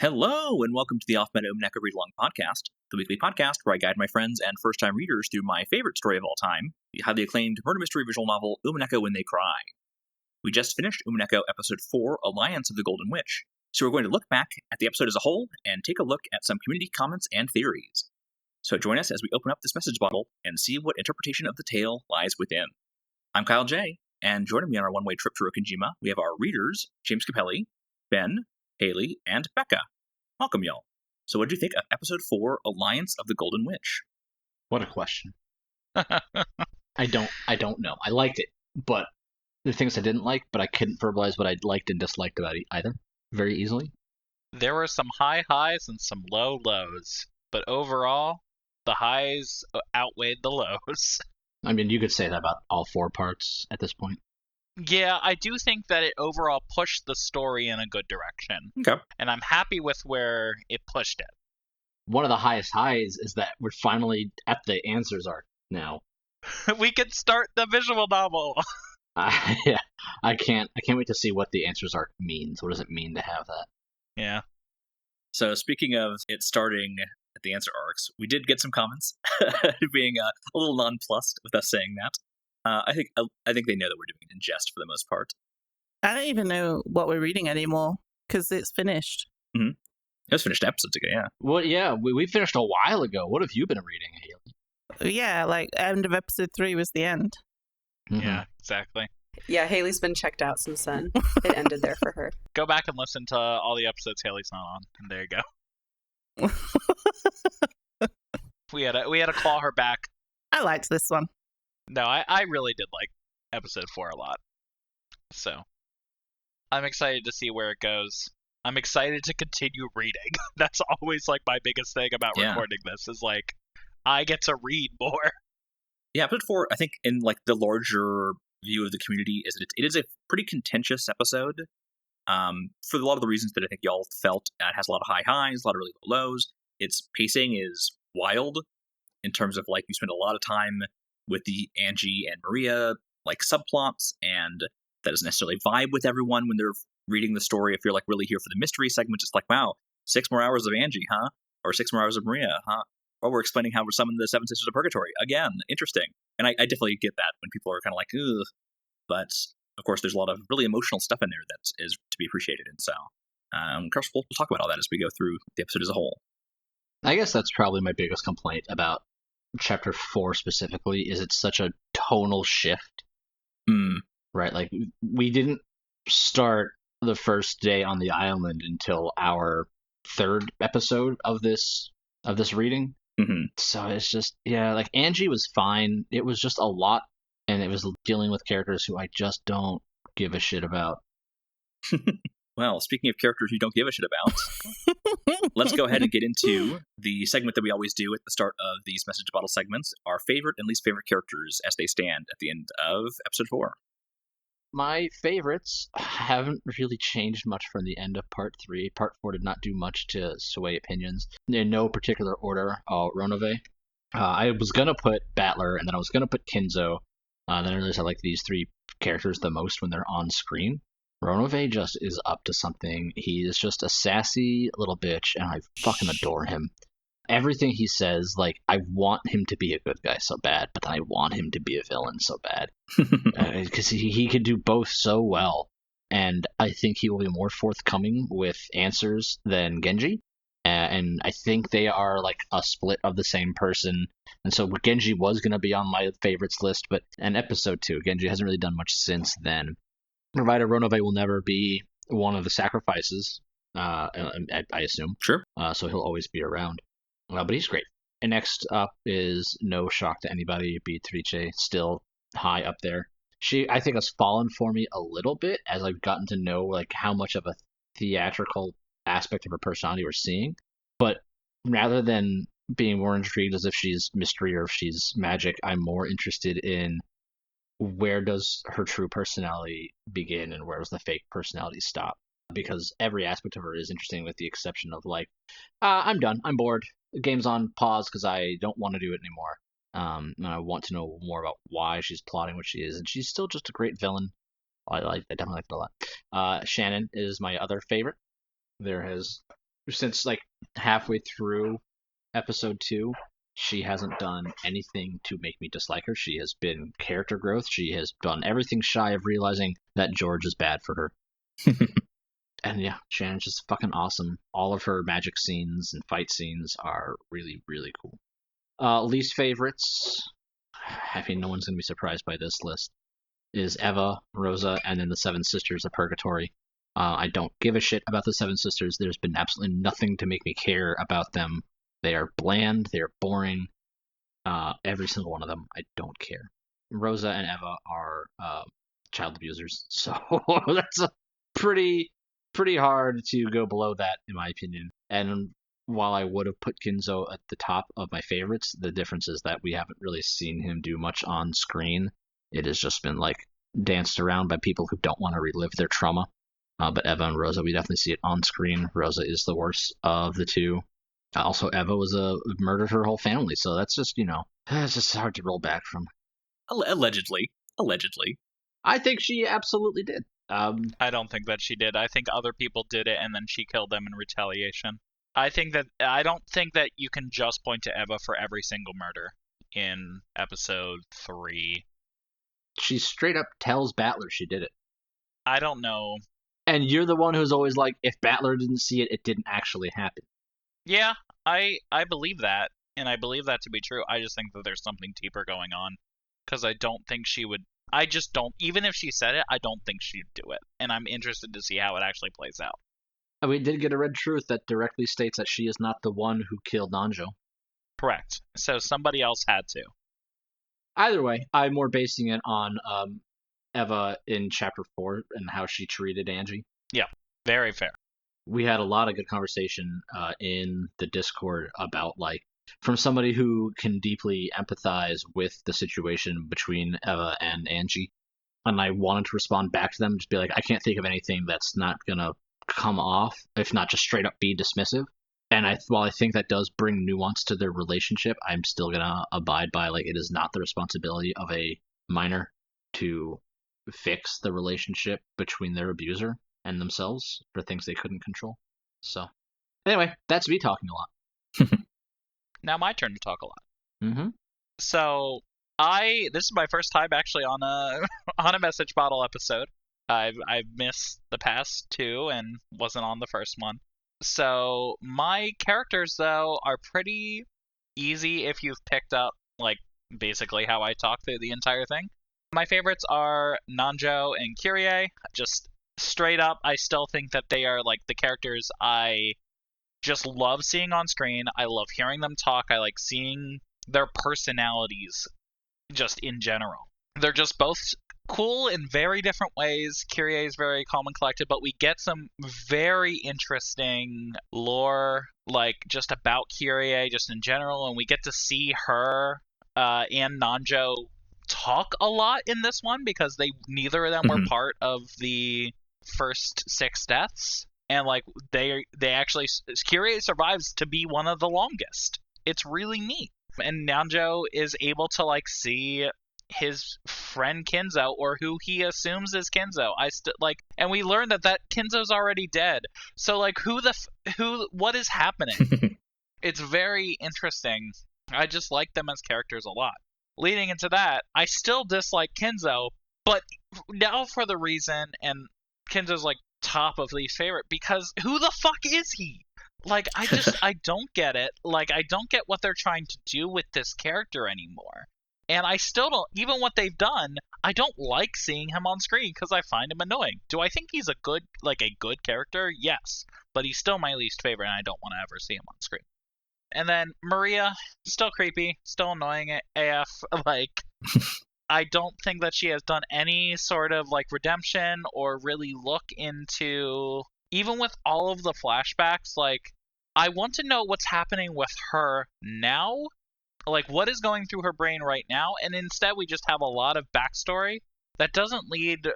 Hello, and welcome to the Off-Meta Umineko Read-Along podcast, the weekly podcast where I guide my friends and first-time readers through my favorite story of all time, the highly acclaimed murder mystery visual novel Umineko When They Cry. We just finished Umineko Episode 4, Alliance of the Golden Witch, so we're going to look back at the episode as a whole and take a look at some community comments and theories. So join us as we open up this message bottle and see what interpretation of the tale lies within. I'm Kyle J, and joining me on our one-way trip to Rokkenjiima, we have our readers, James Capelli, Ben, Hayley, and Becca. Welcome, y'all. So what did you think of Episode 4, Alliance of the Golden Witch? What a question. I don't know. I liked it, but the things I didn't like, but I couldn't verbalize what I liked and disliked about it either very easily. There were some high highs and some low lows, but overall, the highs outweighed the lows. I mean, you could say that about all four parts at this point. Yeah, I do think that it overall pushed the story in a good direction. Okay. And I'm happy with where it pushed it. One of the highest highs is that we're finally at the answers arc now. We could start the visual novel. Yeah, I can't wait to see what the answers arc means. What does it mean to have that? Yeah. So speaking of it starting at the answer arcs, we did get some comments being a little nonplussed with us saying that. I think they know that we're doing it in jest for the most part. I don't even know what we're reading anymore because it's finished. Mm-hmm. It was finished episodes ago, yeah. Well, yeah, we finished a while ago. What have you been reading, Hayley? Yeah, like end of episode 3 was the end. Mm-hmm. Yeah, exactly. Yeah, Hayley's been checked out since then. It ended there for her. Go back and listen to all the episodes Haley's not on, and there you go. We had to claw her back. I liked this one. No, I really did like episode 4 a lot. So, I'm excited to see where it goes. I'm excited to continue reading. That's always like my biggest thing about recording this is like, I get to read more. Yeah, episode 4, I think in like the larger view of the community, is it is a pretty contentious episode. For a lot of the reasons that I think y'all felt. It has a lot of high highs, a lot of really low lows. Its pacing is wild in terms of like you spend a lot of time with the Angie and Maria like subplots, and that doesn't necessarily vibe with everyone when they're reading the story. If you're like really here for the mystery segment, it's like, wow, 6 more hours of Angie, huh? Or 6 more hours of Maria, huh? Or we're explaining how we're summoning the 7 Sisters of Purgatory. Again, interesting. And I definitely get that when people are kind of like, ugh. But, of course, there's a lot of really emotional stuff in there that is to be appreciated. And so, of course, we'll talk about all that as we go through the episode as a whole. I guess that's probably my biggest complaint about Chapter 4 specifically, is it's such a tonal shift. Right? Like, we didn't start the first day on the island until our 3rd episode of this reading. Mm-hmm. So it's just, yeah, like Angie was fine. It was just a lot, and it was dealing with characters who I just don't give a shit about. Well, speaking of characters you don't give a shit about, let's go ahead and get into the segment that we always do at the start of these message bottle segments, our favorite and least favorite characters as they stand at the end of episode 4. My favorites haven't really changed much from the end of Part 3. Part 4 did not do much to sway opinions. In no particular order, Ronove. I was going to put Battler, and then I was going to put Kinzo. Then I realized I like these 3 characters the most when they're on screen. Ronove just is up to something. He is just a sassy little bitch, and I fucking adore him. Everything he says, like, I want him to be a good guy so bad, but then I want him to be a villain so bad. Because he could do both so well. And I think he will be more forthcoming with answers than Genji. And I think they are like a split of the same person. And so Genji was going to be on my favorites list, but in episode 2, Genji hasn't really done much since then. Provided Ronove will never be one of the sacrifices, I assume. Sure. So he'll always be around. But he's great. And next up is no shock to anybody, Beatrice, still high up there. She, I think, has fallen for me a little bit as I've gotten to know like how much of a theatrical aspect of her personality we're seeing. But rather than being more intrigued as if she's mystery or if she's magic, I'm more interested in where does her true personality begin and where does the fake personality stop? Because every aspect of her is interesting with the exception of like, I'm done, I'm bored. The game's on pause because I don't want to do it anymore. And I want to know more about why she's plotting what she is. And she's still just a great villain. I definitely like it a lot. Shannon is my other favorite. There has since like halfway through episode 2, she hasn't done anything to make me dislike her. She has been character growth. She has done everything shy of realizing that George is bad for her. And yeah, Shannon's just fucking awesome. All of her magic scenes and fight scenes are really, really cool. Least favorites, I mean, no one's going to be surprised by this list, is Eva, Rosa, and then the Seven Sisters of Purgatory. I don't give a shit about the Seven Sisters. There's been absolutely nothing to make me care about them. They are bland. They are boring. Every single one of them, I don't care. Rosa and Eva are child abusers, so that's a pretty hard to go below that, in my opinion. And while I would have put Kinzo at the top of my favorites, the difference is that we haven't really seen him do much on screen. It has just been like danced around by people who don't want to relive their trauma. But Eva and Rosa, we definitely see it on screen. Rosa is the worst of the two. Also, Eva murdered her whole family, so that's just, it's just hard to roll back from. Allegedly. I think she absolutely did. I don't think that she did. I think other people did it, and then she killed them in retaliation. I don't think that you can just point to Eva for every single murder in episode 3. She straight up tells Battler she did it. I don't know. And you're the one who's always like, if Battler didn't see it, it didn't actually happen. Yeah, I believe that, and I believe that to be true. I just think that there's something deeper going on, because I don't think she would. I just don't. Even if she said it, I don't think she'd do it, and I'm interested to see how it actually plays out. We did get a red truth that directly states that she is not the one who killed Nanjo. Correct. So somebody else had to. Either way, I'm more basing it on Eva in Chapter 4 and how she treated Angie. Yeah, very fair. We had a lot of good conversation in the Discord about, like, from somebody who can deeply empathize with the situation between Eva and Angie. And I wanted to respond back to them, just be like, I can't think of anything that's not going to come off, if not just straight up be dismissive. And while I think that does bring nuance to their relationship, I'm still going to abide by, like, it is not the responsibility of a minor to fix the relationship between their abuser and themselves for things they couldn't control. So, anyway, that's me talking a lot. Now my turn to talk a lot. Mm-hmm. So, this is my first time actually on a on a message bottle episode. I've missed the past 2 and wasn't on the first one. So, my characters, though, are pretty easy if you've picked up, like, basically how I talk through the entire thing. My favorites are Nanjo and Kyrie. Just straight up, I still think that they are, like, the characters I just love seeing on screen. I love hearing them talk. I like seeing their personalities just in general. They're just both cool in very different ways. Kyrie is very calm and collected, but we get some very interesting lore, like, just about Kyrie, just in general, and we get to see her and Nanjo talk a lot in this one, because neither of them were part of the first 6 deaths, and like they actually, Kyrie survives to be one of the longest. It's really neat. And Nanjo is able to, like, see his friend Kinzo, or who he assumes is Kinzo. And we learn that Kinzo's already dead. So, like, what is happening? It's very interesting. I just like them as characters a lot. Leading into that, I still dislike Kinzo, but now for the reason, and Kinzo's, like, top of least favorite, because who the fuck is he? Like, I don't get it. Like, I don't get what they're trying to do with this character anymore. And I still don't, even what they've done, I don't like seeing him on screen because I find him annoying. Do I think he's a good character? Yes. But he's still my least favorite, and I don't want to ever see him on screen. And then Maria, still creepy, still annoying AF. Like, I don't think that she has done any sort of, like, redemption or really look into, even with all of the flashbacks, like, I want to know what's happening with her now. Like, what is going through her brain right now? And instead, we just have a lot of backstory that doesn't lead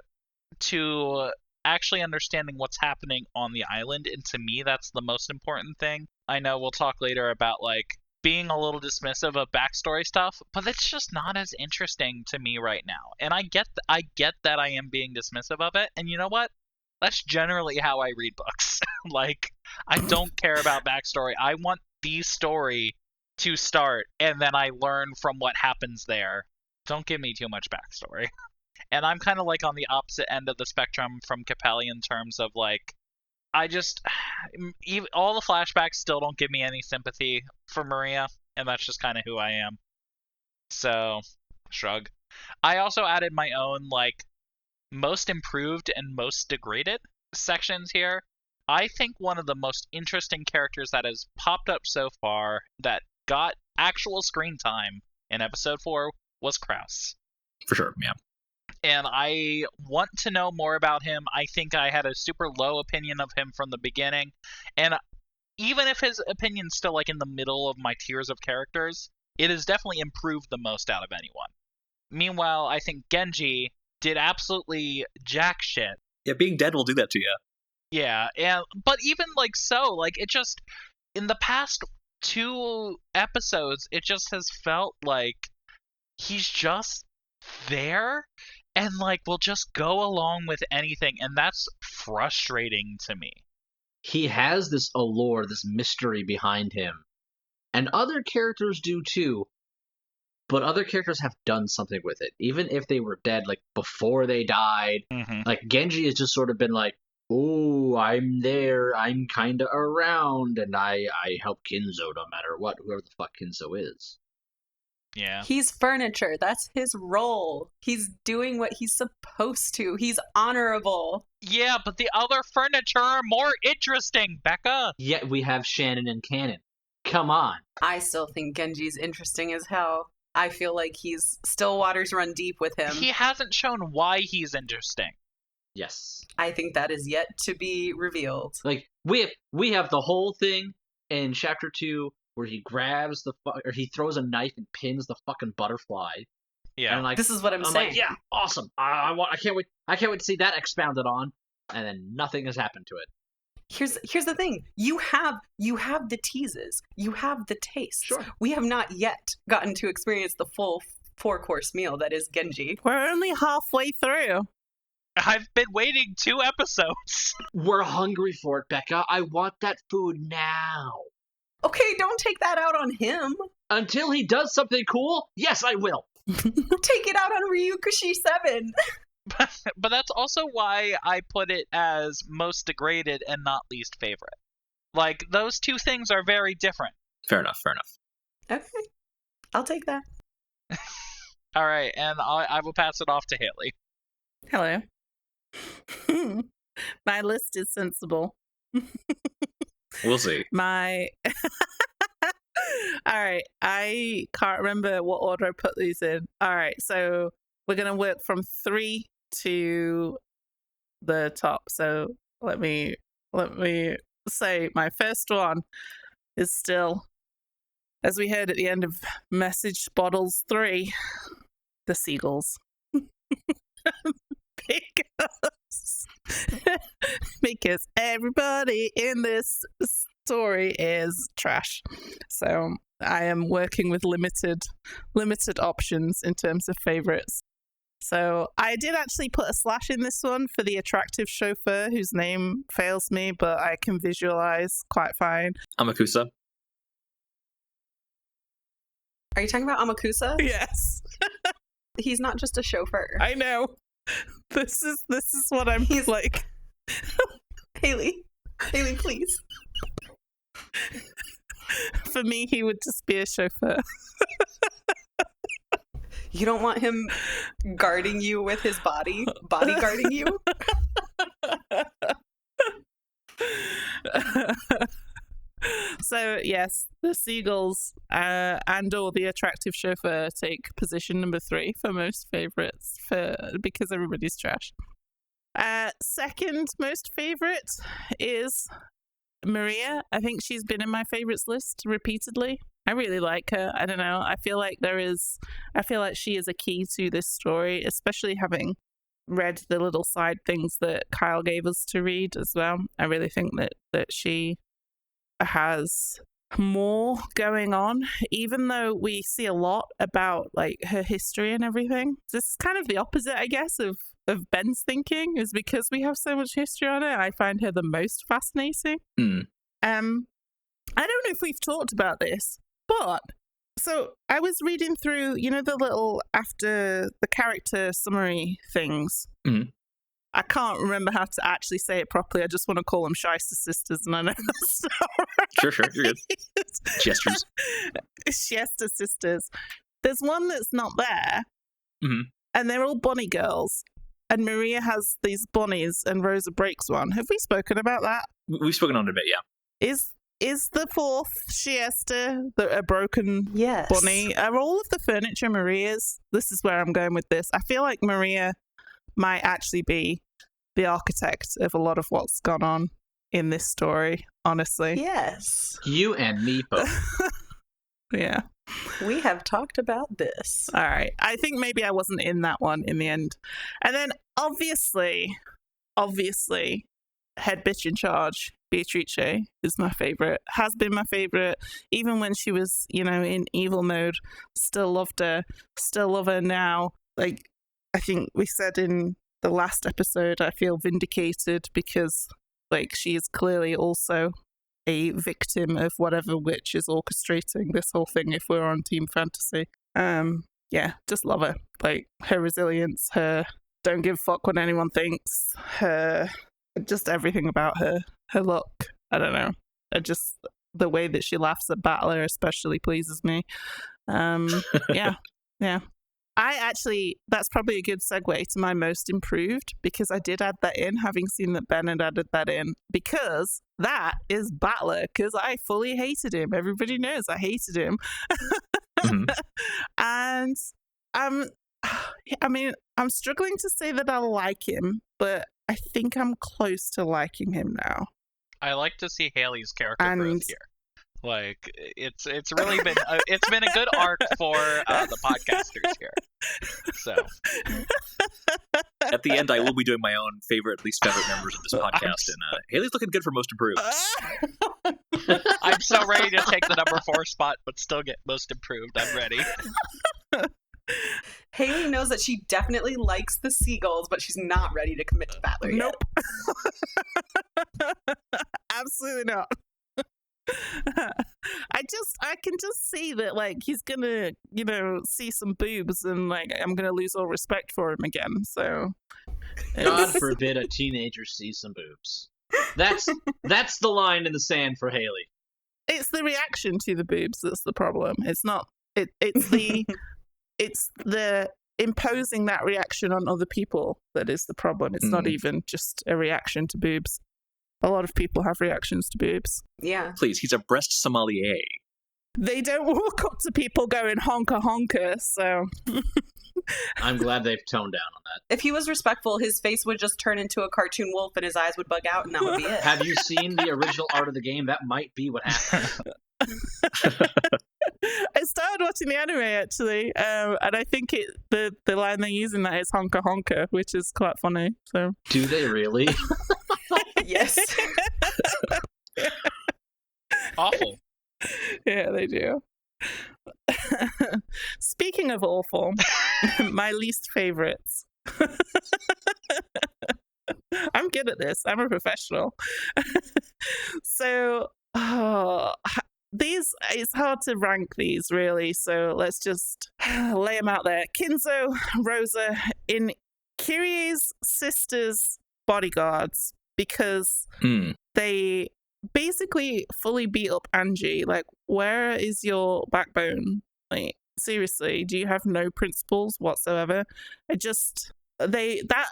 to actually understanding what's happening on the island. And to me, that's the most important thing. I know we'll talk later about, like, being a little dismissive of backstory stuff, but it's just not as interesting to me right now. And I get that I am being dismissive of it. And you know what? That's generally how I read books. Like, I don't care about backstory. I want the story to start, and then I learn from what happens there. Don't give me too much backstory. And I'm kind of like on the opposite end of the spectrum from Capelli in terms of like, I just, all the flashbacks still don't give me any sympathy for Maria, and that's just kind of who I am. So, shrug. I also added my own like most improved and most degraded sections here. I think one of the most interesting characters that has popped up so far that got actual screen time in episode 4 was Kraus. For sure, yeah. And I want to know more about him. I think I had a super low opinion of him from the beginning. And even if his opinion's still like in the middle of my tiers of characters, it has definitely improved the most out of anyone. Meanwhile, I think Genji did absolutely jack shit. Yeah, being dead will do that to you. Yeah, but even like so, like it just in the past 2 episodes, it just has felt like he's just there and like will just go along with anything, and that's frustrating to me. He has this allure, this mystery behind him, and other characters do too. But other characters have done something with it, even if they were dead, like before they died. Mm-hmm. Like Genji has just sort of been like, "Oh, I'm there. I'm kind of around, and I help Kinzo no matter what, whoever the fuck Kinzo is." Yeah. He's furniture. That's his role. He's doing what he's supposed to. He's honorable. Yeah, but the other furniture are more interesting, Becca. Yet we have Shannon and Cannon. Come on. I still think Genji's interesting as hell. I feel like he's still waters run deep with him. He hasn't shown why he's interesting. Yes. I think that is yet to be revealed. Like we have the whole thing in chapter 2 where he grabs or he throws a knife and pins the fucking butterfly. Yeah. And like This is what I'm saying. like, yeah, awesome. I can't wait. I can't wait to see that expounded on. And then nothing has happened to it. Here's the thing. You have the teases. You have the tastes. Sure. We have not yet gotten to experience the full 4-course meal that is Genji. We're only halfway through. I've been waiting 2 episodes. We're hungry for it, Becca. I want that food now. Okay, don't take that out on him. Until he does something cool, yes, I will. Take it out on Ryukushi 7. But that's also why I put it as most degraded and not least favorite. Like, those 2 things are very different. Fair enough. Okay, I'll take that. Alright, and I will pass it off to Hayley. Hello. My list is sensible. We'll see. All right. I can't remember what order I put these in. All right. So we're going to work from 3 to the top. So let me say my first one is still, as we heard at the end of Message Bottles 3, the seagulls. because everybody in this story is trash. So I am working with limited options in terms of favorites. So I did actually put a slash in this one for the attractive chauffeur whose name fails me, but I can visualize quite fine. Amakusa. Are you talking about Amakusa? Yes. He's not just a chauffeur. I know. This is what I'm He's like. Hayley, please. For me, he would just be a chauffeur. You don't want him guarding you with his bodyguarding you? So, yes, the seagulls and or the attractive chauffeur take position number 3 for most favorites because everybody's trash. Second most favorite is Maria. I think she's been in my favorites list repeatedly. I really like her. I don't know. I feel like she is a key to this story, especially having read the little side things that Kyle gave us to read as well. I really think that she has more going on, even though we see a lot about like her history and everything. This is kind of the opposite, I guess, of of Ben's thinking is because we have so much history on it. I find her the most fascinating. I don't know if we've talked about this, but so I was reading through, the little after the character summary things. I can't remember how to actually say it properly. I just want to call them Shyster Sisters, and I know that's not right. Sure, you're good. Gestures. Shyster Sisters. There's one that's not there, and they're all bunny girls. And Maria has these bunnies, and Rosa breaks one. Have we spoken about that? We've spoken on it a bit, yeah. Is the fourth Shyster a broken Yes. bunny? Are all of the furniture Maria's? This is where I'm going with this. I feel like Maria might actually be the architect of a lot of what's gone on in this story, honestly. Yes. You and me both. Yeah. We have talked about this. All right. I think maybe I wasn't in that one in the end. And then obviously, head bitch in charge, Beatrice, is my favorite. Has been my favorite. Even when she was, in evil mode, still loved her. Still love her now. Like, I think we said in the last episode, I feel vindicated because, she is clearly also a victim of whatever witch is orchestrating this whole thing if we're on Team Fantasy. Yeah, just love her. Her resilience, her don't give a fuck what anyone thinks, her just everything about her look. I don't know. The way that she laughs at Battler especially pleases me. Yeah. That's probably a good segue to my most improved, because I did add that in, having seen that Ben had added that in, because that is Battler, because I fully hated him. Everybody knows I hated him. And I'm struggling to say that I like him, but I think I'm close to liking him now. I like to see Hayley's character growth here. It's really been it's been a good arc for the podcasters here. So at the end, I will be doing my own least favorite members of this podcast, and Hayley's looking good for most improved. I'm so ready to take the number 4 spot, but still get most improved. I'm ready. Hayley knows that she definitely likes the seagulls, but she's not ready to commit to Battler yet. Nope. Absolutely not. I can just see that he's gonna see some boobs, and I'm gonna lose all respect for him again. So God forbid a teenager sees some boobs. That's the line in the sand for Hayley. It's the reaction to the boobs that's the problem. It's not it's the imposing that reaction on other people that is the problem. It's not even just a reaction to boobs. A lot of people have reactions to boobs. Yeah. Please, he's a breast sommelier. They don't walk up to people going honka honka, so... I'm glad they've toned down on that. If he was respectful, his face would just turn into a cartoon wolf and his eyes would bug out, and that would be it. Have you seen the original art of the game? That might be what happened. I started watching the anime, actually, and I think the line they use in that is honka honka, which is quite funny. So do they really? Yes. Awful. Yeah, they do. Speaking of awful, my least favorites. I'm good at this. I'm a professional. So, it's hard to rank these, really. So let's just lay them out there. Kinzo, Rosa, in Kyrie's sister's bodyguards, because they basically fully beat up Angie. Where is your backbone? Seriously, do you have no principles whatsoever? That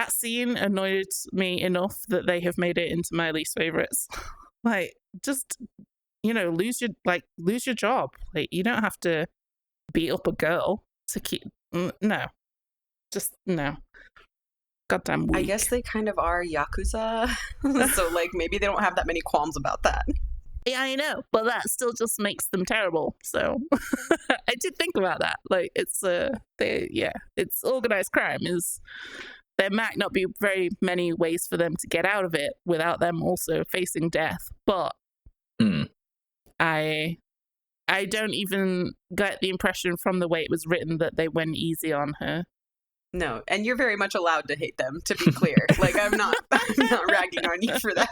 scene annoyed me enough that they have made it into my least favorites. Just lose your job. You don't have to beat up a girl to keep. No, just no. Goddamn weak. I guess they kind of are Yakuza, so maybe they don't have that many qualms about that. Yeah, I know, but that still just makes them terrible. So I did think about that. It's organized crime. There might not be very many ways for them to get out of it without them also facing death. But I don't even get the impression from the way it was written that they went easy on her. No, and you're very much allowed to hate them, to be clear. Like, I'm not ragging on you for that.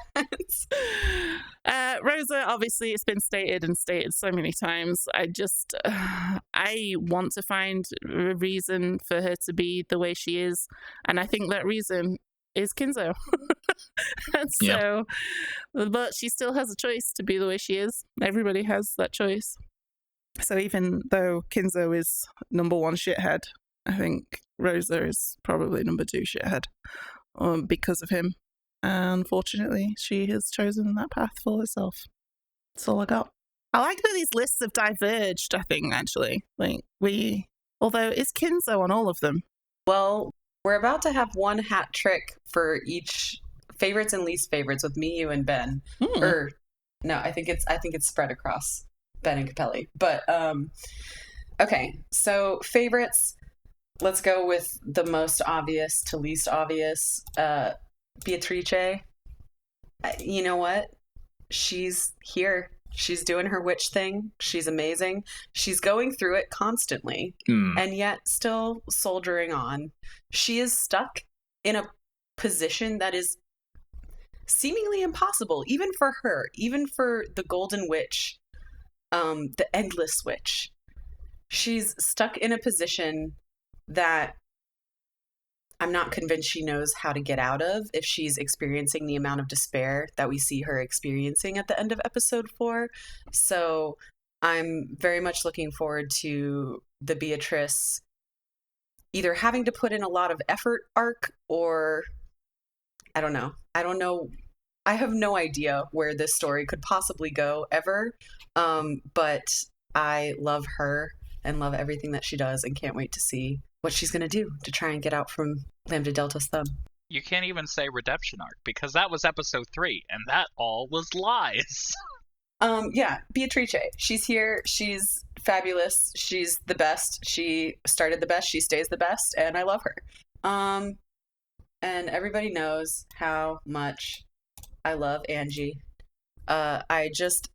Rosa, obviously, it's been stated so many times. I want to find a reason for her to be the way she is. And I think that reason is Kinzo. And so, but she still has a choice to be the way she is. Everybody has that choice. So even though Kinzo is number one shithead, I think Rosa is probably number two shithead because of him. And unfortunately, she has chosen that path for herself. That's all I got. I like that these lists have diverged, I think, actually. Although, is Kinzo on all of them? Well, we're about to have one hat trick for each favorites and least favorites with me, you, and Ben. Or, no, I think it's spread across Ben and Capelli. But, okay, so favorites, let's go with the most obvious to least obvious. Beatrice, you know what? She's here. She's doing her witch thing. She's amazing. She's going through it constantly and yet still soldiering on. She is stuck in a position that is seemingly impossible, even for her, even for the Golden Witch, the Endless Witch. She's stuck in a position that I'm not convinced she knows how to get out of if she's experiencing the amount of despair that we see her experiencing at the end of episode 4. So I'm very much looking forward to the Beatrice either having to put in a lot of effort arc or I don't know. I have no idea where this story could possibly go ever. But I love her and love everything that she does and can't wait to see what she's going to do to try and get out from Lambdadelta's thumb. You can't even say redemption arc because that was episode 3 and that all was lies. Yeah, Beatrice. She's here. She's fabulous. She's the best. She started the best. She stays the best, and I love her. And everybody knows how much I love Angie. I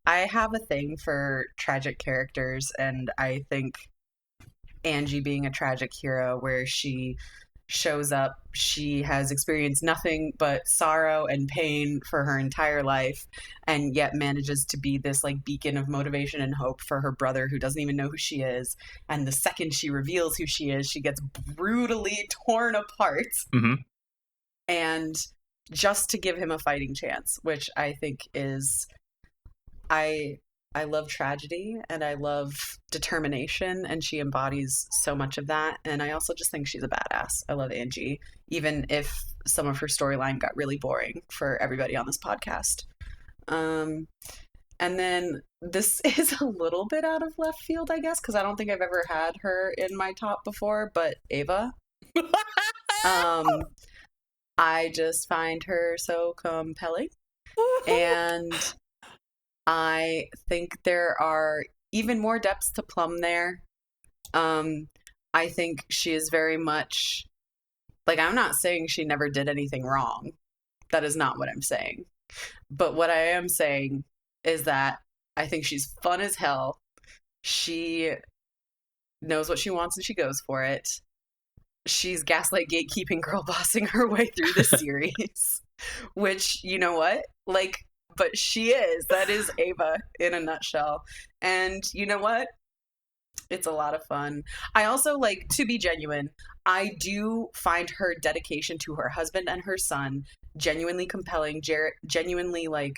have a thing for tragic characters, and I think Angie being a tragic hero where she shows up, she has experienced nothing but sorrow and pain for her entire life, and yet manages to be this like beacon of motivation and hope for her brother who doesn't even know who she is. And the second she reveals who she is, she gets brutally torn apart. And just to give him a fighting chance, which I think is I love tragedy and I love determination, and she embodies so much of that. And I also just think she's a badass. I love Angie, even if some of her storyline got really boring for everybody on this podcast. And then this is a little bit out of left field, I guess, because I don't think I've ever had her in my top before, but Ava. I just find her so compelling. And I think there are even more depths to plumb there. I think she is very much, like, I'm not saying she never did anything wrong. That is not what I'm saying. But what I am saying is that I think she's fun as hell. She knows what she wants and she goes for it. She's gaslight gatekeeping girl bossing her way through the series. Which, you know what? Like, but she is. That is Ava in a nutshell. And you know what? It's a lot of fun. I also, like, to be genuine, I do find her dedication to her husband and her son genuinely compelling, genuinely, like,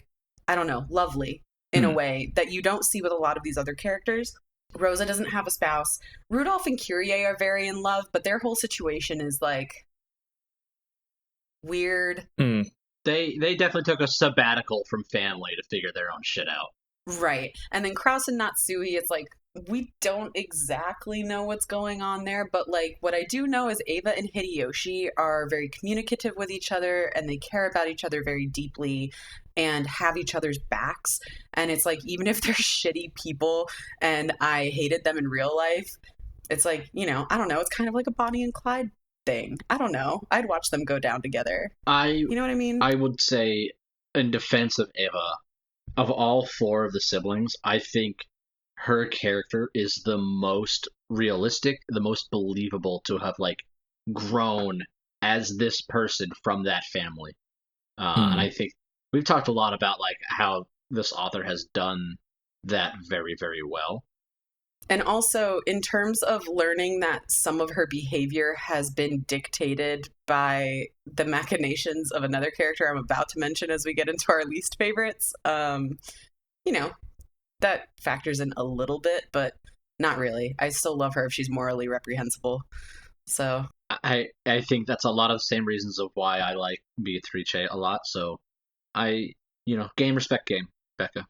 I don't know, lovely in a way that you don't see with a lot of these other characters. Rosa doesn't have a spouse. Rudolph and Kyrie are very in love, but their whole situation is, like, weird. They definitely took a sabbatical from family to figure their own shit out. Right. And then Kraus and Natsui, it's like, we don't exactly know what's going on there, but like what I do know is Ava and Hideyoshi are very communicative with each other and they care about each other very deeply and have each other's backs. And it's like, even if they're shitty people and I hated them in real life, it's like, you know, I don't know. It's kind of like a Bonnie and Clyde thing. I don't know. I'd watch them go down together. You know what I mean? I would say, in defense of Eva, of all 4 of the siblings, I think her character is the most realistic, the most believable to have, like, grown as this person from that family. And I think we've talked a lot about like how this author has done that very, very well. And also, in terms of learning that some of her behavior has been dictated by the machinations of another character I'm about to mention as we get into our least favorites, you know, that factors in a little bit, but not really. I still love her if she's morally reprehensible. So I think that's a lot of the same reasons of why I like Beatrice a lot. So game respect game, Becca.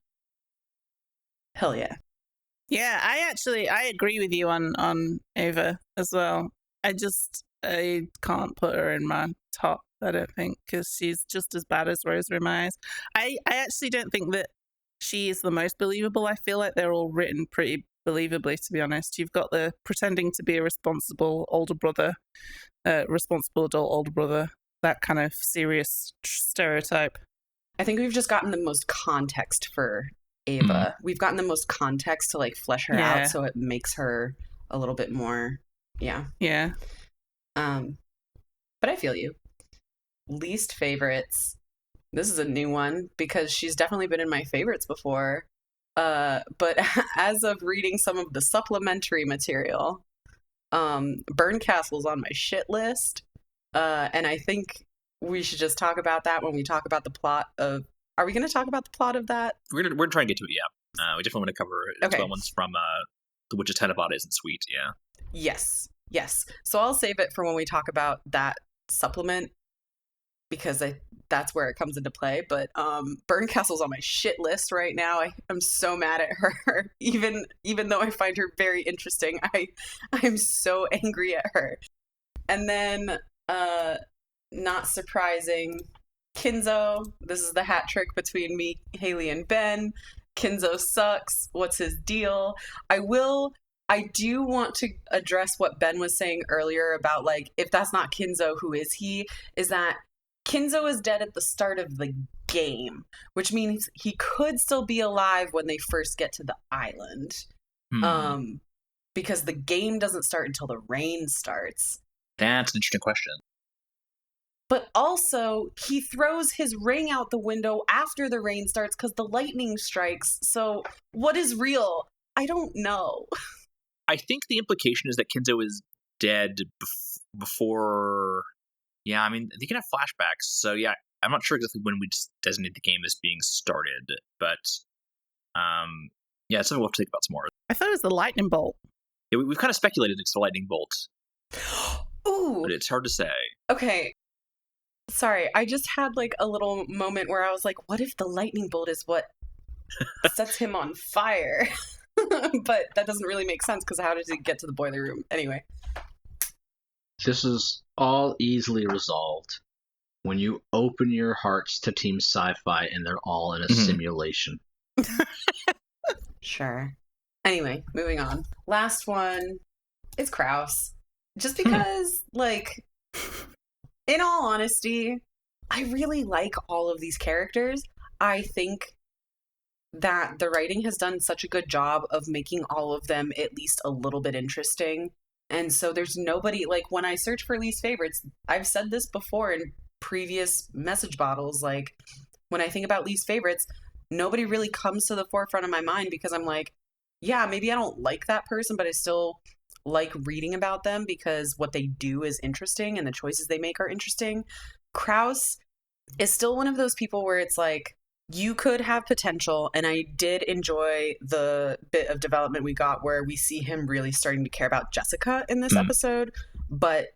hell yeah. Yeah, I agree with you on Ava as well. I can't put her in my top, I don't think, because she's just as bad as Rosa in my eyes. I actually don't think that she is the most believable. I feel like they're all written pretty believably, to be honest. You've got the pretending to be a responsible older brother, responsible adult older brother, that kind of serious stereotype. I think we've just gotten the most context for Ava. We've gotten the most context to like flesh her out, so it makes her a little bit more, yeah. But I feel you. Least favorites. This is a new one because she's definitely been in my favorites before. But as of reading some of the supplementary material, Bernkastel's on my shit list. And I think we should just talk about that when we talk about the plot of. Are we going to talk about the plot of that? We're trying to get to it, yeah. We definitely want to cover it as well. Ones from The Witch of Tanabata isn't sweet, yeah. Yes. So I'll save it for when we talk about that supplement because that's where it comes into play. But Bernkastel's on my shit list right now. I'm so mad at her. Even though I find her very interesting, I'm so angry at her. And then, not surprising, Kinzo. This is the hat trick between me, Hayley, and Ben. Kinzo sucks. What's his deal? I do want to address what Ben was saying earlier about, like, if that's not Kinzo, who is he? Is that Kinzo is dead at the start of the game, which means he could still be alive when they first get to the island. Because the game doesn't start until the rain starts. That's an interesting question. But also, he throws his ring out the window after the rain starts because the lightning strikes. So, what is real? I don't know. I think the implication is that Kinzo is dead before. Yeah, I mean, they can have flashbacks. So, yeah, I'm not sure exactly when we just designate the game as being started. But, yeah, it's something we'll have to think about some more. I thought it was the lightning bolt. Yeah, we've kind of speculated it's the lightning bolt. Ooh. But it's hard to say. Okay. Sorry, I just had like a little moment where I was like, what if the lightning bolt is what sets him on fire? But that doesn't really make sense because how does he get to the boiler room? Anyway. This is all easily resolved when you open your hearts to Team Sci-Fi and they're all in a simulation. Sure. Anyway, moving on. Last one is Kraus. Just because, like... In all honesty, I really like all of these characters. I think that the writing has done such a good job of making all of them at least a little bit interesting. And so there's nobody, like, when I search for least favorites, I've said this before in previous message bottles, like, when I think about least favorites, nobody really comes to the forefront of my mind because I'm like, yeah, maybe I don't like that person, but I still like reading about them because what they do is interesting and the choices they make are interesting. Kraus is still one of those people where it's like, you could have potential, and I did enjoy the bit of development we got where we see him really starting to care about Jessica in this episode, but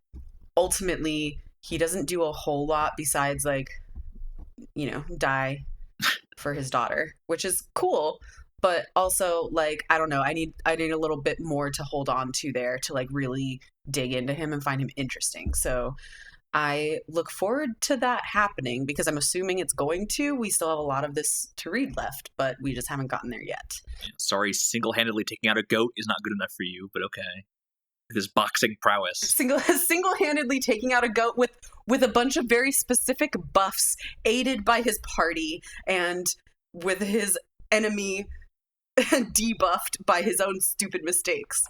ultimately he doesn't do a whole lot besides, like, you know, die for his daughter, which is cool. But also, like, I don't know, I need a little bit more to hold on to there to, like, really dig into him and find him interesting. So I look forward to that happening because I'm assuming it's going to. We still have a lot of this to read left, but we just haven't gotten there yet. Sorry, single-handedly taking out a goat is not good enough for you, but okay. His boxing prowess. Single-handedly taking out a goat with a bunch of very specific buffs aided by his party and with his enemy debuffed by his own stupid mistakes.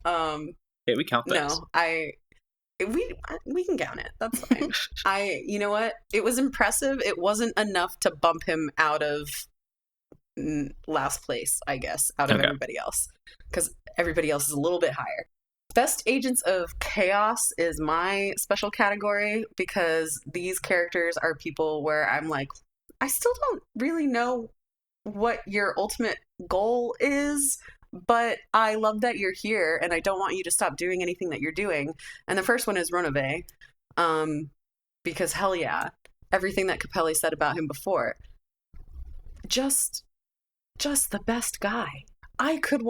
Hey, we count those. No, we can count it. That's fine. You know what? It was impressive. It wasn't enough to bump him out of last place, I guess, out of everybody else, because everybody else is a little bit higher. Best Agents of Chaos is my special category, because these characters are people where I'm like, I still don't really know what your ultimate goal is, but I love that you're here, and I don't want you to stop doing anything that you're doing. And the first one is Ronove, because hell yeah, everything that Capelli said about him before, just the best guy. I could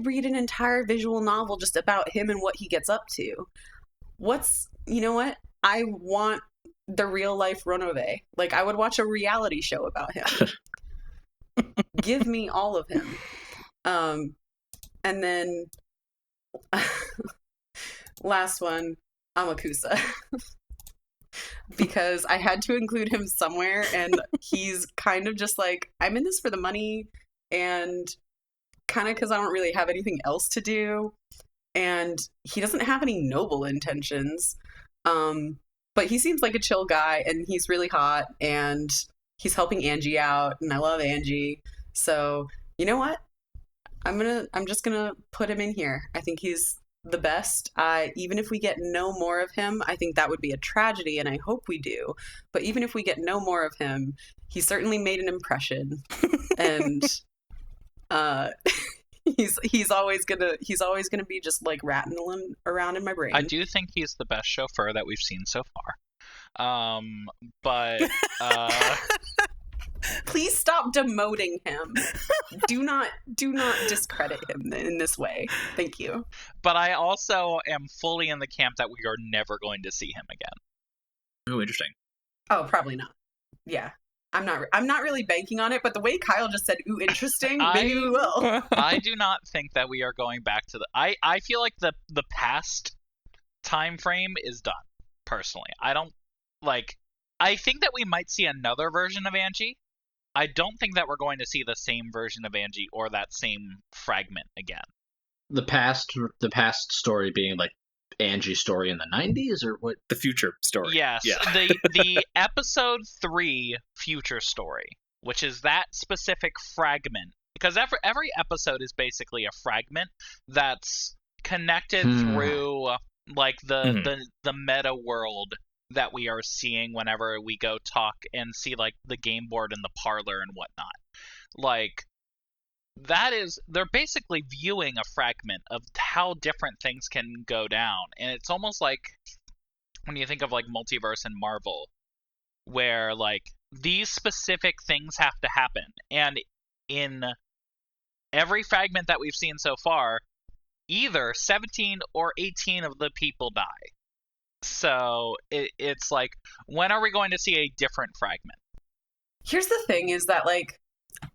read an entire visual novel just about him and what he gets up to. You know what? I want the real life Ronove. Like, I would watch a reality show about him. Give me all of him. And then last one, Amakusa. Because I had to include him somewhere, and he's kind of just like, I'm in this for the money, and kind of because I don't really have anything else to do, and he doesn't have any noble intentions, but he seems like a chill guy, and he's really hot, and he's helping Angie out, and I love Angie. So you know what, I'm just gonna put him in here. I think he's the best. Even if we get no more of him, I think that would be a tragedy, and I hope we do, but even if we get no more of him, he certainly made an impression. And he's always gonna be just like rattling around in my brain. I do think he's the best chauffeur that we've seen so far. But please stop demoting him. Do not discredit him in this way. Thank you. But I also am fully in the camp that we are never going to see him again. Ooh, interesting. Oh, probably not. Yeah. I'm not really banking on it, but the way Kyle just said, ooh, interesting, maybe we will. I do not think that we are going back to I feel like the past time frame is done, personally. I think that we might see another version of Angie. I don't think that we're going to see the same version of Angie or that same fragment again. The past story being like Angie's story in the 90s, or what? The future story. Yes, yeah. the episode 3 future story, which is that specific fragment, because every episode is basically a fragment that's connected through like the meta world that we are seeing whenever we go talk and see like the game board and the parlor and whatnot. Like, they're basically viewing a fragment of how different things can go down. And it's almost like when you think of like Multiverse and Marvel, where like these specific things have to happen. And in every fragment that we've seen so far, either 17 or 18 of the people die. So it's like, when are we going to see a different fragment? Here's the thing, is that like,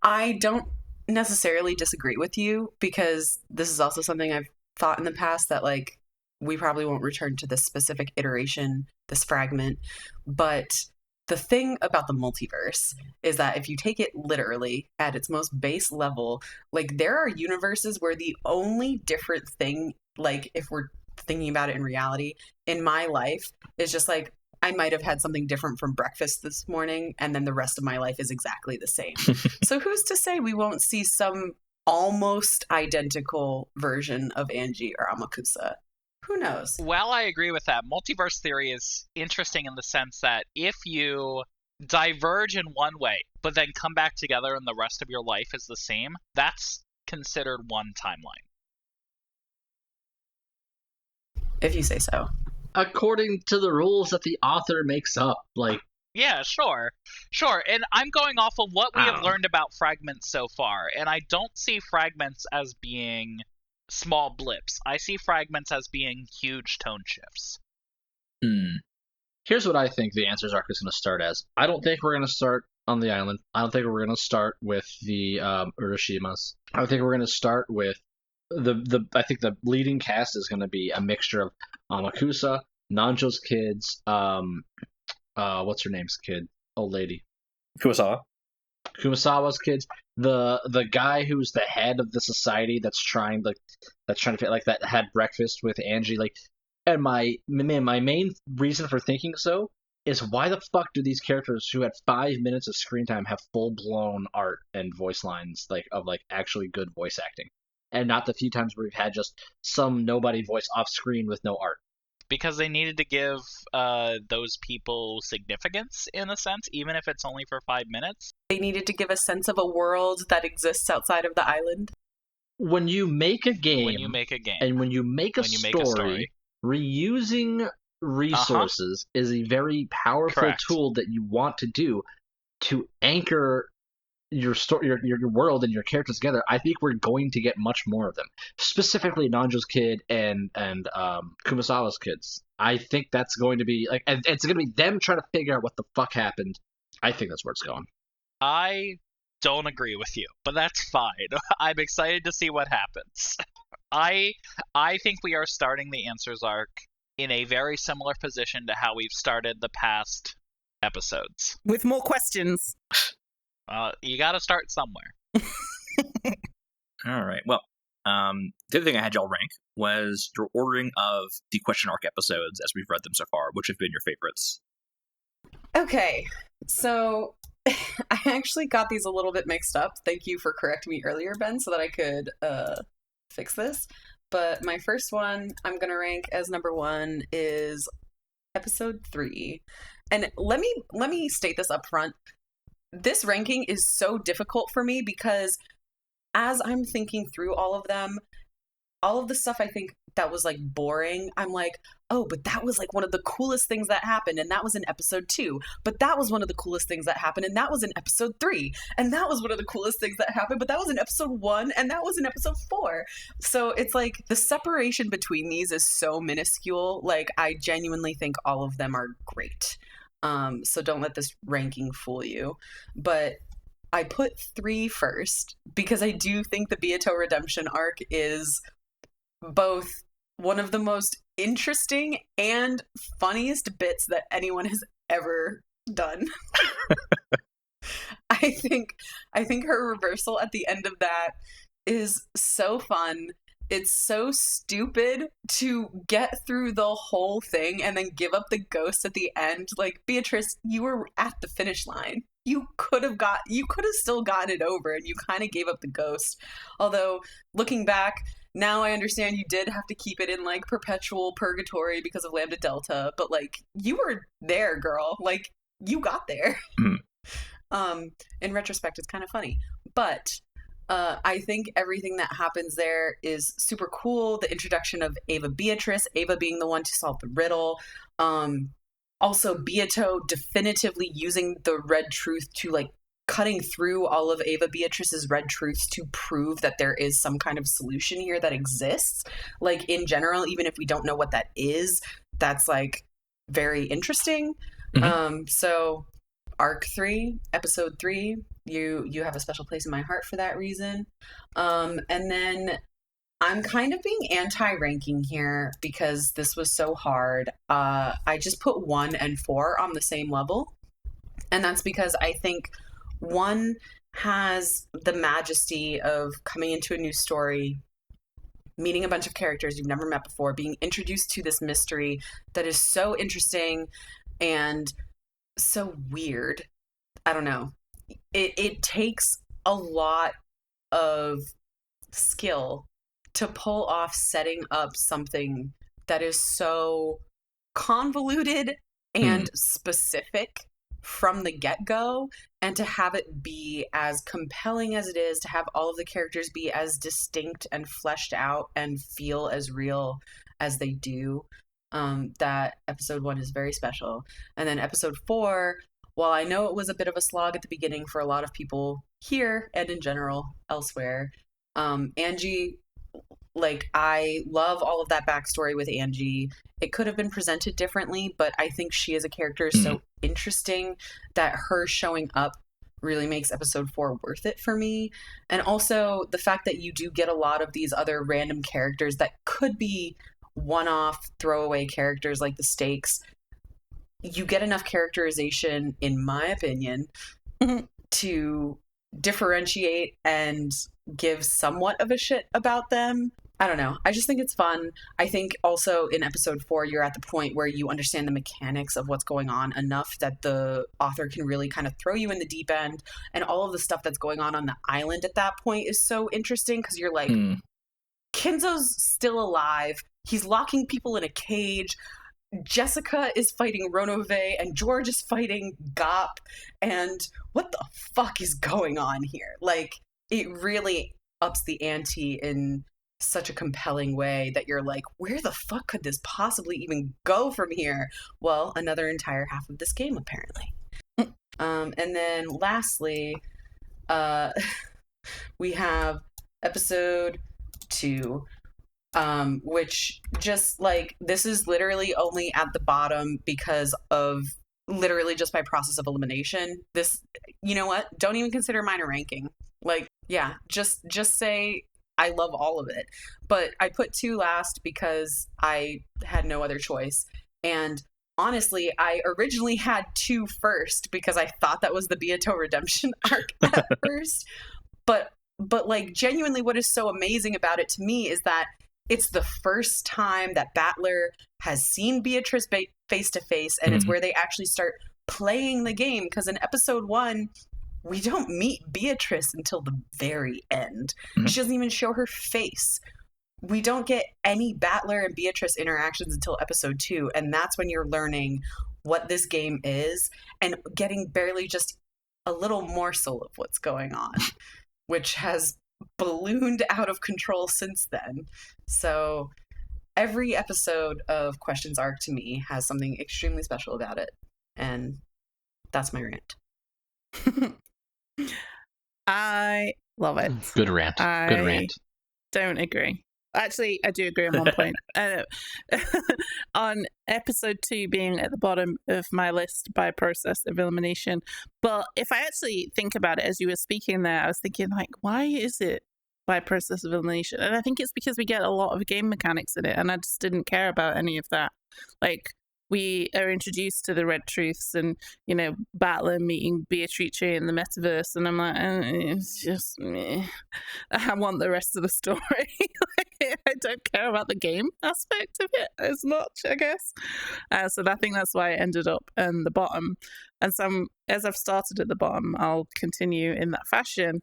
I don't necessarily disagree with you, because this is also something I've thought in the past, that like, we probably won't return to this specific iteration, this fragment. But the thing about the multiverse is that if you take it literally at its most base level, like, there are universes where the only different thing, like, if we're thinking about it in reality, in my life, is just like, I might have had something different from breakfast this morning, and then the rest of my life is exactly the same. So who's to say we won't see some almost identical version of Angie or Amakusa? Who knows? Well, I agree with that. Multiverse theory is interesting in the sense that if you diverge in one way, but then come back together and the rest of your life is the same, that's considered one timeline. If you say so. According to the rules that the author makes up, like... Yeah, sure. And I'm going off of what we have learned about fragments so far, and I don't see fragments as being small blips. I see fragments as being huge tone shifts. Here's what I think the Answers arc is going to start as. I don't think we're going to start on the island. I don't think we're going to start with the Urashimas. I think we're going to start with I think the leading cast is going to be a mixture of Amakusa, Nanjo's kids, what's her name's kid? Old lady. Kumasawa's kids. The guy who's the head of the society that's trying to fit, like, that had breakfast with Angie. Like, And my main reason for thinking so is why the fuck do these characters who had 5 minutes of screen time have full blown art and voice lines of actually good voice acting, and not the few times where we've had just some nobody voice off screen with no art? Because they needed to give those people significance, in a sense, even if it's only for 5 minutes. They needed to give a sense of a world that exists outside of the island. When you make a game, and when you make a story, reusing resources is a very powerful tool that you want to do to anchor your story, your world, and your characters together. I think we're going to get much more of them, specifically Nanjo's kid and Kumasawa's kids. I think that's going to be it's going to be them trying to figure out what the fuck happened. I think that's where it's going. I don't agree with you, but that's fine. I'm excited to see what happens. I think we are starting the Answers arc in a very similar position to how we've started the past episodes. With more questions. You gotta start somewhere. All right. Well, the other thing I had y'all rank was your ordering of the question arc episodes as we've read them so far. Which have been your favorites? Okay, so I actually got these a little bit mixed up. Thank you for correcting me earlier, Ben, so that I could fix this. But my first one I'm going to rank as number 1 is episode 3. And let me state this up front. This ranking is so difficult for me because as I'm thinking through all of them, all of the stuff I think that was like boring, I'm like, oh, but that was like one of the coolest things that happened, and that was in episode 2. But that was one of the coolest things that happened, and that was in episode 3. And that was one of the coolest things that happened, but that was in episode 1, and that was in episode 4. So it's like the separation between these is so minuscule. Like, I genuinely think all of them are great. So don't let this ranking fool you. But I put 3 first because I do think the Beato redemption arc is both one of the most interesting and funniest bits that anyone has ever done. I think her reversal at the end of that is so fun. It's so stupid to get through the whole thing and then give up the ghost at the end. Like, Beatrice, you were at the finish line. You could have still gotten it over, and you kind of gave up the ghost. Although, looking back, now I understand you did have to keep it in, like, perpetual purgatory because of Lambdadelta, but, like, you were there, girl. Like, you got there. In retrospect, it's kind of funny. But I think everything that happens there is super cool. The introduction of Ava Beatrice, Ava being the one to solve the riddle. Also, Beato definitively using the red truth to, like, cutting through all of Ava Beatrice's red truths to prove that there is some kind of solution here that exists. Like, in general, even if we don't know what that is, that's, like, very interesting. Mm-hmm. So arc 3, episode 3, you have a special place in my heart for that reason. And then I'm kind of being anti-ranking here because this was so hard. I just put 1 and 4 on the same level. And that's because I think 1 has the majesty of coming into a new story, meeting a bunch of characters you've never met before, being introduced to this mystery that is so interesting and so weird. I don't know. It takes a lot of skill to pull off setting up something that is so convoluted and specific from the get-go, and to have it be as compelling as it is, to have all of the characters be as distinct and fleshed out and feel as real as they do. That episode 1 is very special. And then episode 4, while I know it was a bit of a slog at the beginning for a lot of people here and in general elsewhere, Angie, like, I love all of that backstory with Angie. It could have been presented differently, but I think she as a character is so interesting that her showing up really makes episode 4 worth it for me. And also the fact that you do get a lot of these other random characters that could be one-off throwaway characters like the stakes. You get enough characterization, in my opinion, to differentiate and give somewhat of a shit about them. I don't know. I just think it's fun. I think also in episode 4, you're at the point where you understand the mechanics of what's going on enough that the author can really kind of throw you in the deep end. And all of the stuff that's going on the island at that point is so interesting because you're like, Kenzo's still alive. He's locking people in a cage. Jessica is fighting Ronove and George is fighting Gop. And what the fuck is going on here? Like, it really ups the ante in such a compelling way that you're like, where the fuck could this possibly even go from here? Well, another entire half of this game, apparently. And then lastly, we have episode 2, which just like, this is literally only at the bottom because of literally just by process of elimination. This, you know what? Don't even consider mine a ranking. Like, yeah, just say I love all of it. But I put 2 last because I had no other choice. And honestly, I originally had 2 first because I thought that was the Beato redemption arc at first. But like, genuinely what is so amazing about it to me is that it's the first time that Battler has seen Beatrice face to face, and it's where they actually start playing the game. Because in episode 1, we don't meet Beatrice until the very end. She doesn't even show her face. We don't get any Battler and Beatrice interactions until episode 2, and that's when you're learning what this game is and getting barely just a little morsel of what's going on, which has ballooned out of control since then. So every episode of Questions Arc to me has something extremely special about it, and that's my rant. I love it. Good rant. Good rant. Don't agree. Actually, I do agree on one point. On episode 2 being at the bottom of my list by process of elimination. But if I actually think about it as you were speaking there, I was thinking, like, why is it by process of elimination? And I think it's because we get a lot of game mechanics in it, and I just didn't care about any of that. Like, we are introduced to the Red Truths and, you know, Battler meeting Beatrice in the metaverse, and I'm like, it's just meh. I want the rest of the story. I don't care about the game aspect of it as much, I guess. So I think that's why I ended up in the bottom. And so as I've started at the bottom, I'll continue in that fashion.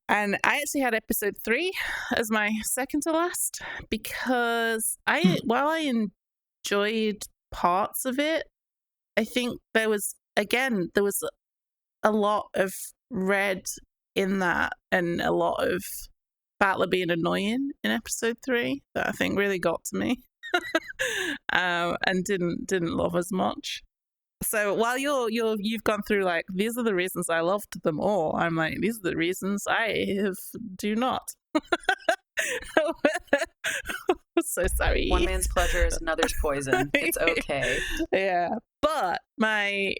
And I actually had episode 3 as my second to last because while I enjoyed parts of it, I think there was a lot of red in that and a lot of Battler being annoying in episode 3 that I think really got to me and didn't love as much. So while you've gone through like, these are the reasons I loved them all, I'm like, these are the reasons I do not. So sorry. One man's pleasure is another's poison. It's okay. Yeah. But my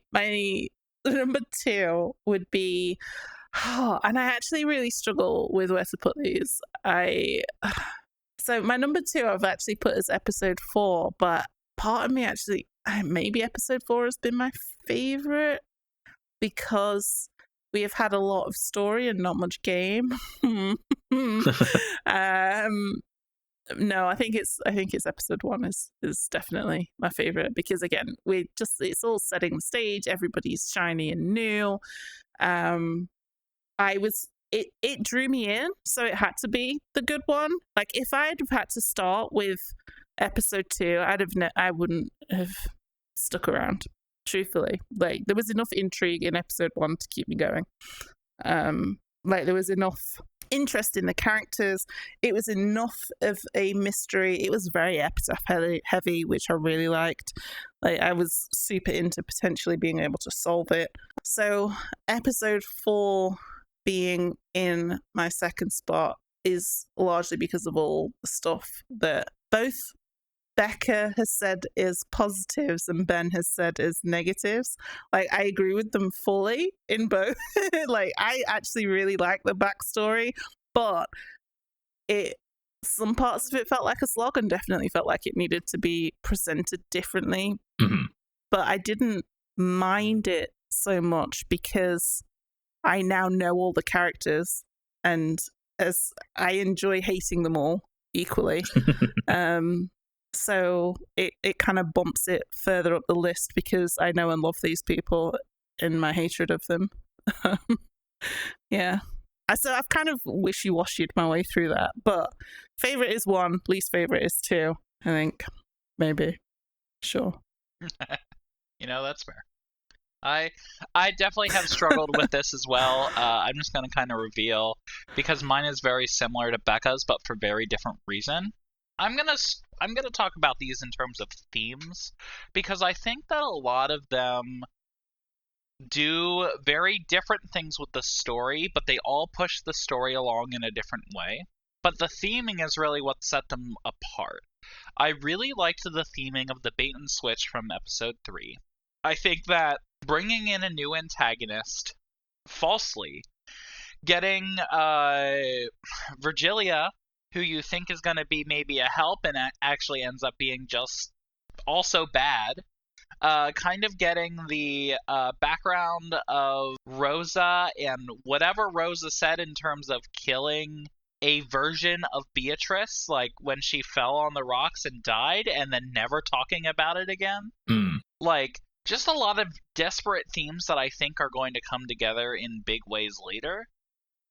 number 2 would be, and I actually really struggle with where to put these. So my number 2 I've actually put as episode 4, but part of me actually, maybe episode 4 has been my favorite because we have had a lot of story and not much game. No, I think it's episode 1 is definitely my favorite because again, it's all setting the stage, everybody's shiny and new. It drew me in, so it had to be the good one. Like, if I'd have had to start with episode 2, I wouldn't have stuck around, truthfully. Like, there was enough intrigue in episode 1 to keep me going. Like, there was enough interest in the characters. It was enough of a mystery. It was very epitaph heavy, which I really liked. Like, I was super into potentially being able to solve it. So episode 4 being in my second spot is largely because of all the stuff that both Becca has said is positives and Ben has said is negatives. Like, I agree with them fully in both. Like, I actually really like the backstory, but some parts of it felt like a slog and definitely felt like it needed to be presented differently. But I didn't mind it so much because I now know all the characters, and as I enjoy hating them all, equally. So it kind of bumps it further up the list because I know and love these people and my hatred of them. Yeah. So I've kind of wishy-washied my way through that. But favorite is 1, least favorite is 2, I think. Maybe. Sure. That's fair. I definitely have struggled with this as well. I'm just going to kind of reveal, because mine is very similar to Becca's, but for very different reason. I'm gonna talk about these in terms of themes, because I think that a lot of them do very different things with the story, but they all push the story along in a different way. But the theming is really what set them apart. I really liked the theming of the bait and switch from episode 3. I think that bringing in a new antagonist, falsely, getting Virgilia, who you think is going to be maybe a help and actually ends up being just also bad, kind of getting the background of Rosa and whatever Rosa said in terms of killing a version of Beatrice, like when she fell on the rocks and died, and then never talking about it again. Like, just a lot of desperate themes that I think are going to come together in big ways later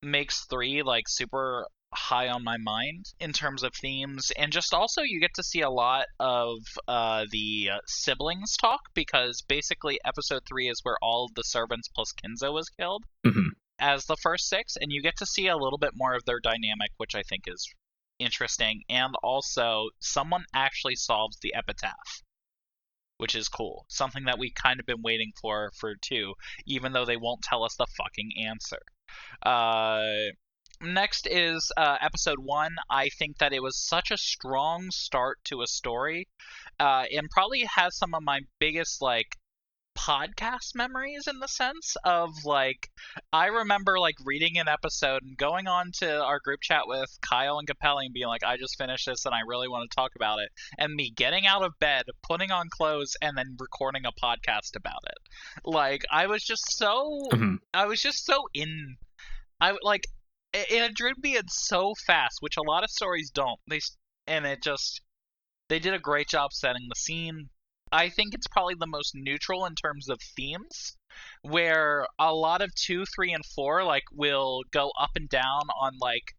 makes 3 like super high on my mind in terms of themes. And just also you get to see a lot of the siblings talk, because basically episode 3 is where all of the servants plus Kinzo was killed as the first 6, and you get to see a little bit more of their dynamic, which I think is interesting. And also someone actually solves the epitaph, which is cool. Something that we kind of been waiting for 2, even though they won't tell us the fucking answer. Next is episode 1. I think that it was such a strong start to a story, and probably has some of my biggest like podcast memories, in the sense of like, I remember like reading an episode and going on to our group chat with Kyle and Capelli and being like, I just finished this and I really want to talk about it, and me getting out of bed, putting on clothes, and then recording a podcast about it. Like, I was just so in. I like it drew me in so fast, which a lot of stories don't. They did a great job setting the scene. I think it's probably the most neutral in terms of themes, where a lot of 2, 3, and 4 like will go up and down on like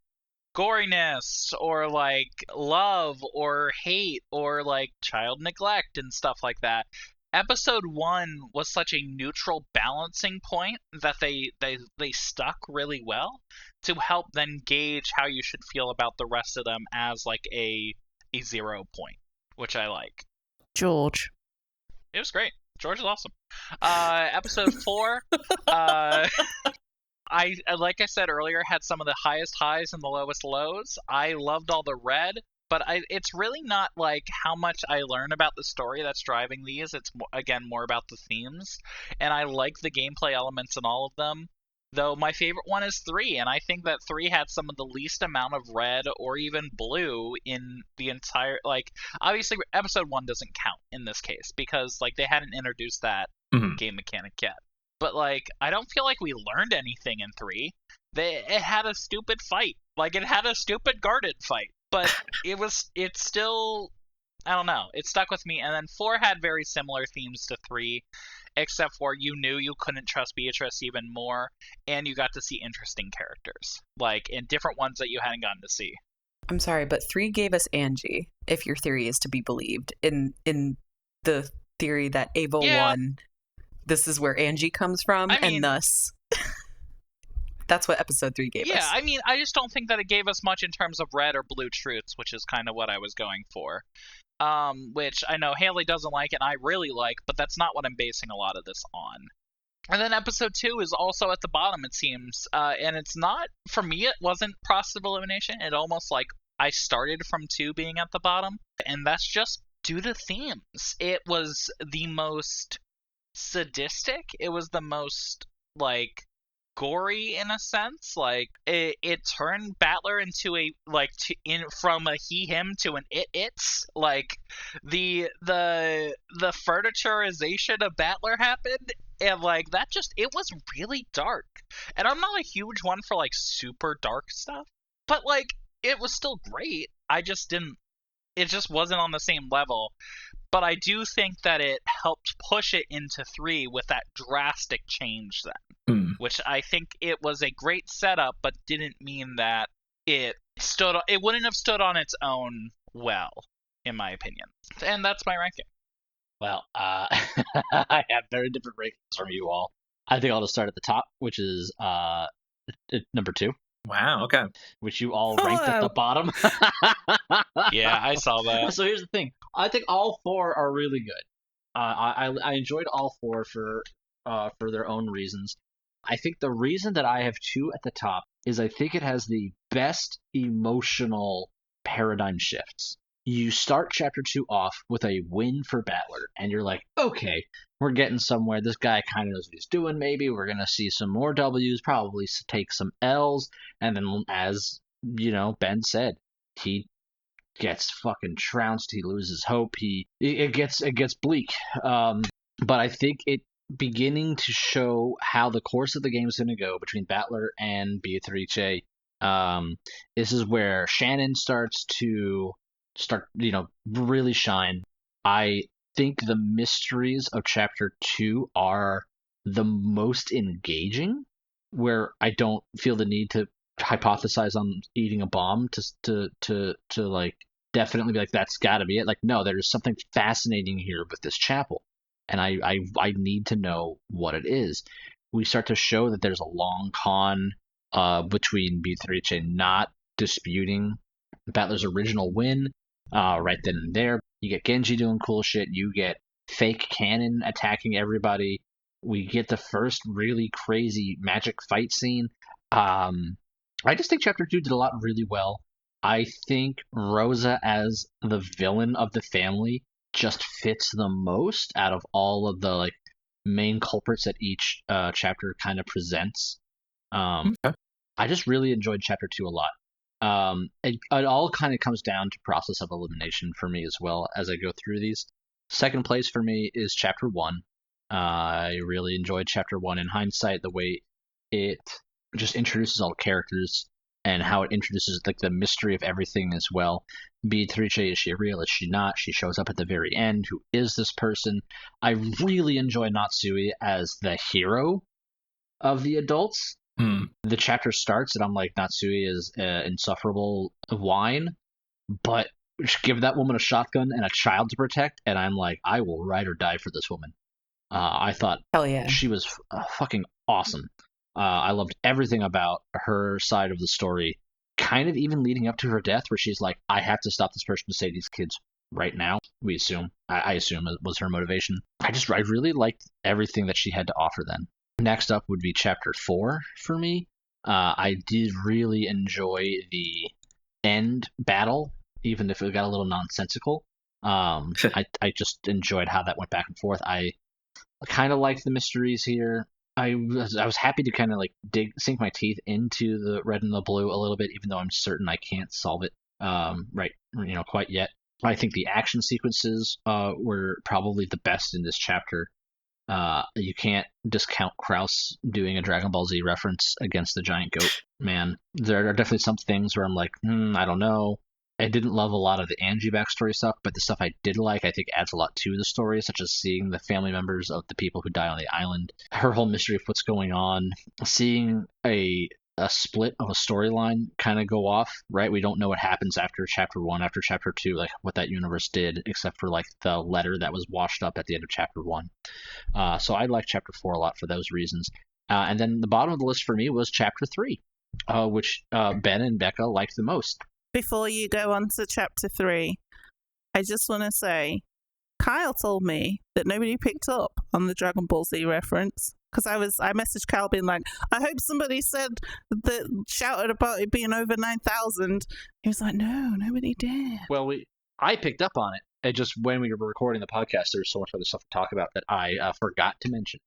goriness or like love or hate or like child neglect and stuff like that. Episode 1 was such a neutral balancing point that they stuck really well to help then gauge how you should feel about the rest of them as like a 0 point, which I like. George. It was great. George is awesome. Episode 4, I like I said earlier, had some of the highest highs and the lowest lows. I loved all the red, but it's really not like how much I learn about the story that's driving these. It's again more about the themes, and I like the gameplay elements in all of them. Though my favorite one is 3, and I think that 3 had some of the least amount of red or even blue in the entire, like, obviously episode 1 doesn't count in this case because like they hadn't introduced that game mechanic yet. But like, I don't feel like we learned anything in 3. It had a stupid fight. Like, it had a stupid guarded fight. But it's still, I don't know, it stuck with me. And then 4 had very similar themes to 3, except for you knew you couldn't trust Beatrice even more, and you got to see interesting characters, like, in different ones that you hadn't gotten to see. I'm sorry, but 3 gave us Angie, if your theory is to be believed. In the theory that Ava won, this is where Angie comes from, and thus... That's what episode 3 gave us. Yeah, I mean, I just don't think that it gave us much in terms of red or blue truths, which is kind of what I was going for. Which I know Hayley doesn't like and I really like, but that's not what I'm basing a lot of this on. And then episode 2 is also at the bottom, it seems. And it's not, for me, it wasn't process of elimination. It almost like I started from 2 being at the bottom. And that's just due to themes. It was the most sadistic. It was the most, like, gory in a sense. Like, it turned Battler into a, like, from a he/him to an it's. Like, the furniturization of Battler happened, and like that just, it was really dark. And I'm not a huge one for like super dark stuff, but like it was still great. I just didn't. It just wasn't on the same level. But I do think that it helped push it into 3 with that drastic change then, which I think it was a great setup, but didn't mean that it wouldn't have stood on its own well, in my opinion. And that's my ranking. Well, I have very different rankings from you all. I think I'll just start at the top, which is number 2. Wow, okay. Which you all ranked at the bottom. Yeah, I saw that. So here's the thing. I think all 4 are really good. I enjoyed all 4 for their own reasons. I think the reason that I have 2 at the top is I think it has the best emotional paradigm shifts. You start chapter 2 off with a win for Battler, and you're like, okay, we're getting somewhere. This guy kind of knows what he's doing, maybe. We're going to see some more W's, probably take some L's, and then, as, Ben said, he gets fucking trounced, he loses hope, it gets bleak. But I think it beginning to show how the course of the game is going to go between Battler and Beatrice. This is where Shannon starts to really shine. I think the mysteries of chapter 2 are the most engaging, where I don't feel the need to hypothesize on eating a bomb to like definitely be like, that's gotta be it. Like, no, there's something fascinating here with this chapel, and I need to know what it is. We start to show that there's a long con between Beatrice not disputing Battler's original win. Right then and there, you get Genji doing cool shit. You get fake cannon attacking everybody. We get the first really crazy magic fight scene. I just think chapter 2 did a lot really well. I think Rosa as the villain of the family just fits the most out of all of the main culprits that each chapter kind of presents. Okay. I just really enjoyed chapter 2 a lot. It all kind of comes down to process of elimination for me as well as I go through these. Second place for me is chapter 1. I really enjoyed chapter 1 in hindsight, the way it just introduces all the characters and how it introduces the mystery of everything as well. Beatrice, is she real? Is she not? She shows up at the very end. Who is this person? I really enjoy Natsui as the hero of the adults. The chapter starts and I'm like, Natsui is insufferable wine, but give that woman a shotgun and a child to protect, and I'm like, I will ride or die for this woman. I thought Hell yeah. she was fucking awesome. I loved everything about her side of the story, kind of even leading up to her death, where she's like, I have to stop this person to save these kids right now. We assume. I assume it was her motivation. I really liked everything that she had to offer then. Next up would be chapter 4 for me. I did really enjoy the end battle, even if it got a little nonsensical. I just enjoyed how that went back and forth. I kind of liked the mysteries here. I was happy to kind of sink my teeth into the red and the blue a little bit, even though I'm certain I can't solve it quite yet. I think the action sequences were probably the best in this chapter. You can't discount Krause doing a Dragon Ball Z reference against the giant goat man. There are definitely some things where I'm like, I don't know. I didn't love a lot of the Angie backstory stuff, but the stuff I did like, I think adds a lot to the story, such as seeing the family members of the people who die on the island, her whole mystery of what's going on, seeing a split of a storyline kind of go off, right? We don't know what happens after chapter 1, after chapter 2, what that universe did, except for the letter that was washed up at the end of chapter 1. So I like chapter 4 a lot for those reasons. And then the bottom of the list for me was chapter 3, which Ben and Becca liked the most. Before you go on to chapter 3, I just want to say, Kyle told me that nobody picked up on the Dragon Ball Z reference. Because I messaged Kyle being like, I hope somebody shouted about it being over 9,000. He was like, no, nobody did. Well, I picked up on it. It just, when we were recording the podcast, there was so much other stuff to talk about that I forgot to mention.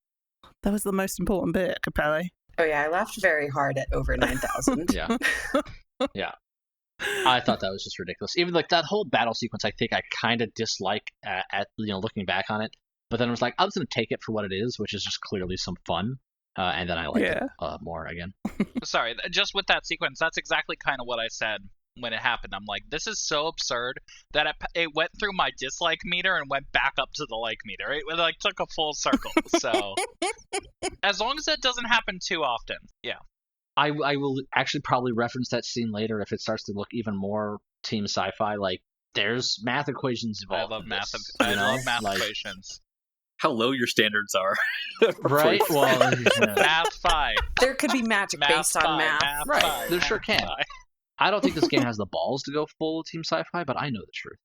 That was the most important bit, Capelli. Oh yeah, I laughed very hard at over 9,000. Yeah. Yeah. I thought that was just ridiculous. Even that whole battle sequence, I think I kind of dislike at looking back on it. But then I was like, I'm just going to take it for what it is, which is just clearly some fun. And then I liked it more again. Sorry, just with that sequence, that's exactly kind of what I said when it happened. I'm like, this is so absurd that it went through my dislike meter and went back up to the like meter. It like took a full circle. So as long as that doesn't happen too often, yeah. I will actually probably reference that scene later if it starts to look even more team sci-fi. Like, there's math equations involved. I love in math. this, I you know? love math Like, equations. How low your standards are. right? Well, yeah. Math 5. There could be magic Math based on 5, math. math Right, 5, there math sure can. 5. I don't think this game has the balls to go full team sci-fi, but I know the truth.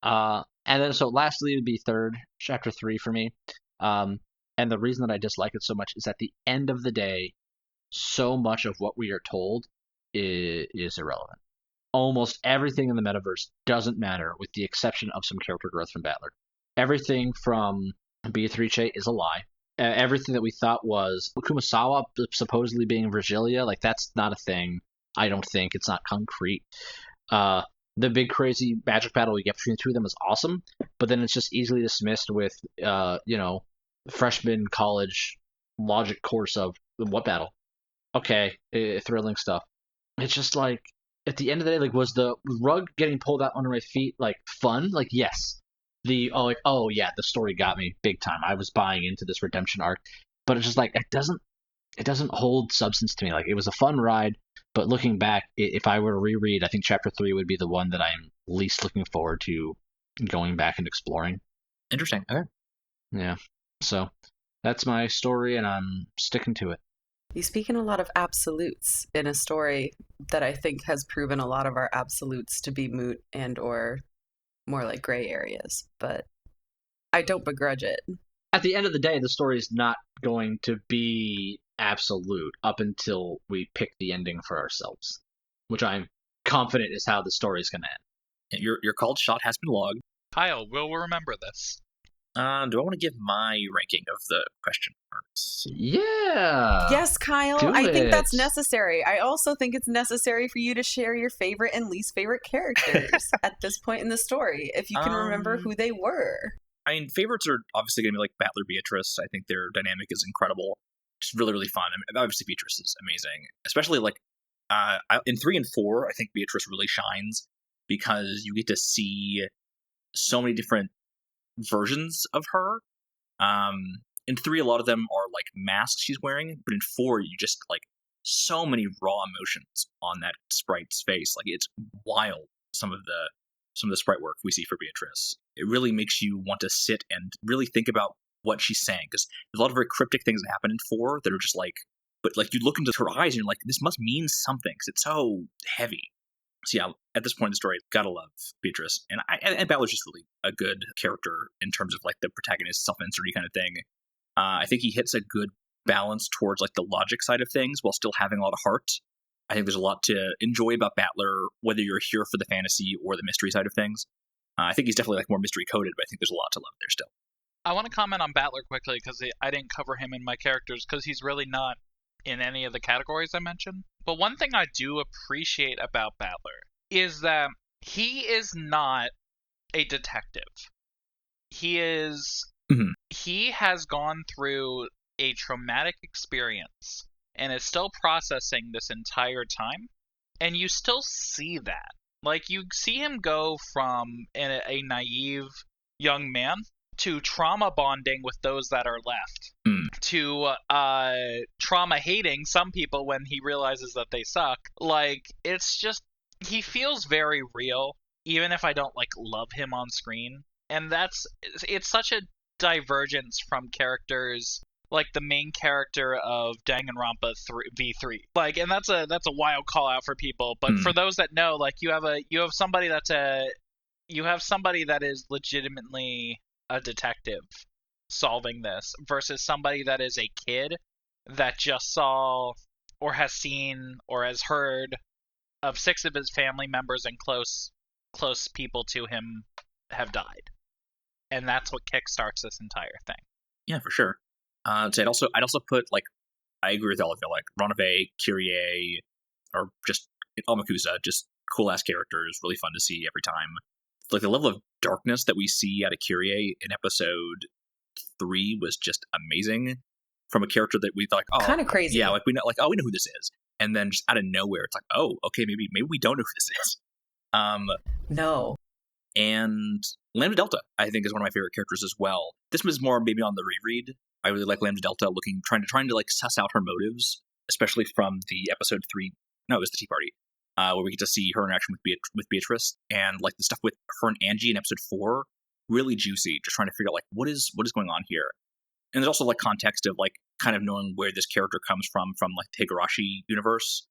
And then so lastly would be third, chapter 3 for me. And the reason that I dislike it so much is at the end of the day, so much of what we are told is irrelevant. Almost everything in the metaverse doesn't matter, with the exception of some character growth from Battler. Everything from Beatrice is a lie. Everything that we thought was Kumasawa supposedly being Virgilia, like, that's not a thing. I don't think. It's not concrete. The big crazy magic battle we get between the two of them is awesome, but then it's just easily dismissed with, freshman college logic course of what battle? Okay, thrilling stuff. It's just like, at the end of the day, like, was the rug getting pulled out under my feet, like, fun? Like, yes. The story got me big time. I was buying into this redemption arc, but it's just like, it doesn't hold substance to me. Like, it was a fun ride, but looking back, if I were to reread, I think chapter 3 would be the one that I'm least looking forward to going back and exploring. Interesting. Okay. Yeah. So that's my story, and I'm sticking to it. You speak in a lot of absolutes in a story that I think has proven a lot of our absolutes to be moot and or more like gray areas, but I don't begrudge it. At the end of the day, the story is not going to be absolute up until we pick the ending for ourselves, which I'm confident is how the story is going to end. Your called shot has been logged. Kyle will remember this. Do I want to give my ranking of the question marks? Yeah. Yes, Kyle, do I think that's it. necessary. I also think it's necessary for you to share your favorite and least favorite characters at this point in the story, if you can remember who they were. I mean, favorites are obviously going to be like Battler Beatrice. I think their dynamic is incredible. Just really, really fun. I mean, obviously, Beatrice is amazing. Especially, like, in 3 and 4, I think Beatrice really shines because you get to see so many different versions of her. In 3, a lot of them are, like, masks she's wearing. But in 4, you just, like, so many raw emotions on that sprite's face. Like, it's wild, some of the sprite work we see for Beatrice. It really makes you want to sit and really think about what she's saying, because there's a lot of very cryptic things that happen in 4 that are just like, but like you look into her eyes and you're like, this must mean something because it's so heavy. So yeah, at this point in the story, gotta love Beatrice, and Battler's just really a good character in terms of like the protagonist self-inserty kind of thing. I think he hits a good balance towards like the logic side of things while still having a lot of heart. I think there's a lot to enjoy about Battler, whether you're here for the fantasy or the mystery side of things. I think he's definitely like more mystery coded, but I think there's a lot to love there still. I want to comment on Battler quickly because I didn't cover him in my characters because he's really not in any of the categories I mentioned. But one thing I do appreciate about Battler is that he is not a detective. He is. Mm-hmm. He has gone through a traumatic experience and is still processing this entire time, and you still see that. Like, you see him go from a naive young man to trauma bonding with those that are left, to trauma hating some people when he realizes that they suck. Like, it's just, he feels very real, even if I don't, like, love him on screen. And it's such a divergence from characters like the main character of Danganronpa V3. Like, and that's a wild call out for people, but for those that know, like, you have somebody that is legitimately a detective solving this versus somebody that is a kid that just saw or has seen or has heard of 6 of his family members and close people to him have died. And that's what kickstarts this entire thing. Yeah, for sure. So I'd also put, like, I agree with all of you, like Ronove, Kyrie, or just Amakusa, just cool ass characters, really fun to see every time. Like, the level of darkness that we see out of Kyrie in episode 3 was just amazing. From a character that we thought, like, oh, kind of crazy. Yeah, like we know who this is, and then just out of nowhere, it's like, oh, okay, maybe we don't know who this is. No. And Lambdadelta, I think, is one of my favorite characters as well. This was more maybe on the reread. I really like Lambdadelta trying to like suss out her motives, especially from the episode 3. No, it was the Tea Party, where we get to see her interaction with Beatrice, and like the stuff with her and Angie in episode 4, really juicy. Just trying to figure out like what is going on here. And there's also like context of like kind of knowing where this character comes from like the Higurashi universe,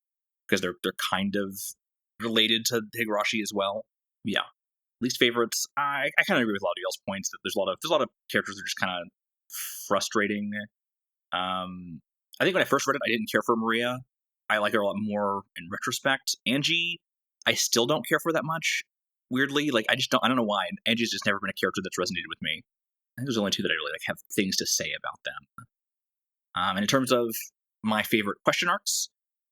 because they're kind of related to Higurashi as well. Yeah. Least favorites, I kind of agree with a lot of y'all's points that there's a lot of characters that are just kind of frustrating. I think when I first read it, I didn't care for Maria. I like her a lot more in retrospect. Angie, I still don't care for that much. Weirdly, like I don't know why. Angie's just never been a character that's resonated with me. I think there's only 2 that I really like have things to say about them. And in terms of my favorite question arcs,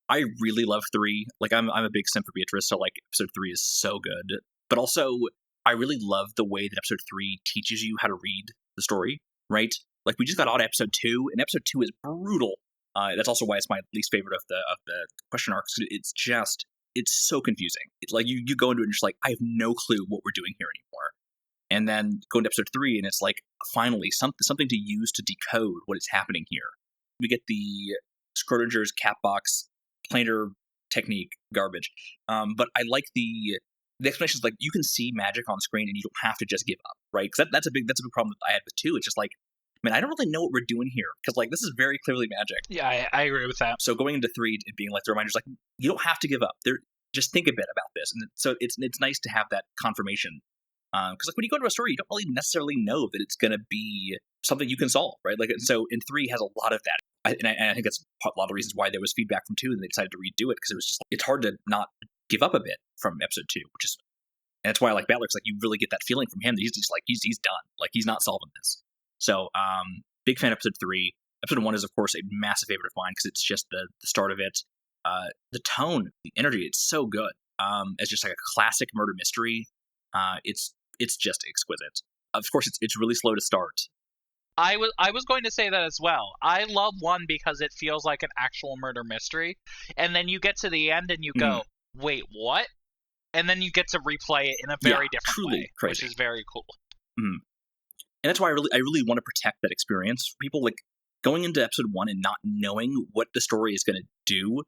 I really love 3. Like I'm a big simp for Beatrice, so like episode 3 is so good. But also, I really love the way that episode 3 teaches you how to read the story, right? Like we just got out of episode 2, and episode 2 is brutal. That's also why it's my least favorite of the question arcs. It's so confusing. It's like you go into it and you're just like, I have no clue what we're doing here anymore. And then go into episode 3, and it's like finally something to use to decode what is happening here. We get the Schrodinger's cat box planar technique garbage, but I like the explanation is like you can see magic on screen and you don't have to just give up, right? Because that's a big problem that I had with 2. It's just like, man, I don't really know what we're doing here because like this is very clearly magic. Yeah, I agree with that. So going into 3 and being like the reminder's like you don't have to give up. Just think a bit about this, and so it's nice to have that confirmation. Because like when you go into a story, you don't really necessarily know that it's going to be something you can solve, right? Like so in 3 has a lot of that. And I think that's a lot of the reasons why there was feedback from 2 and they decided to redo it because it was just it's hard to not give up a bit from episode 2, and that's why I like Battler's like you really get that feeling from him that he's just like he's done, like he's not solving this. So big fan of episode 3. Episode 1 is of course a massive favorite of mine because it's just the start of it, the tone, the energy, it's so good. It's just like a classic murder mystery. It's just exquisite. Of course, it's really slow to start. I was going to say that as well. I love 1 because it feels like an actual murder mystery, and then you get to the end and you go, wait, what? And then you get to replay it in a very different way, crazy. Which is very cool. And that's why I really want to protect that experience. People like going into episode 1 and not knowing what the story is going to do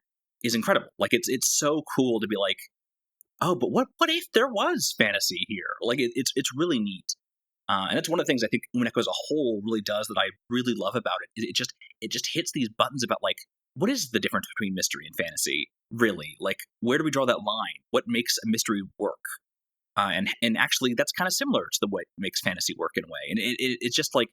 is incredible. Like it's so cool to be like, oh, but what if there was fantasy here? Like it's really neat. And that's one of the things I think Umineko as a whole really does that I really love about it. It just hits these buttons about like, what is the difference between mystery and fantasy? Really, like, where do we draw that line? What makes a mystery work? And actually, that's kind of similar to the way it makes fantasy work in a way. And it's just like,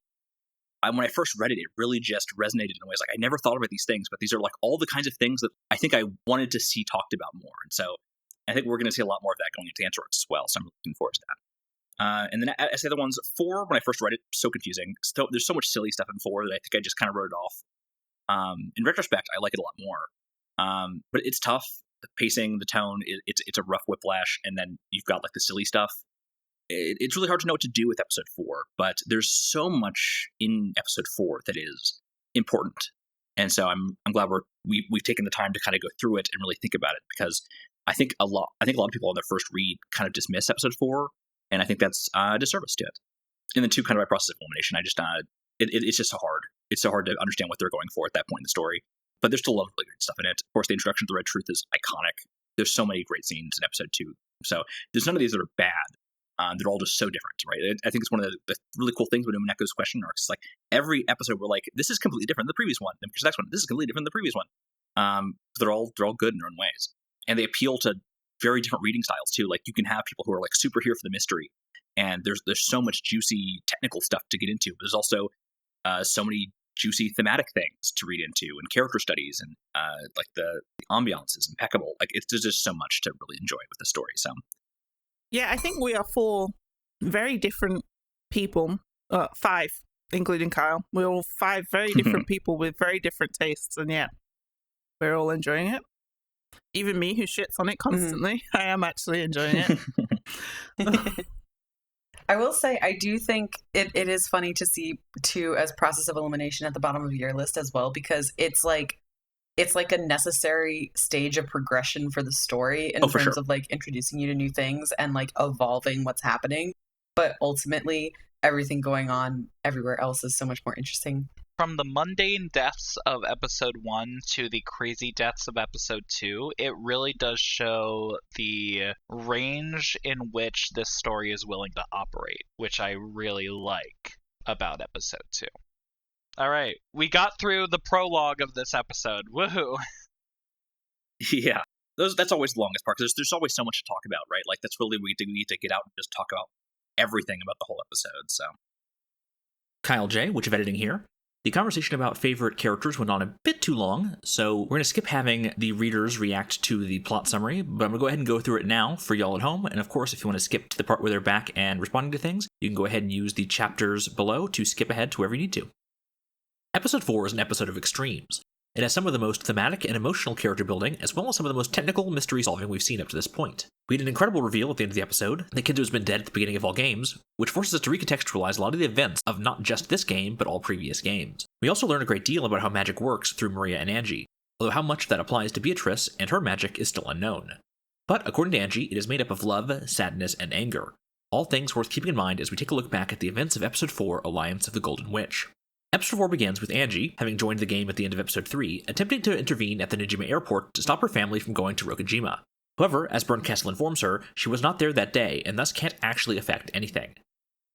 when I first read it, it really just resonated in ways like I never thought about these things, but these are like all the kinds of things that I think I wanted to see talked about more. And so I think we're going to see a lot more of that going into Antarcts as well. So I'm looking forward to that. And then as the other ones, 4, when I first read it, so confusing. So there's so much silly stuff in 4 that I think I just kind of wrote it off. In retrospect, I like it a lot more. But it's tough. The pacing, the tone, it's a rough whiplash. And then you've got like the silly stuff. It's really hard to know what to do with episode 4, but there's so much in episode 4 that is important. And so I'm glad we've taken the time to kind of go through it and really think about it, because I think a lot of people on their first read kind of dismiss episode 4, and I think that's a disservice to it. And then 2, kind of by process of elimination, I just it's just so hard. It's so hard to understand what they're going for at that point in the story. But there's still a lot of really great stuff in it. Of course, the introduction to the Red Truth is iconic. There's so many great scenes in episode 2. So there's none of these that are bad. They're all just so different, right? I think it's one of the really cool things with Umineko's question arcs. It's like every episode we're like, this is completely different than the previous one. And the next one, this is completely different than the previous one. They're all good in their own ways, and they appeal to very different reading styles too. Like you can have people who are like super here for the mystery, and there's so much juicy technical stuff to get into. But there's also so many juicy thematic things to read into, and character studies, and like the ambiance is impeccable. Like there's just so much to really enjoy with the story. So. Yeah, I think we are 4 very different people. 5, including Kyle. We're all 5 very different people with very different tastes, and yeah, we're all enjoying it. Even me, who shits on it constantly, I am actually enjoying it. I will say, I do think it is funny to see 2 as process of elimination at the bottom of your list as well, because it's like it's like a necessary stage of progression for the story in for terms sure. of like introducing you to new things and like evolving what's happening. But ultimately, everything going on everywhere else is so much more interesting. From the mundane deaths of episode 1 to the crazy deaths of episode 2, it really does show the range in which this story is willing to operate, which I really like about episode 2. All right, we got through the prologue of this episode. Woohoo! Yeah. That's always the longest part, because there's always so much to talk about, right? Like, that's really, we need to get out and just talk about everything about the whole episode, so. Kyle J, which of editing here. The conversation about favorite characters went on a bit too long, so we're going to skip having the readers react to the plot summary, but I'm going to go ahead and go through it now for y'all at home, and of course, if you want to skip to the part where they're back and responding to things, you can go ahead and use the chapters below to skip ahead to wherever you need to. Episode 4 is an episode of extremes. It has some of the most thematic and emotional character building, as well as some of the most technical mystery solving we've seen up to this point. We had an incredible reveal at the end of the episode that Kinzo's been dead at the beginning of all games, which forces us to recontextualize a lot of the events of not just this game, but all previous games. We also learn a great deal about how magic works through Maria and Angie, although how much that applies to Beatrice and her magic is still unknown. But according to Angie, it is made up of love, sadness, and anger. All things worth keeping in mind as we take a look back at the events of Episode 4, Alliance of the Golden Witch. Episode 4 begins with Angie, having joined the game at the end of Episode 3, attempting to intervene at the Nijima airport to stop her family from going to Rokkenjiima. However, as Bernkastel informs her, she was not there that day, and thus can't actually affect anything.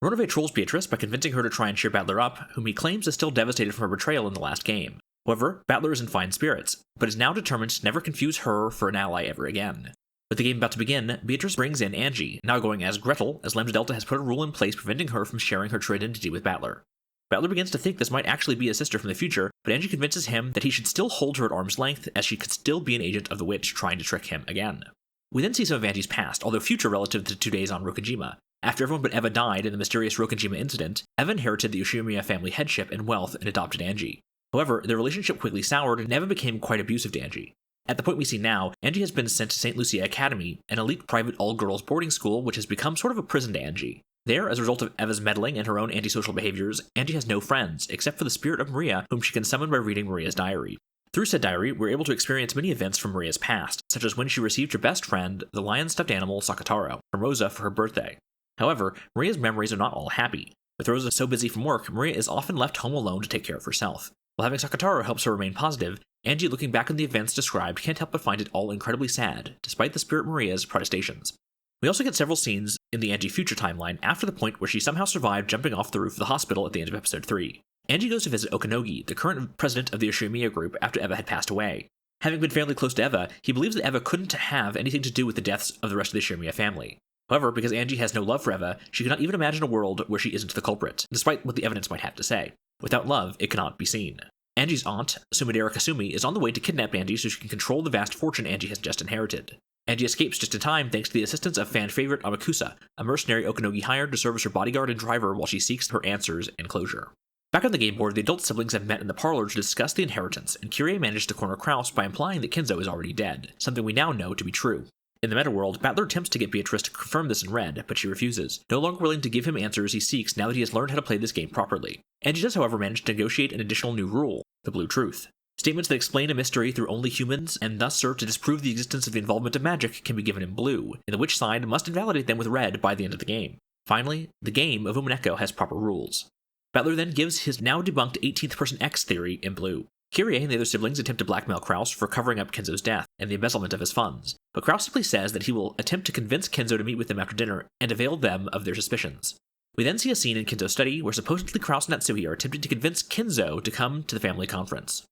Ronove trolls Beatrice by convincing her to try and cheer Battler up, whom he claims is still devastated from her betrayal in the last game. However, Battler is in fine spirits, but is now determined to never confuse her for an ally ever again. With the game about to begin, Beatrice brings in Angie, now going as Gretel, as Lambdadelta has put a rule in place preventing her from sharing her true identity with Battler. Battler begins to think this might actually be a sister from the future, but Angie convinces him that he should still hold her at arm's length, as she could still be an agent of the witch trying to trick him again. We then see some of Angie's past, although future relative to 2 days on Rokkenjiima. After everyone but Eva died in the mysterious Rokkenjiima incident, Eva inherited the Ushimiya family headship and wealth and adopted Angie. However, their relationship quickly soured and Eva became quite abusive to Angie. At the point we see now, Angie has been sent to St. Lucia Academy, an elite private all-girls boarding school which has become sort of a prison to Angie. There, as a result of Eva's meddling and her own antisocial behaviors, Angie has no friends, except for the spirit of Maria, whom she can summon by reading Maria's diary. Through said diary, we're able to experience many events from Maria's past, such as when she received her best friend, the lion-stuffed animal Sakataro, from Rosa for her birthday. However, Maria's memories are not all happy. With Rosa so busy from work, Maria is often left home alone to take care of herself. While having Sakataro helps her remain positive, Angie, looking back on the events described, can't help but find it all incredibly sad, despite the spirit Maria's protestations. We also get several scenes in the Angie future timeline after the point where she somehow survived jumping off the roof of the hospital at the end of Episode 3. Angie goes to visit Okanogi, the current president of the Ushimiya group, after Eva had passed away. Having been fairly close to Eva, he believes that Eva couldn't have anything to do with the deaths of the rest of the Ushimiya family. However, because Angie has no love for Eva, she cannot even imagine a world where she isn't the culprit, despite what the evidence might have to say. Without love, it cannot be seen. Angie's aunt, Sumidera Kasumi, is on the way to kidnap Angie so she can control the vast fortune Angie has just inherited. Angie escapes just in time thanks to the assistance of fan favorite Amakusa, a mercenary Okanogi hired to serve as her bodyguard and driver while she seeks her answers and closure. Back on the game board, the adult siblings have met in the parlor to discuss the inheritance, and Kyrie managed to corner Kraus by implying that Kinzo is already dead, something we now know to be true. In the meta world, Battler attempts to get Beatrice to confirm this in red, but she refuses, no longer willing to give him answers he seeks now that he has learned how to play this game properly. Angie does, however, manage to negotiate an additional new rule, the Blue Truth. Statements that explain a mystery through only humans and thus serve to disprove the existence of the involvement of magic can be given in blue, and the witch side must invalidate them with red by the end of the game. Finally, the game of Umineko has proper rules. Battler then gives his now debunked 18th person X theory in blue. Kyrie and the other siblings attempt to blackmail Kraus for covering up Kinzo's death and the embezzlement of his funds, but Kraus simply says that he will attempt to convince Kinzo to meet with them after dinner and avail them of their suspicions. We then see a scene in Kinzo's study where supposedly Kraus and Natsuhi are attempting to convince Kinzo to come to the family conference.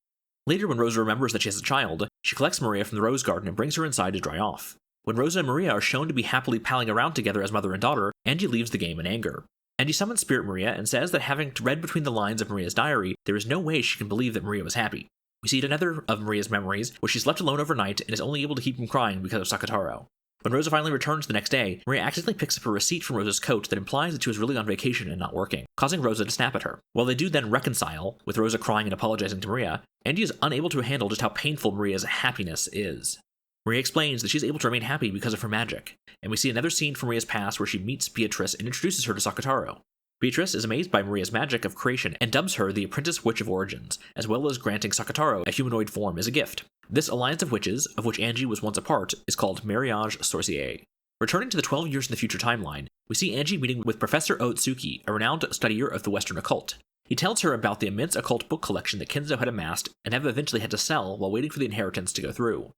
Later, when Rosa remembers that she has a child, she collects Maria from the rose garden and brings her inside to dry off. When Rosa and Maria are shown to be happily palling around together as mother and daughter, Angie leaves the game in anger. Angie summons Spirit Maria and says that having read between the lines of Maria's diary, there is no way she can believe that Maria was happy. We see another of Maria's memories, where she's left alone overnight and is only able to keep from crying because of Sakataro. When Rosa finally returns the next day, Maria accidentally picks up a receipt from Rosa's coat that implies that she was really on vacation and not working, causing Rosa to snap at her. While they do then reconcile, with Rosa crying and apologizing to Maria, Angie is unable to handle just how painful Maria's happiness is. Maria explains that she's able to remain happy because of her magic, and we see another scene from Maria's past where she meets Beatrice and introduces her to Sakataro. Beatrice is amazed by Maria's magic of creation and dubs her the Apprentice Witch of Origins, as well as granting Sakataro a humanoid form as a gift. This alliance of witches, of which Angie was once a part, is called Mariage Sorcier. Returning to the 12 years in the future timeline, we see Angie meeting with Professor Otsuki, a renowned studier of the Western occult. He tells her about the immense occult book collection that Kenzo had amassed and have eventually had to sell while waiting for the inheritance to go through.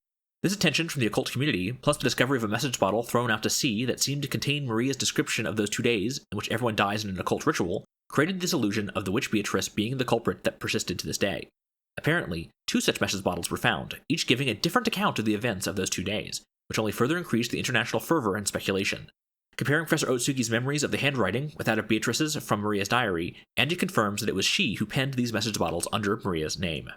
This attention from the occult community, plus the discovery of a message bottle thrown out to sea that seemed to contain Maria's description of those 2 days in which everyone dies in an occult ritual, created this illusion of the witch Beatrice being the culprit that persisted to this day. Apparently, 2 such message bottles were found, each giving a different account of the events of those 2 days, which only further increased the international fervor and speculation. Comparing Professor Otsuki's memories of the handwriting with that of Beatrice's from Maria's diary, Angie confirms that it was she who penned these message bottles under Maria's name.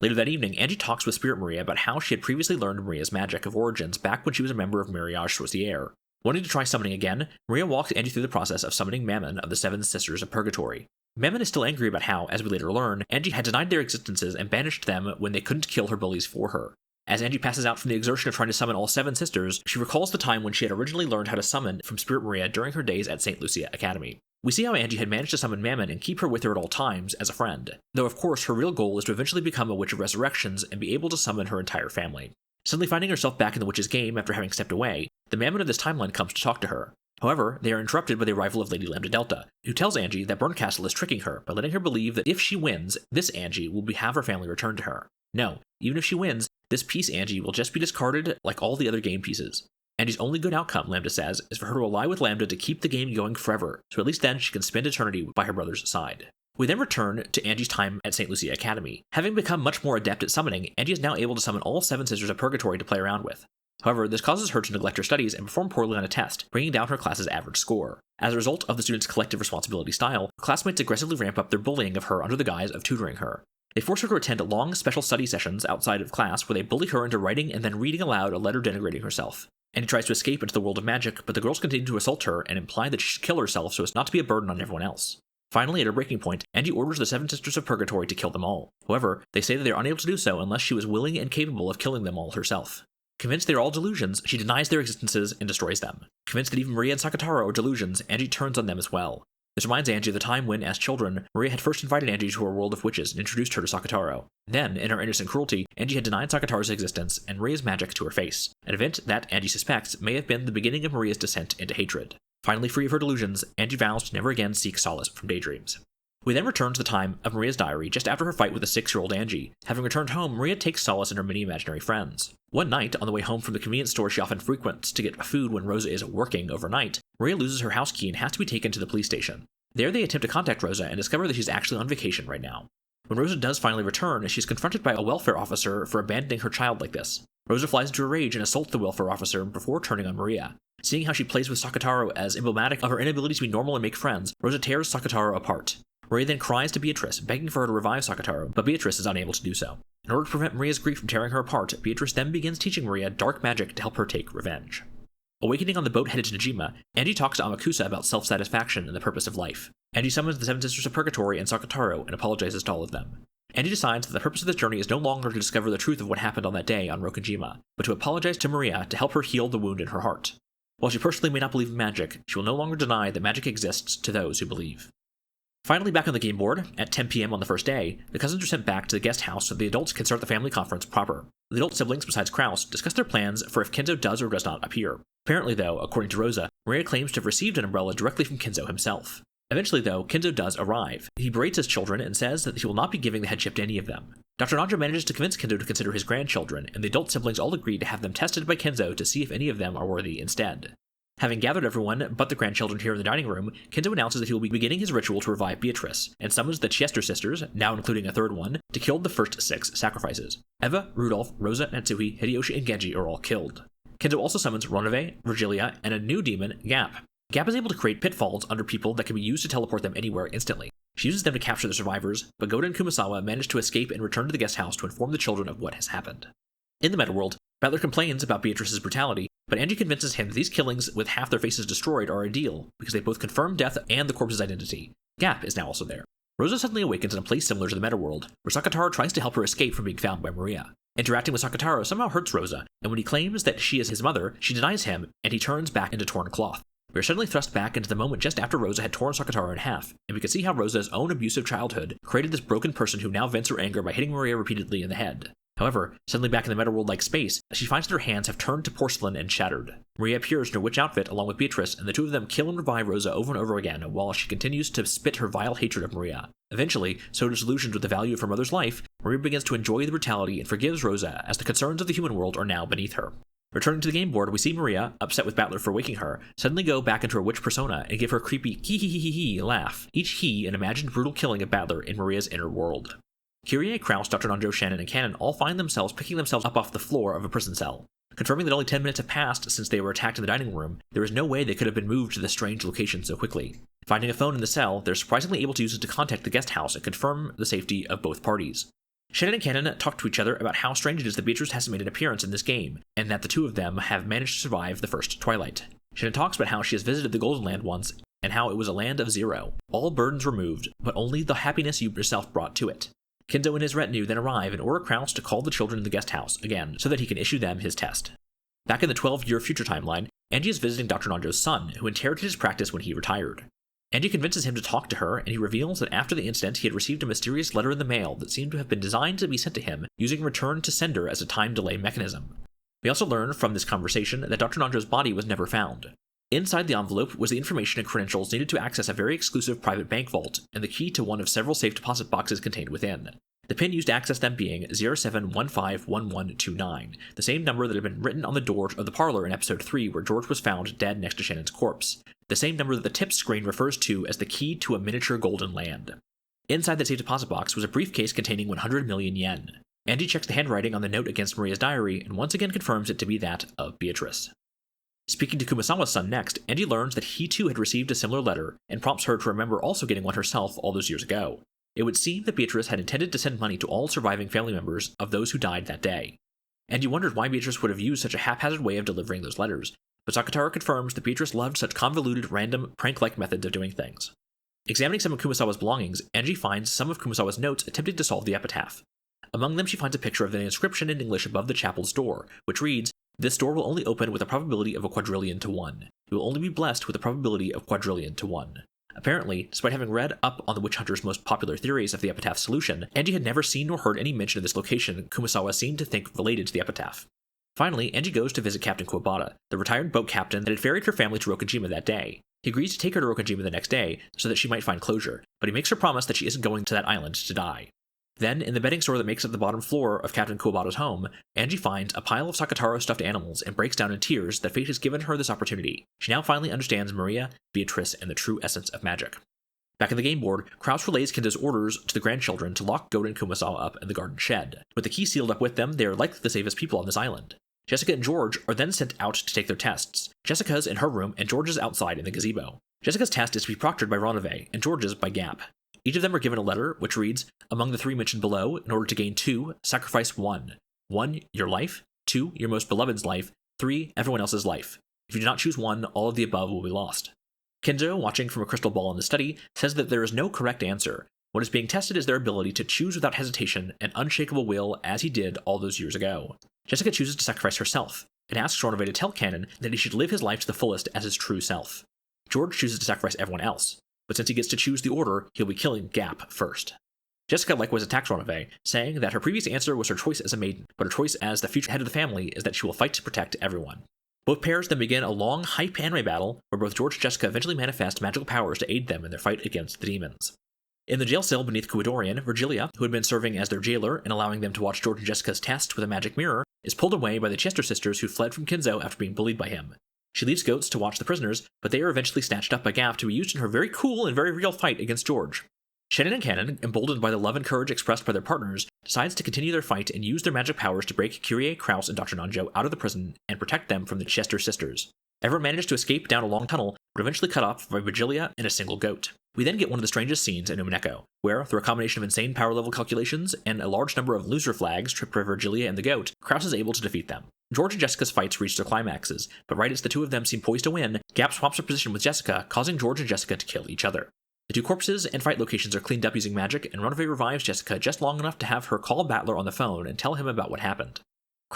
Later that evening, Angie talks with Spirit Maria about how she had previously learned Maria's magic of origins back when she was a member of Mariage Sorcier. Wanting to try summoning again, Maria walks Angie through the process of summoning Mammon of the Seven Sisters of Purgatory. Mammon is still angry about how, as we later learn, Angie had denied their existences and banished them when they couldn't kill her bullies for her. As Angie passes out from the exertion of trying to summon all 7 sisters, she recalls the time when she had originally learned how to summon from Spirit Maria during her days at St. Lucia Academy. We see how Angie had managed to summon Mammon and keep her with her at all times as a friend, though of course her real goal is to eventually become a Witch of Resurrections and be able to summon her entire family. Suddenly finding herself back in the Witch's game after having stepped away, the Mammon of this timeline comes to talk to her. However, they are interrupted by the arrival of Lady Lambdadelta, who tells Angie that Bernkastel is tricking her by letting her believe that if she wins, this Angie will have her family returned to her. No, even if she wins, this piece Angie will just be discarded like all the other game pieces. Angie's only good outcome, Lambda says, is for her to ally with Lambda to keep the game going forever, so at least then she can spend eternity by her brother's side. We then return to Angie's time at St. Lucia Academy. Having become much more adept at summoning, Angie is now able to summon all 7 Sisters of Purgatory to play around with. However, this causes her to neglect her studies and perform poorly on a test, bringing down her class's average score. As a result of the students' collective responsibility style, her classmates aggressively ramp up their bullying of her under the guise of tutoring her. They force her to attend long special study sessions outside of class where they bully her into writing and then reading aloud a letter denigrating herself. Angie tries to escape into the world of magic, but the girls continue to assault her and imply that she should kill herself so as not to be a burden on everyone else. Finally, at a breaking point, Angie orders the 7 Sisters of Purgatory to kill them all. However, they say that they are unable to do so unless she was willing and capable of killing them all herself. Convinced they are all delusions, she denies their existences and destroys them. Convinced that even Maria and Sakataro are delusions, Angie turns on them as well. This reminds Angie of the time when, as children, Maria had first invited Angie to her world of witches and introduced her to Sakataro. Then, in her innocent cruelty, Angie had denied Sakataro's existence and Maria's magic to her face, an event that, Angie suspects, may have been the beginning of Maria's descent into hatred. Finally free of her delusions, Angie vows to never again seek solace from daydreams. We then return to the time of Maria's diary just after her fight with the 6-year-old Angie. Having returned home, Maria takes solace in her many imaginary friends. One night, on the way home from the convenience store she often frequents to get food when Rosa is working overnight, Maria loses her house key and has to be taken to the police station. There they attempt to contact Rosa and discover that she's actually on vacation right now. When Rosa does finally return, she's confronted by a welfare officer for abandoning her child like this. Rosa flies into a rage and assaults the welfare officer before turning on Maria. Seeing how she plays with Sakataro as emblematic of her inability to be normal and make friends, Rosa tears Sakataro apart. Maria then cries to Beatrice, begging for her to revive Sakataro, but Beatrice is unable to do so. In order to prevent Maria's grief from tearing her apart, Beatrice then begins teaching Maria dark magic to help her take revenge. Awakening on the boat headed to Najima, Angie talks to Amakusa about self-satisfaction and the purpose of life. Angie summons the 7 Sisters of Purgatory and Sakataro and apologizes to all of them. Angie decides that the purpose of this journey is no longer to discover the truth of what happened on that day on Rokkenjiima, but to apologize to Maria to help her heal the wound in her heart. While she personally may not believe in magic, she will no longer deny that magic exists to those who believe. Finally back on the game board, at 10 p.m. on the first day, the cousins are sent back to the guest house so the adults can start the family conference proper. The adult siblings, besides Kraus, discuss their plans for if Kenzo does or does not appear. Apparently, though, according to Rosa, Maria claims to have received an umbrella directly from Kenzo himself. Eventually, though, Kenzo does arrive. He berates his children and says that he will not be giving the headship to any of them. Dr. Nanja manages to convince Kenzo to consider his grandchildren, and the adult siblings all agree to have them tested by Kenzo to see if any of them are worthy instead. Having gathered everyone but the grandchildren here in the dining room, Kenzo announces that he will be beginning his ritual to revive Beatrice, and summons the Chester sisters, now including a third one, to kill the first 6 sacrifices. Eva, Rudolph, Rosa, Natsuhi, Hideyoshi, and Genji are all killed. Kenzo also summons Ronove, Virgilia, and a new demon, Gap. Gap is able to create pitfalls under people that can be used to teleport them anywhere instantly. She uses them to capture the survivors, but Goda and Kumasawa manage to escape and return to the guest house to inform the children of what has happened. In the metaworld, Battler complains about Beatrice's brutality, but Angie convinces him that these killings with half their faces destroyed are ideal, because they both confirm death and the corpse's identity. Gap is now also there. Rosa suddenly awakens in a place similar to the metaworld, where Sakataro tries to help her escape from being found by Maria. Interacting with Sakataro somehow hurts Rosa, and when he claims that she is his mother, she denies him, and he turns back into torn cloth. We are suddenly thrust back into the moment just after Rosa had torn Sakataro in half, and we can see how Rosa's own abusive childhood created this broken person who now vents her anger by hitting Maria repeatedly in the head. However, suddenly back in the meta-world-like space, she finds that her hands have turned to porcelain and shattered. Maria appears in her witch outfit along with Beatrice, and the two of them kill and revive Rosa over and over again while she continues to spit her vile hatred of Maria. Eventually, so disillusioned with the value of her mother's life, Maria begins to enjoy the brutality and forgives Rosa as the concerns of the human world are now beneath her. Returning to the game board, we see Maria, upset with Battler for waking her, suddenly go back into her witch persona and give her a creepy hee laugh, each he an imagined brutal killing of Battler in Maria's inner world. Kyrie, Kraus, Dr. Nanjo, Shannon, and Cannon all find themselves picking themselves up off the floor of a prison cell. Confirming that only 10 minutes have passed since they were attacked in the dining room, there is no way they could have been moved to this strange location so quickly. Finding a phone in the cell, they're surprisingly able to use it to contact the guest house and confirm the safety of both parties. Shannon and Cannon talk to each other about how strange it is that Beatrice hasn't made an appearance in this game, and that the two of them have managed to survive the first Twilight. Shannon talks about how she has visited the Golden Land once, and how it was a land of zero. All burdens removed, but only the happiness you yourself brought to it. Kinzo and his retinue then arrive and order Kraus to call the children in the guest house again, so that he can issue them his test. Back in the 12-year future timeline, Angie is visiting Dr. Nanjo's son, who inherited his practice when he retired. Angie convinces him to talk to her, and he reveals that after the incident he had received a mysterious letter in the mail that seemed to have been designed to be sent to him using return to sender as a time delay mechanism. We also learn from this conversation that Dr. Nanjo's body was never found. Inside the envelope was the information and credentials needed to access a very exclusive private bank vault, and the key to one of several safe deposit boxes contained within. The pin used to access them being 07151129, the same number that had been written on the door of the parlor in episode 3 where George was found dead next to Shannon's corpse, the same number that the tip screen refers to as the key to a miniature golden land. Inside that safe deposit box was a briefcase containing 100 million yen. Angie checks the handwriting on the note against Maria's diary and once again confirms it to be that of Beatrice. Speaking to Kumasawa's son next, Angie learns that he too had received a similar letter and prompts her to remember also getting one herself all those years ago. It would seem that Beatrice had intended to send money to all surviving family members of those who died that day. Angie wondered why Beatrice would have used such a haphazard way of delivering those letters, but Sakataro confirms that Beatrice loved such convoluted, random, prank-like methods of doing things. Examining some of Kumasawa's belongings, Angie finds some of Kumasawa's notes attempting to solve the epitaph. Among them she finds a picture of the inscription in English above the chapel's door, which reads, "This door will only open with a probability of a quadrillion to 1. You will only be blessed with a probability of quadrillion to 1. Apparently, despite having read up on the witch hunter's most popular theories of the epitaph solution, Angie had never seen nor heard any mention of this location Kumasawa seemed to think related to the epitaph. Finally, Angie goes to visit Captain Kuwabata, the retired boat captain that had ferried her family to Rokkenjiima that day. He agrees to take her to Rokkenjiima the next day so that she might find closure, but he makes her promise that she isn't going to that island to die. Then, in the bedding store that makes up the bottom floor of Captain Kuwabata's home, Angie finds a pile of Sakataro stuffed animals and breaks down in tears that fate has given her this opportunity. She now finally understands Maria, Beatrice, and the true essence of magic. Back in the game board, Kraus relays Kinzo's orders to the grandchildren to lock Goten and Kumasawa up in the garden shed. With the key sealed up with them, they are likely the safest people on this island. Jessica and George are then sent out to take their tests. Jessica's in her room, and George's outside in the gazebo. Jessica's test is to be proctored by Ronove, and George's by Gap. Each of them are given a letter, which reads, among the 3 mentioned below, in order to gain 2, sacrifice 1. 1, your life. 2, your most beloved's life. 3, everyone else's life. If you do not choose 1, all of the above will be lost. Kinzo, watching from a crystal ball in the study, says that there is no correct answer. What is being tested is their ability to choose without hesitation and unshakable will as he did all those years ago. Jessica chooses to sacrifice herself, and asks Ronove to tell Cannon that he should live his life to the fullest as his true self. George chooses to sacrifice everyone else, but since he gets to choose the order, he'll be killing Gap first. Jessica likewise attacks Ronove, saying that her previous answer was her choice as a maiden, but her choice as the future head of the family is that she will fight to protect everyone. Both pairs then begin a long, hype anime battle, where both George and Jessica eventually manifest magical powers to aid them in their fight against the demons. In the jail cell beneath Kuidorian, Virgilia, who had been serving as their jailer and allowing them to watch George and Jessica's test with a magic mirror, is pulled away by the Chester sisters who fled from Kinzo after being bullied by him. She leaves goats to watch the prisoners, but they are eventually snatched up by Gap to be used in her very cool and very real fight against George. Shannon and Cannon, emboldened by the love and courage expressed by their partners, decides to continue their fight and use their magic powers to break Kyrie, Kraus, and Dr. Nanjo out of the prison and protect them from the Chester sisters. Everyone managed to escape down a long tunnel, but eventually cut off by Virgilia and a single goat. We then get one of the strangest scenes in Umineko, where, through a combination of insane power level calculations and a large number of loser flags tripped by Virgilia and the goat, Kraus is able to defeat them. George and Jessica's fights reach their climaxes, but right as the two of them seem poised to win, Gap swaps her position with Jessica, causing George and Jessica to kill each other. The two corpses and fight locations are cleaned up using magic, and Ronove revives Jessica just long enough to have her call Battler on the phone and tell him about what happened.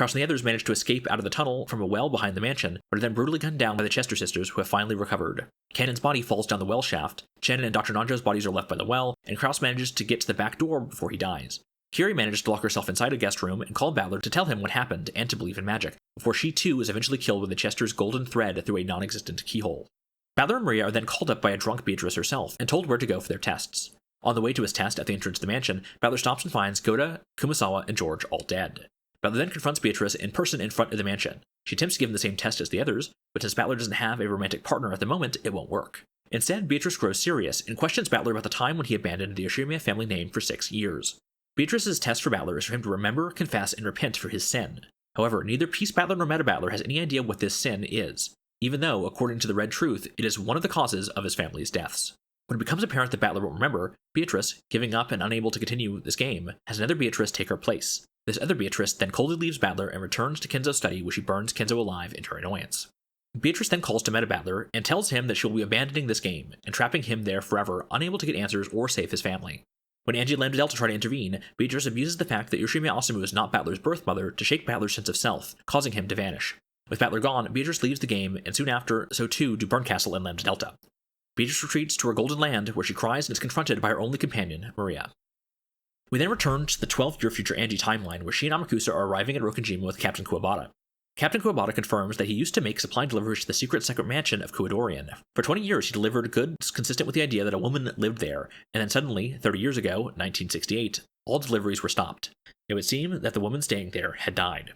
Kraus and the others manage to escape out of the tunnel from a well behind the mansion, but are then brutally gunned down by the Chester sisters, who have finally recovered. Cannon's body falls down the well shaft, Shannon and Dr. Nanjo's bodies are left by the well, and Kraus manages to get to the back door before he dies. Curie manages to lock herself inside a guest room and call Battler to tell him what happened and to believe in magic, before she too is eventually killed with the Chester's golden thread through a non-existent keyhole. Battler and Maria are then called up by a drunk Beatrice herself and told where to go for their tests. On the way to his test at the entrance to the mansion, Battler stops and finds Goda, Kumasawa, and George all dead. Battler then confronts Beatrice in person in front of the mansion. She attempts to give him the same test as the others, but since Battler doesn't have a romantic partner at the moment, it won't work. Instead, Beatrice grows serious and questions Battler about the time when he abandoned the Yoshimiya family name for 6 years. Beatrice's test for Battler is for him to remember, confess, and repent for his sin. However, neither Peace Battler nor Meta Battler has any idea what this sin is, even though, according to the Red Truth, it is one of the causes of his family's deaths. When it becomes apparent that Battler won't remember, Beatrice, giving up and unable to continue this game, has another Beatrice take her place. This other Beatrice then coldly leaves Battler and returns to Kenzo's study, where she burns Kenzo alive in her annoyance. Beatrice then calls to Meta Battler and tells him that she will be abandoning this game and trapping him there forever, unable to get answers or save his family. When Angie and Lambdadelta try to intervene, Beatrice abuses the fact that Yoshimiya Asumu is not Battler's birth mother to shake Battler's sense of self, causing him to vanish. With Battler gone, Beatrice leaves the game, and soon after, so too do Bernkastel and Lambdadelta. Beatrice retreats to her golden land, where she cries and is confronted by her only companion, Maria. We then return to the 12-year future Angie timeline, where she and Amakusa are arriving at Rokkenjiima with Captain Kuwabata. Captain Kuwabata confirms that he used to make supply deliveries to the secret mansion of Kuwadorian. For 20 years, he delivered goods consistent with the idea that a woman lived there, and then suddenly, 30 years ago, 1968, all deliveries were stopped. It would seem that the woman staying there had died.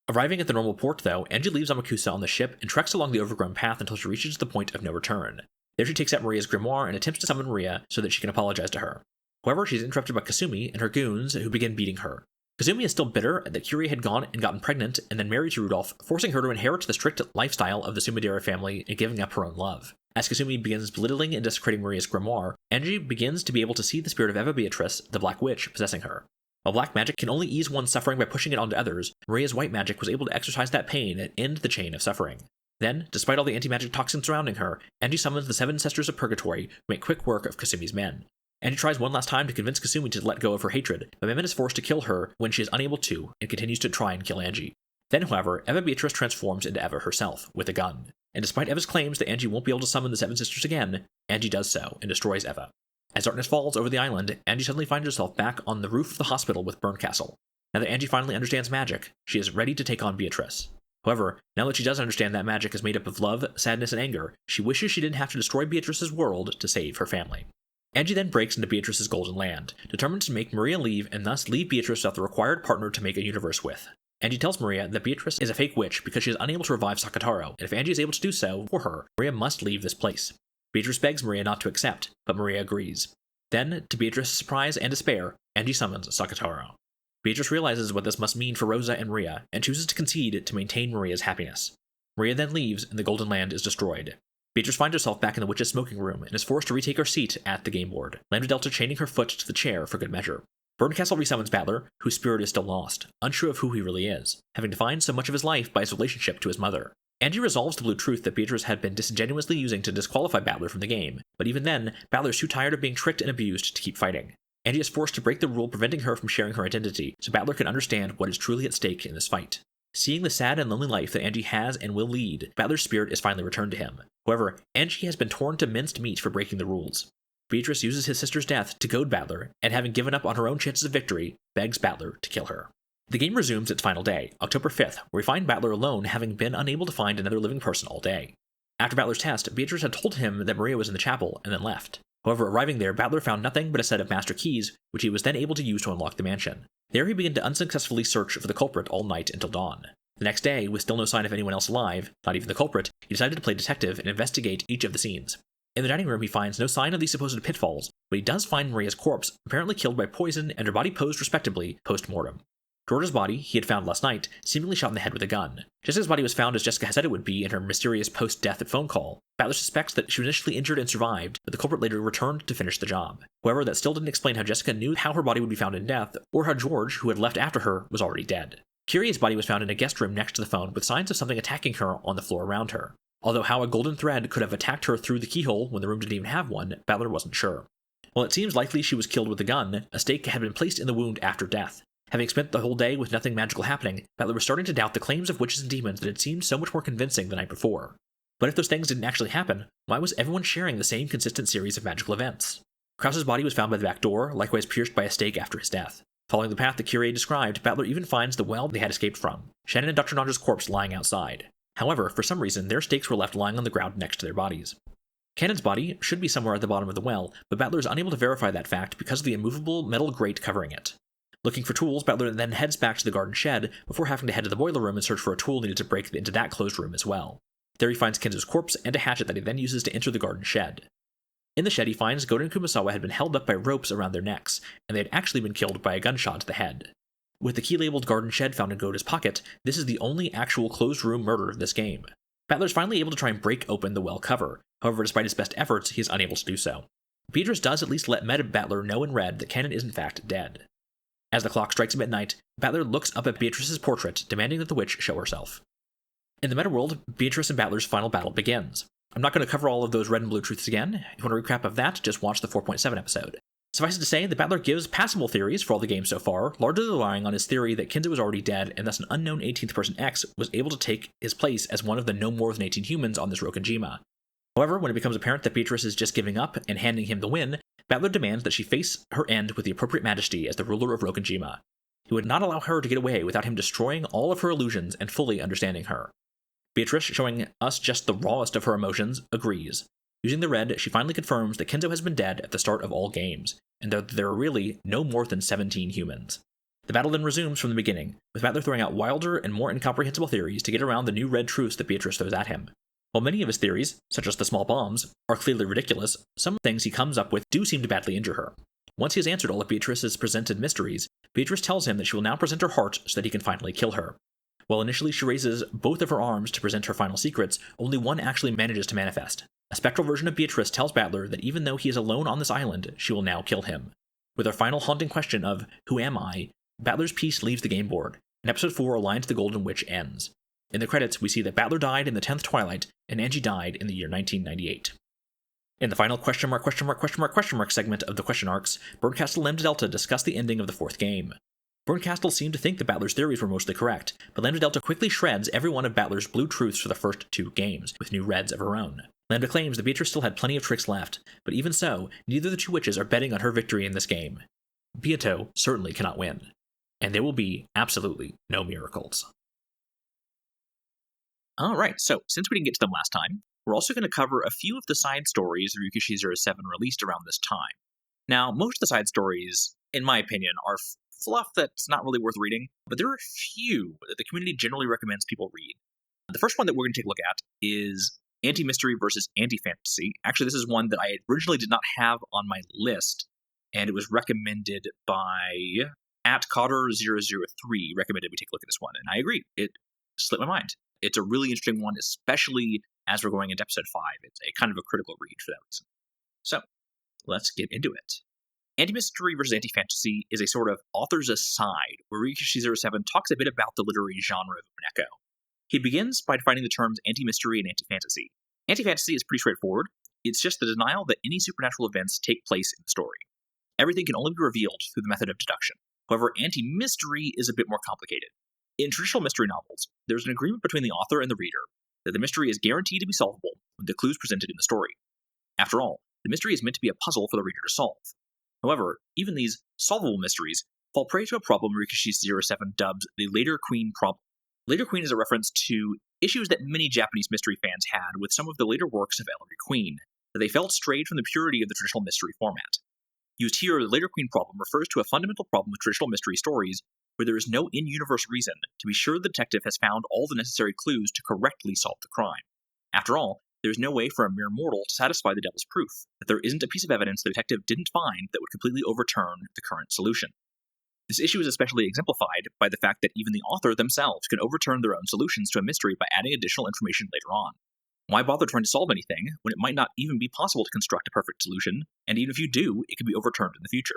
Arriving at the normal port, though, Angie leaves Amakusa on the ship and treks along the overgrown path until she reaches the point of no return. There she takes out Maria's grimoire and attempts to summon Maria so that she can apologize to her. However, she's interrupted by Kasumi and her goons, who begin beating her. Kasumi is still bitter that Curie had gone and gotten pregnant and then married to Rudolph, forcing her to inherit the strict lifestyle of the Sumidera family and giving up her own love. As Kasumi begins belittling and desecrating Maria's grimoire, Angie begins to be able to see the spirit of Eva Beatrice, the Black Witch, possessing her. While black magic can only ease one's suffering by pushing it onto others, Maria's white magic was able to exorcise that pain and end the chain of suffering. Then, despite all the anti-magic toxins surrounding her, Angie summons the 7 Sisters of Purgatory to make quick work of Kasumi's men. Angie tries one last time to convince Kasumi to let go of her hatred, but Memon is forced to kill her when she is unable to, and continues to try and kill Angie. Then, however, Eva Beatrice transforms into Eva herself, with a gun. And despite Eva's claims that Angie won't be able to summon the 7 Sisters again, Angie does so, and destroys Eva. As darkness falls over the island, Angie suddenly finds herself back on the roof of the hospital with Bernkastel. Now that Angie finally understands magic, she is ready to take on Beatrice. However, now that she does understand that magic is made up of love, sadness, and anger, she wishes she didn't have to destroy Beatrice's world to save her family. Angie then breaks into Beatrice's golden land, determined to make Maria leave and thus leave Beatrice without the required partner to make a universe with. Angie tells Maria that Beatrice is a fake witch because she is unable to revive Sakataro, and if Angie is able to do so for her, Maria must leave this place. Beatrice begs Maria not to accept, but Maria agrees. Then, to Beatrice's surprise and despair, Angie summons Sakataro. Beatrice realizes what this must mean for Rosa and Maria, and chooses to concede to maintain Maria's happiness. Maria then leaves, and the Golden Land is destroyed. Beatrice finds herself back in the witch's smoking room, and is forced to retake her seat at the game board, Lambdadelta chaining her foot to the chair for good measure. Bernkastel resummons Battler, whose spirit is still lost, unsure of who he really is, having defined so much of his life by his relationship to his mother. Angie resolves the blue truth that Beatrice had been disingenuously using to disqualify Battler from the game, but even then, Battler is too tired of being tricked and abused to keep fighting. Angie is forced to break the rule preventing her from sharing her identity, so Battler can understand what is truly at stake in this fight. Seeing the sad and lonely life that Angie has and will lead, Battler's spirit is finally returned to him. However, Angie has been torn to minced meat for breaking the rules. Beatrice uses his sister's death to goad Battler, and having given up on her own chances of victory, begs Battler to kill her. The game resumes its final day, October 5th, where we find Battler alone, having been unable to find another living person all day. After Battler's test, Beatrice had told him that Maria was in the chapel, and then left. However, arriving there, Battler found nothing but a set of master keys, which he was then able to use to unlock the mansion. There he began to unsuccessfully search for the culprit all night until dawn. The next day, with still no sign of anyone else alive, not even the culprit, he decided to play detective and investigate each of the scenes. In the dining room, he finds no sign of these supposed pitfalls, but he does find Maria's corpse, apparently killed by poison, and her body posed respectably post-mortem. George's body, he had found last night, seemingly shot in the head with a gun. Just as his body was found as Jessica had said it would be in her mysterious post-death phone call, Battler suspects that she was initially injured and survived, but the culprit later returned to finish the job. However, that still didn't explain how Jessica knew how her body would be found in death, or how George, who had left after her, was already dead. Curie's body was found in a guest room next to the phone with signs of something attacking her on the floor around her. Although how a golden thread could have attacked her through the keyhole when the room didn't even have one, Battler wasn't sure. While it seems likely she was killed with a gun, a stake had been placed in the wound after death. Having spent the whole day with nothing magical happening, Battler was starting to doubt the claims of witches and demons that had seemed so much more convincing the night before. But if those things didn't actually happen, why was everyone sharing the same consistent series of magical events? Krause's body was found by the back door, likewise pierced by a stake after his death. Following the path the Curie described, Battler even finds the well they had escaped from, Shannon and Dr. Nandra's corpse lying outside. However, for some reason, their stakes were left lying on the ground next to their bodies. Cannon's body should be somewhere at the bottom of the well, but Battler is unable to verify that fact because of the immovable metal grate covering it. Looking for tools, Battler then heads back to the garden shed before having to head to the boiler room and search for a tool needed to break into that closed room as well. There he finds Kenzo's corpse and a hatchet that he then uses to enter the garden shed. In the shed, he finds Goten and Kumasawa had been held up by ropes around their necks, and they had actually been killed by a gunshot to the head. With the key labeled garden shed found in Gota's pocket, this is the only actual closed room murder of this game. Battler's finally able to try and break open the well cover, however despite his best efforts, he is unable to do so. Beatrice does at least let Meta Battler know in red that Cannon is in fact dead. As the clock strikes midnight, Battler looks up at Beatrice's portrait, demanding that the witch show herself. In the meta world, Beatrice and Battler's final battle begins. I'm not going to cover all of those red and blue truths again. If you want a recap of that, just watch the 4.7 episode. Suffice it to say, the Battler gives passable theories for all the games so far, largely relying on his theory that Kenzo was already dead, and thus an unknown 18th person X was able to take his place as one of the no more than 18 humans on this Rokkenjiima. However, when it becomes apparent that Beatrice is just giving up and handing him the win, Battler demands that she face her end with the appropriate majesty as the ruler of Rokkenjiima. He would not allow her to get away without him destroying all of her illusions and fully understanding her. Beatrice, showing us just the rawest of her emotions, agrees. Using the red, she finally confirms that Kenzo has been dead at the start of all games, and that there are really no more than 17 humans. The battle then resumes from the beginning, with Battler throwing out wilder and more incomprehensible theories to get around the new red truths that Beatrice throws at him. While many of his theories, such as the small bombs, are clearly ridiculous, some things he comes up with do seem to badly injure her. Once he has answered all of Beatrice's presented mysteries, Beatrice tells him that she will now present her heart so that he can finally kill her. While initially she raises both of her arms to present her final secrets, only one actually manages to manifest. A spectral version of Beatrice tells Battler that even though he is alone on this island, she will now kill him. With our final haunting question of, who am I?, Battler's piece leaves the game board, and episode 4, Alliance to the Golden Witch, ends. In the credits, we see that Battler died in the 10th Twilight, and Angie died in the year 1998. In the final question mark segment of the question arcs, Bernkastel and Lambdadelta discuss the ending of the 4th game. Bernkastel seemed to think that Battler's theories were mostly correct, but Lambdadelta quickly shreds every one of Battler's blue truths for the first 2 games, with new reds of her own. Lambda claims that Beatrice still had plenty of tricks left, but even so, neither of the 2 witches are betting on her victory in this game. Beato certainly cannot win, and there will be absolutely no miracles. Alright, so since we didn't get to them last time, we're also going to cover a few of the side stories Ryukishi 07 released around this time. Now, most of the side stories, in my opinion, are fluff that's not really worth reading, but there are a few that the community generally recommends people read. The first one that we're going to take a look at is Anti-Mystery versus Anti-Fantasy. Actually, this is one that I originally did not have on my list, and it was recommended by @Cotter003 recommended we take a look at this one, and I agree. It slipped my mind. It's a really interesting one, especially as we're going into episode 5. It's a kind of a critical read for that reason. So, let's get into it. Anti-Mystery versus Anti-Fantasy is a sort of author's aside, where Ryukishi 07 talks a bit about the literary genre of Umineko. He begins by defining the terms anti-mystery and anti-fantasy. Anti-fantasy is pretty straightforward. It's just the denial that any supernatural events take place in the story. Everything can only be revealed through the method of deduction. However, anti-mystery is a bit more complicated. In traditional mystery novels, there's an agreement between the author and the reader that the mystery is guaranteed to be solvable when the clues presented in the story. After all, the mystery is meant to be a puzzle for the reader to solve. However, even these solvable mysteries fall prey to a problem Ryukishi 07 dubs the Later Queen problem. Later Queen is a reference to issues that many Japanese mystery fans had with some of the later works of Ellery Queen, that they felt strayed from the purity of the traditional mystery format. Used here, the Later Queen problem refers to a fundamental problem with traditional mystery stories where there is no in-universe reason to be sure the detective has found all the necessary clues to correctly solve the crime. After all, there is no way for a mere mortal to satisfy the devil's proof that there isn't a piece of evidence the detective didn't find that would completely overturn the current solution. This issue is especially exemplified by the fact that even the author themselves can overturn their own solutions to a mystery by adding additional information later on. Why bother trying to solve anything when it might not even be possible to construct a perfect solution, and even if you do, it can be overturned in the future?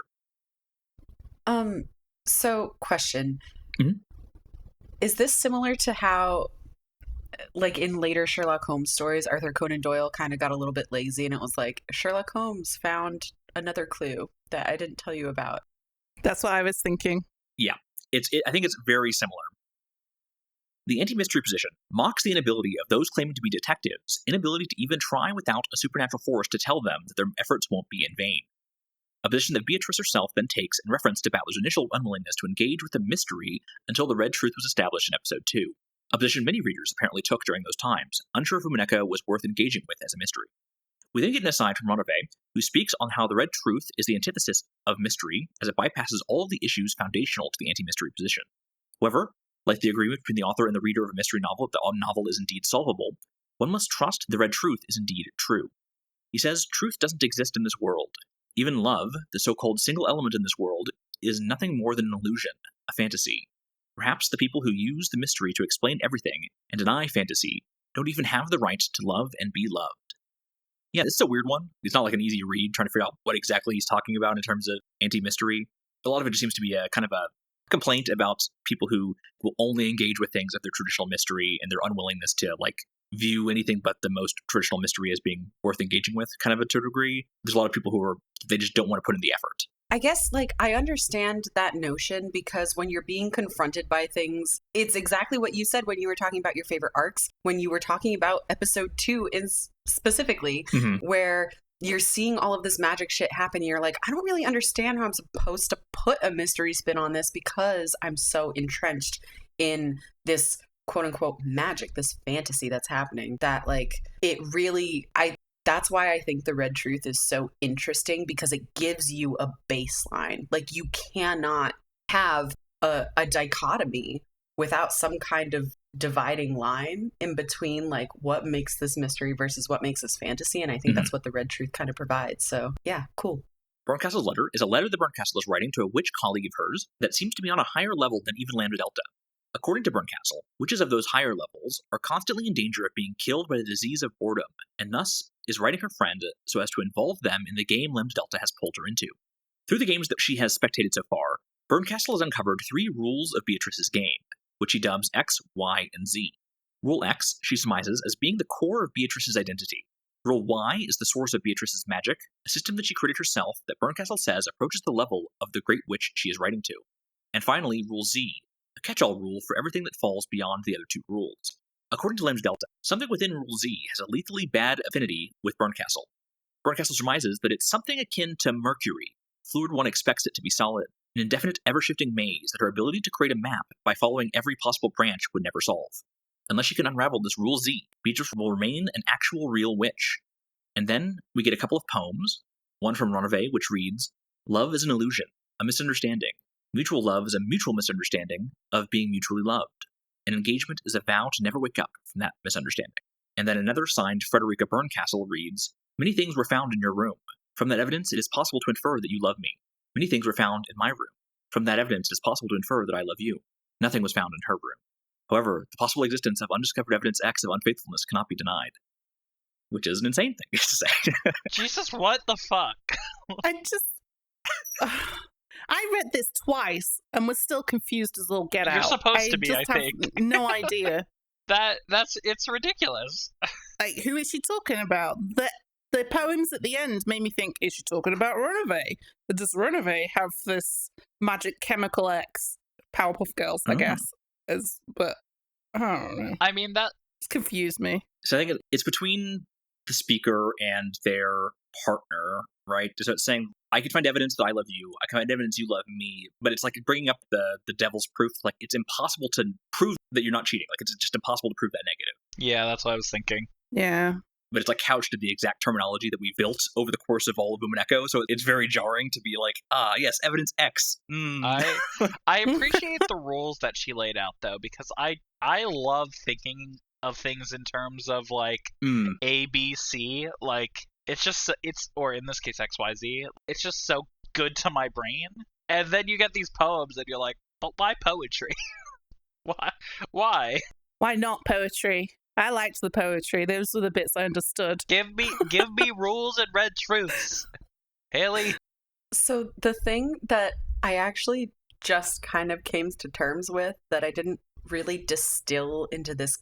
So, question. Mm-hmm. Is this similar to how, like, in later Sherlock Holmes stories, Arthur Conan Doyle kind of got a little bit lazy and it was like, Sherlock Holmes found another clue that I didn't tell you about? That's what I was thinking. Yeah. I think it's very similar. The anti-mystery position mocks the inability of those claiming to be detectives' inability to even try without a supernatural force to tell them that their efforts won't be in vain. A position that Beatrice herself then takes in reference to Battler's initial unwillingness to engage with the mystery until the Red Truth was established in episode 2. A position many readers apparently took during those times, unsure if Umineko was worth engaging with as a mystery. We then get an aside from Ronove, who speaks on how the Red Truth is the antithesis of mystery, as it bypasses all of the issues foundational to the anti-mystery position. However, like the agreement between the author and the reader of a mystery novel that the novel is indeed solvable, one must trust the Red Truth is indeed true. He says truth doesn't exist in this world. Even love, the so-called single element in this world, is nothing more than an illusion, a fantasy. Perhaps the people who use the mystery to explain everything and deny fantasy don't even have the right to love and be loved. Yeah, this is a weird one. It's not like an easy read trying to figure out what exactly he's talking about in terms of anti-mystery. A lot of it just seems to be a kind of a complaint about people who will only engage with things of their traditional mystery and their unwillingness to view anything but the most traditional mystery as being worth engaging with, kind of to a degree. There's a lot of people who they just don't want to put in the effort. I guess, I understand that notion because when you're being confronted by things, it's exactly what you said when you were talking about your favorite arcs, when you were talking about episode 2 specifically, where you're seeing all of this magic shit happen. You're like, I don't really understand how I'm supposed to put a mystery spin on this because I'm so entrenched in this quote unquote magic, this fantasy that's happening, that it really, that's why I think the Red Truth is so interesting, because it gives you a baseline. You cannot have a dichotomy without some kind of dividing line in between what makes this mystery versus what makes this fantasy. And I think that's what the Red Truth kind of provides. So yeah, cool. Bernkastel's letter is a letter that Bernkastel is writing to a witch colleague of hers that seems to be on a higher level than even Lambdadelta. According to Bernkastel, witches of those higher levels are constantly in danger of being killed by the disease of boredom, and thus is writing her friend so as to involve them in the game Lambdadelta has pulled her into. Through the games that she has spectated so far, Bernkastel has uncovered 3 rules of Beatrice's game, which he dubs X, Y, and Z. Rule X she surmises as being the core of Beatrice's identity. Rule Y is the source of Beatrice's magic, a system that she created herself that Bernkastel says approaches the level of the great witch she is writing to. And finally, Rule Z, a catch-all rule for everything that falls beyond the other 2 rules. According to Lambdadelta, something within Rule Z has a lethally bad affinity with Bernkastel. Bernkastel surmises that it's something akin to Mercury. Fluid one expects it to be solid, an indefinite, ever-shifting maze that her ability to create a map by following every possible branch would never solve. Unless she can unravel this Rule Z, Beatrice will remain an actual real witch. And then we get a couple of poems, one from Ronove, which reads, "Love is an illusion, a misunderstanding. Mutual love is a mutual misunderstanding of being mutually loved. An engagement is a vow to never wake up from that misunderstanding." And then another signed Frederica Bernkastel reads, "Many things were found in your room. From that evidence, it is possible to infer that you love me. Many things were found in my room. From that evidence, it is possible to infer that I love you. Nothing was found in her room. However, the possible existence of undiscovered evidence X of unfaithfulness cannot be denied." Which is an insane thing to say. Jesus, what the fuck? I read this twice and was still confused as all get out. You're supposed to be, I think. No idea. It's ridiculous. Who is she talking about? The poems at the end made me think, is she talking about Ronove? Does Ronove have this magic chemical X? Powerpuff Girls, I guess. But I don't know. I mean, it's confused me. So I think it's between the speaker and their partner, right? So it's saying, I can find evidence that I love you. I can find evidence you love me. But it's bringing up the devil's proof. It's impossible to prove that you're not cheating. It's just impossible to prove that negative. Yeah, that's what I was thinking. Yeah. But it's couched in the exact terminology that we built over the course of all of Umineko. So it's very jarring to be yes, evidence X. I appreciate the rules that she laid out, though, because I love thinking of things in terms of A, B, C. Or in this case X, Y, Z. It's just so good to my brain. And then you get these poems and you're like, but why poetry? Why? Why not poetry? I liked the poetry. Those were the bits I understood. Give me rules and red truths. Hayley. So the thing that I actually just kind of came to terms with, that I didn't really distill into this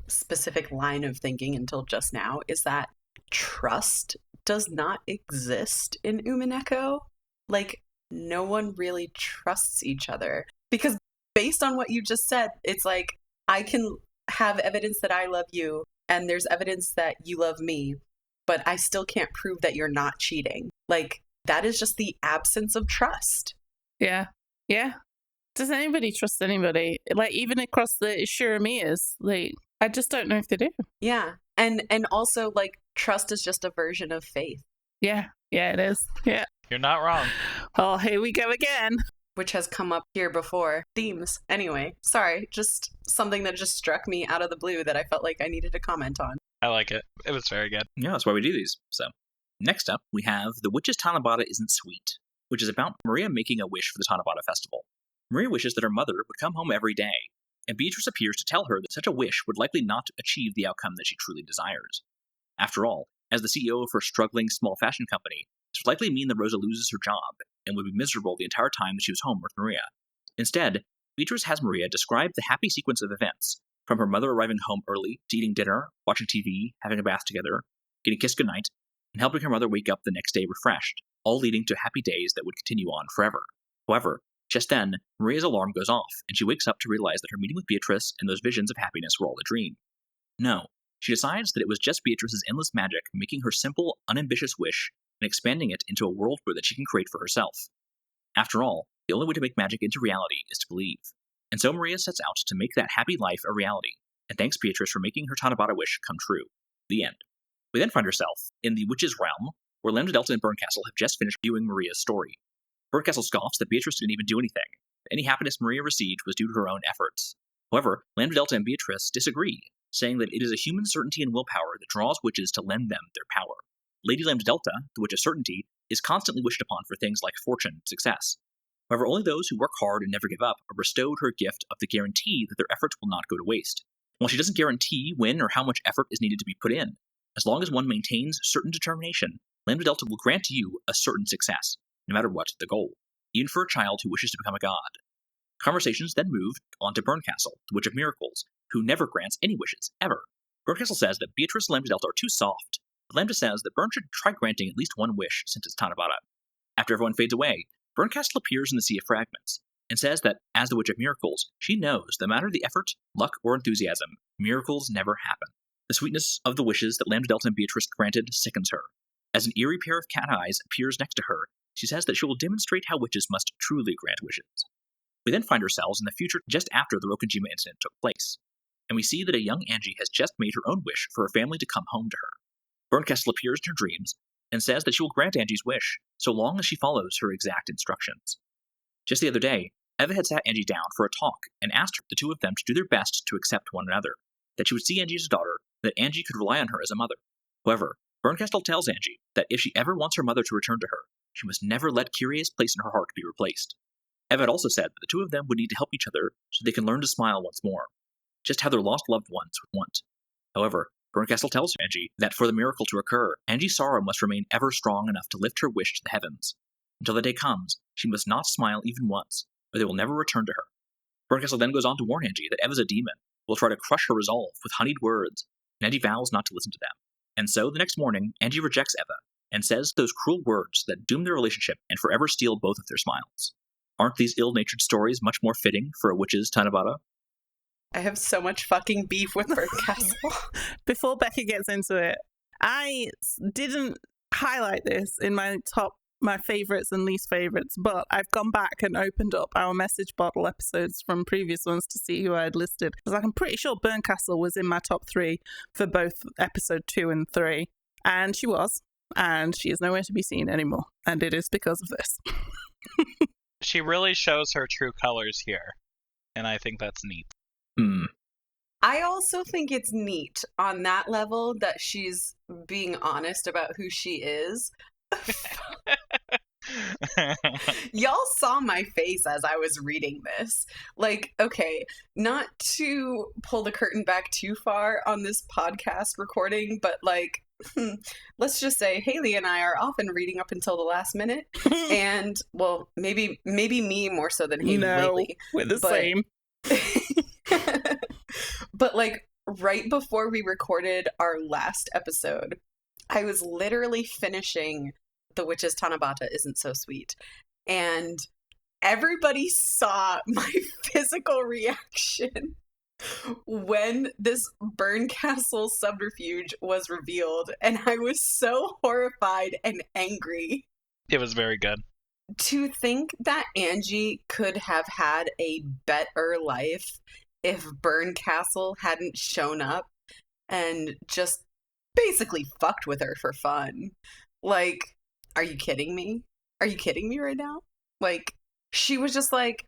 specific line of thinking until just now, is that trust does not exist in Umineko. No one really trusts each other. Because based on what you just said, it's like, I can have evidence that I love you, and there's evidence that you love me, but I still can't prove that you're not cheating. Like, that is just the absence of trust. Yeah. Yeah. Does anybody trust anybody? Like, even across the Shiramias, like, I just don't know if they do. Yeah. And also, like, trust is just a version of faith. Yeah. Yeah, it is. Yeah. You're not wrong. Oh, here we go again. Which has come up here before. Themes. Anyway, sorry. Just something that just struck me out of the blue that I felt like I needed to comment on. I like it. It was very good. Yeah, that's why we do these. So, next up, we have The Witch's Tanabata Isn't Sweet, which is about Maria making a wish for the Tanabata Festival. Maria wishes that her mother would come home every day, and Beatrice appears to tell her that such a wish would likely not achieve the outcome that she truly desires. After all, as the CEO of her struggling small fashion company, this would likely mean that Rosa loses her job and would be miserable the entire time that she was home with Maria. Instead, Beatrice has Maria describe the happy sequence of events, from her mother arriving home early to eating dinner, watching TV, having a bath together, getting kissed goodnight, and helping her mother wake up the next day refreshed, all leading to happy days that would continue on forever. However, just then, Maria's alarm goes off, and she wakes up to realize that her meeting with Beatrice and those visions of happiness were all a dream. No, she decides that it was just Beatrice's endless magic making her simple, unambitious wish and expanding it into a world that she can create for herself. After all, the only way to make magic into reality is to believe. And so Maria sets out to make that happy life a reality, and thanks Beatrice for making her Tanabata wish come true. The end. We then find ourselves in the Witch's Realm, where Lambdadelta and Bernkastel have just finished viewing Maria's story. Bernkastel scoffs that Beatrice didn't even do anything. Any happiness Maria received was due to her own efforts. However, Lambdadelta and Beatrice disagree, saying that it is a human certainty and willpower that draws witches to lend them their power. Lady Lambdadelta, the Witch of Certainty, is constantly wished upon for things like fortune and success. However, only those who work hard and never give up are bestowed her gift of the guarantee that their efforts will not go to waste. While she doesn't guarantee when or how much effort is needed to be put in, as long as one maintains certain determination, Lambdadelta will grant you a certain success, no matter what the goal, even for a child who wishes to become a god. Conversations then moved on to Bernkastel, the Witch of Miracles, who never grants any wishes, ever. Bernkastel says that Beatrice and Lambdadelta are too soft, but Lambda says that Bern should try granting at least one wish since it's Tanabata. After everyone fades away, Bernkastel appears in the Sea of Fragments, and says that, as the Witch of Miracles, she knows that no matter the effort, luck, or enthusiasm, miracles never happen. The sweetness of the wishes that Lambdadelta and Beatrice granted sickens her. As an eerie pair of cat eyes appears next to her, she says that she will demonstrate how witches must truly grant wishes. We then find ourselves in the future just after the Rokkenjiima incident took place, and we see that a young Angie has just made her own wish for her family to come home to her. Bernkastel appears in her dreams and says that she will grant Angie's wish, so long as she follows her exact instructions. Just the other day, Eva had sat Angie down for a talk and asked the two of them to do their best to accept one another, that she would see Angie as a daughter, and that Angie could rely on her as a mother. However, Bernkastel tells Angie that if she ever wants her mother to return to her, she must never let Kyrie's place in her heart be replaced. Eva had also said that the two of them would need to help each other so they can learn to smile once more, just how their lost loved ones would want. However, Bernkastel tells Angie that for the miracle to occur, Angie's sorrow must remain ever strong enough to lift her wish to the heavens. Until the day comes, she must not smile even once, or they will never return to her. Bernkastel then goes on to warn Angie that Eva's a demon, will try to crush her resolve with honeyed words, and Angie vows not to listen to them. And so, the next morning, Angie rejects Eva, and says those cruel words that doom their relationship and forever steal both of their smiles. Aren't these ill-natured stories much more fitting for a witch's Tanabata? I have so much fucking beef with Bernkastel. Before Becca gets into it, I didn't highlight this in my favorites and least favorites, but I've gone back and opened up our message bottle episodes from previous ones to see who I had listed. Because I'm pretty sure Bernkastel was in my top 3 for both episode 2 and 3. And she was. And she is nowhere to be seen anymore. And it is because of this. She really shows her true colors here. And I think that's neat. I also think it's neat on that level that she's being honest about who she is. Y'all saw my face as I was reading this. Like, okay, not to pull the curtain back too far on this podcast recording, but like, let's just say Hayley and I are often reading up until the last minute. And, well, maybe me more so than Hayley lately. We're the same. But like, right before we recorded our last episode, I was literally finishing The Witch's Tanabata Isn't So Sweet. And everybody saw my physical reaction when this Bernkastel subterfuge was revealed, and I was so horrified and angry. It was very good. To think that Angie could have had a better life if Bernkastel hadn't shown up and just basically fucked with her for fun. Like, are you kidding me? Are you kidding me right now? Like, she was just like,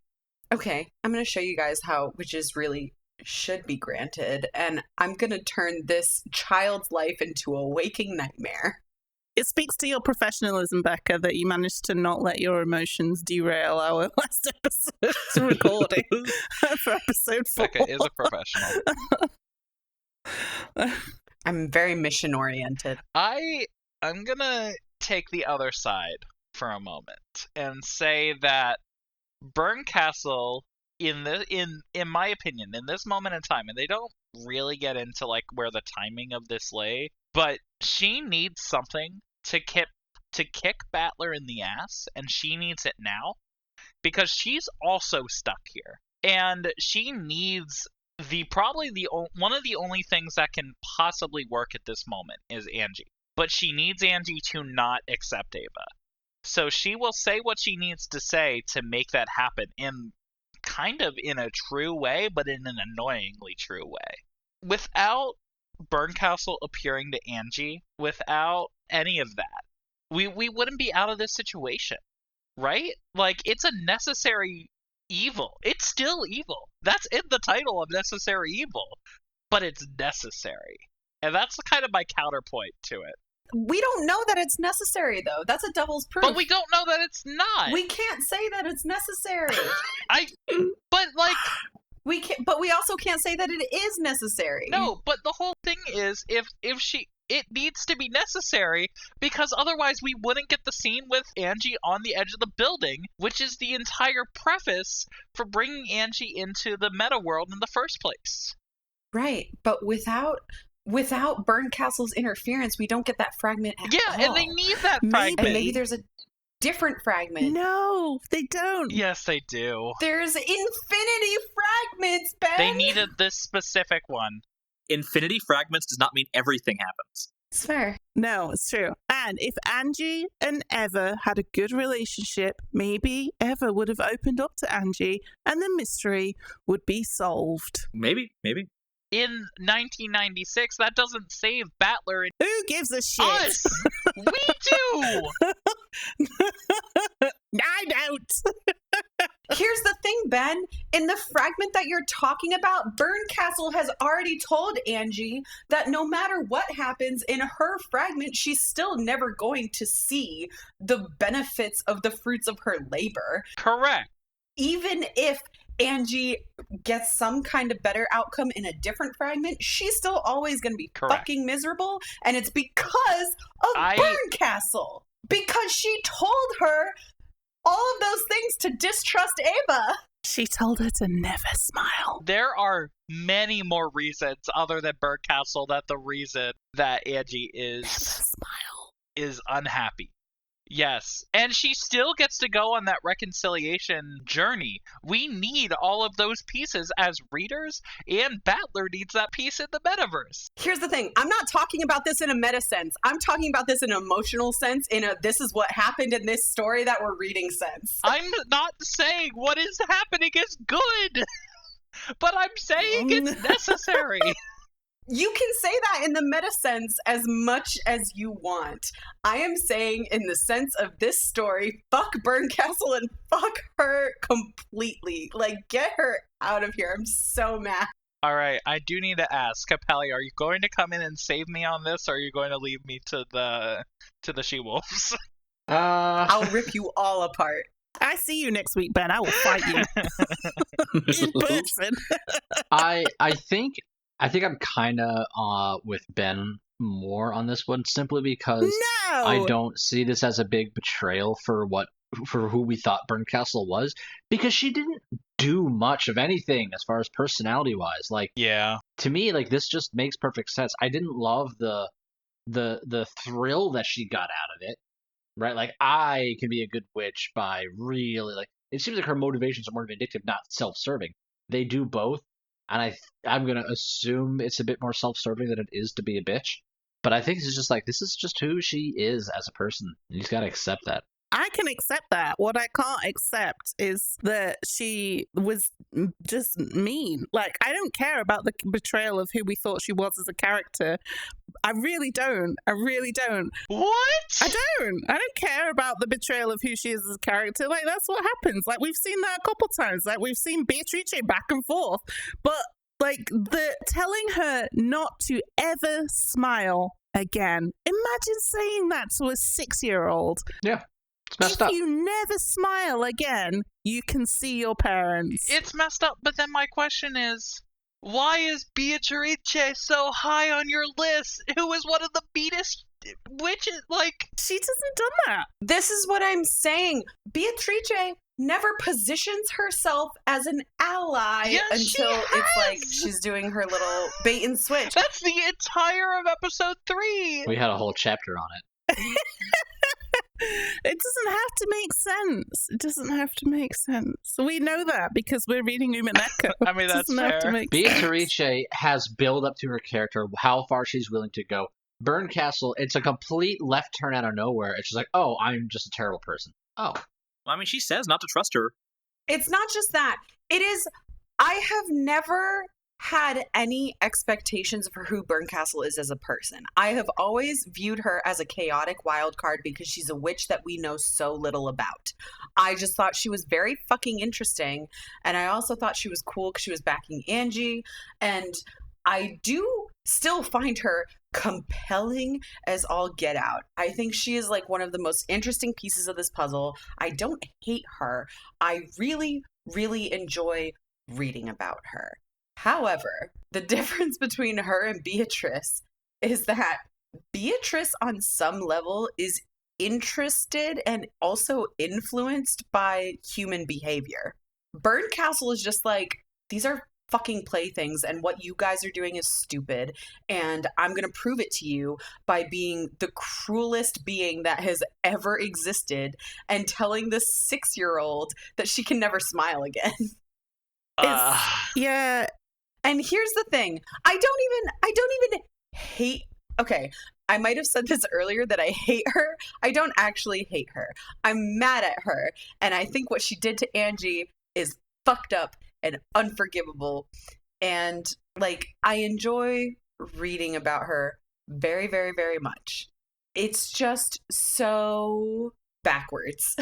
okay, I'm going to show you guys how witches really should be granted, and I'm going to turn this child's life into a waking nightmare. It speaks to your professionalism, Becca, that you managed to not let your emotions derail our last episode's recording for episode 4. Becca is a professional. I'm very mission-oriented. I'm gonna take the other side for a moment and say that Bernkastel, in my opinion, in this moment in time, and they don't really get into like where the timing of this lay, but she needs something to kick Battler in the ass, and she needs it now because she's also stuck here, and she needs one of the only things that can possibly work at this moment is Angie, but she needs Angie to not accept Ava. So she will say what she needs to say to make that happen in kind of in a true way, but in an annoyingly true way. Without Bernkastel appearing to Angie, without any of that, we wouldn't be out of this situation, right? Like, it's a necessary evil. It's still evil. That's in the title of Necessary Evil, but it's necessary. And that's kind of my counterpoint to it. We don't know that it's necessary, though. That's a devil's proof. But we don't know that it's not. We can't say that it's necessary. But like... We can't, but we also can't say that it is necessary. No, but the whole thing is, it needs to be necessary, because otherwise we wouldn't get the scene with Angie on the edge of the building, which is the entire preface for bringing Angie into the meta world in the first place. Right, but without Bernkastel's interference, we don't get that fragment at all. Yeah, and they need that fragment. And maybe there's a different fragment. No, they don't. Yes, they do. There's infinity fragments, Ben! They needed this specific one. Infinity fragments does not mean everything happens. It's fair. No, it's true. And if Angie and Eva had a good relationship, maybe Eva would have opened up to Angie and the mystery would be solved. Maybe. In 1996, that doesn't save Battler and Who gives a shit? us! We do! I don't. Here's the thing, Ben. In the fragment that you're talking about, Bernkastel has already told Angie that no matter what happens in her fragment, she's still never going to see the benefits of the fruits of her labor. Correct. Even if Angie gets some kind of better outcome in a different fragment, she's still always going to be fucking miserable. And it's because of Bernkastel. Because she told her all of those things to distrust Ava. She told her to never smile. There are many more reasons other than Bernkastel that the reason that Angie is unhappy. Yes, and she still gets to go on that reconciliation journey. We need all of those pieces as readers, and Battler needs that piece in the metaverse. Here's the thing. I'm not talking about this in a meta sense. I'm talking about this in an emotional sense, in a this is what happened in this story that we're reading sense. I'm not saying what is happening is good, but I'm saying it's necessary. You can say that in the meta sense as much as you want. I am saying in the sense of this story, fuck Bernkastel and fuck her completely. Like, get her out of here. I'm so mad. All right, I do need to ask, Capelli, are you going to come in and save me on this, or are you going to leave me to the she-wolves? I'll rip you all apart. I see you next week, Ben. I will fight you in person. I think I'm kind of with Ben more on this one, simply because I don't see this as a big betrayal for who we thought Bernkastel was, because she didn't do much of anything as far as personality wise. Like, yeah, to me, like, this just makes perfect sense. I didn't love the thrill that she got out of it, right? Like, I can be a good witch by really, like, it seems like her motivations are more vindictive, not self-serving. They do both, and I'm gonna assume it's a bit more self-serving than it is to be a bitch. But I think this is just who she is as a person. You just gotta accept that. I can accept that. What I can't accept is that she was just mean. Like, I don't care about the betrayal of who we thought she was as a character. I really don't. What? I don't care about the betrayal of who she is as a character. Like, that's what happens. Like, we've seen that a couple times. Like, we've seen Beatrice back and forth. But, like, the telling her not to ever smile again. Imagine saying that to a 6-year-old. Yeah. It's messed up. If you never smile again, you can see your parents. It's messed up, but then my question is, why is Beatrice so high on your list? Who is one of the meanest witches? Like, she doesn't done that. This is what I'm saying. Beatrice never positions herself as an ally until it's like she's doing her little bait and switch. That's the entire of episode 3. We had a whole chapter on it. It doesn't have to make sense. It doesn't have to make sense. We know that because we're reading Umineko. I mean, that's fair. Beatrice has build up to her character, how far she's willing to go. Bernkastel, it's a complete left turn out of nowhere. It's just like, oh, I'm just a terrible person. Oh. Well, I mean, she says not to trust her. It's not just that. It is, I have never had any expectations for who Bernkastel is as a person. I have always viewed her as a chaotic wild card because she's a witch that we know so little about. I just thought she was very fucking interesting, and I also thought she was cool because she was backing Angie, and I do still find her compelling as all get out. I think she is like one of the most interesting pieces of this puzzle. I don't hate her. I really, really enjoy reading about her. However, the difference between her and Beatrice is that Beatrice on some level is interested and also influenced by human behavior. Bernkastel is just like, these are fucking playthings and what you guys are doing is stupid, and I'm gonna prove it to you by being the cruelest being that has ever existed and telling this 6-year-old that she can never smile again. Yeah. And here's the thing. I don't even hate, okay, I might have said this earlier that I hate her. I don't actually hate her. I'm mad at her, and I think what she did to Angie is fucked up and unforgivable. And like, I enjoy reading about her very, very, very much. It's just so backwards.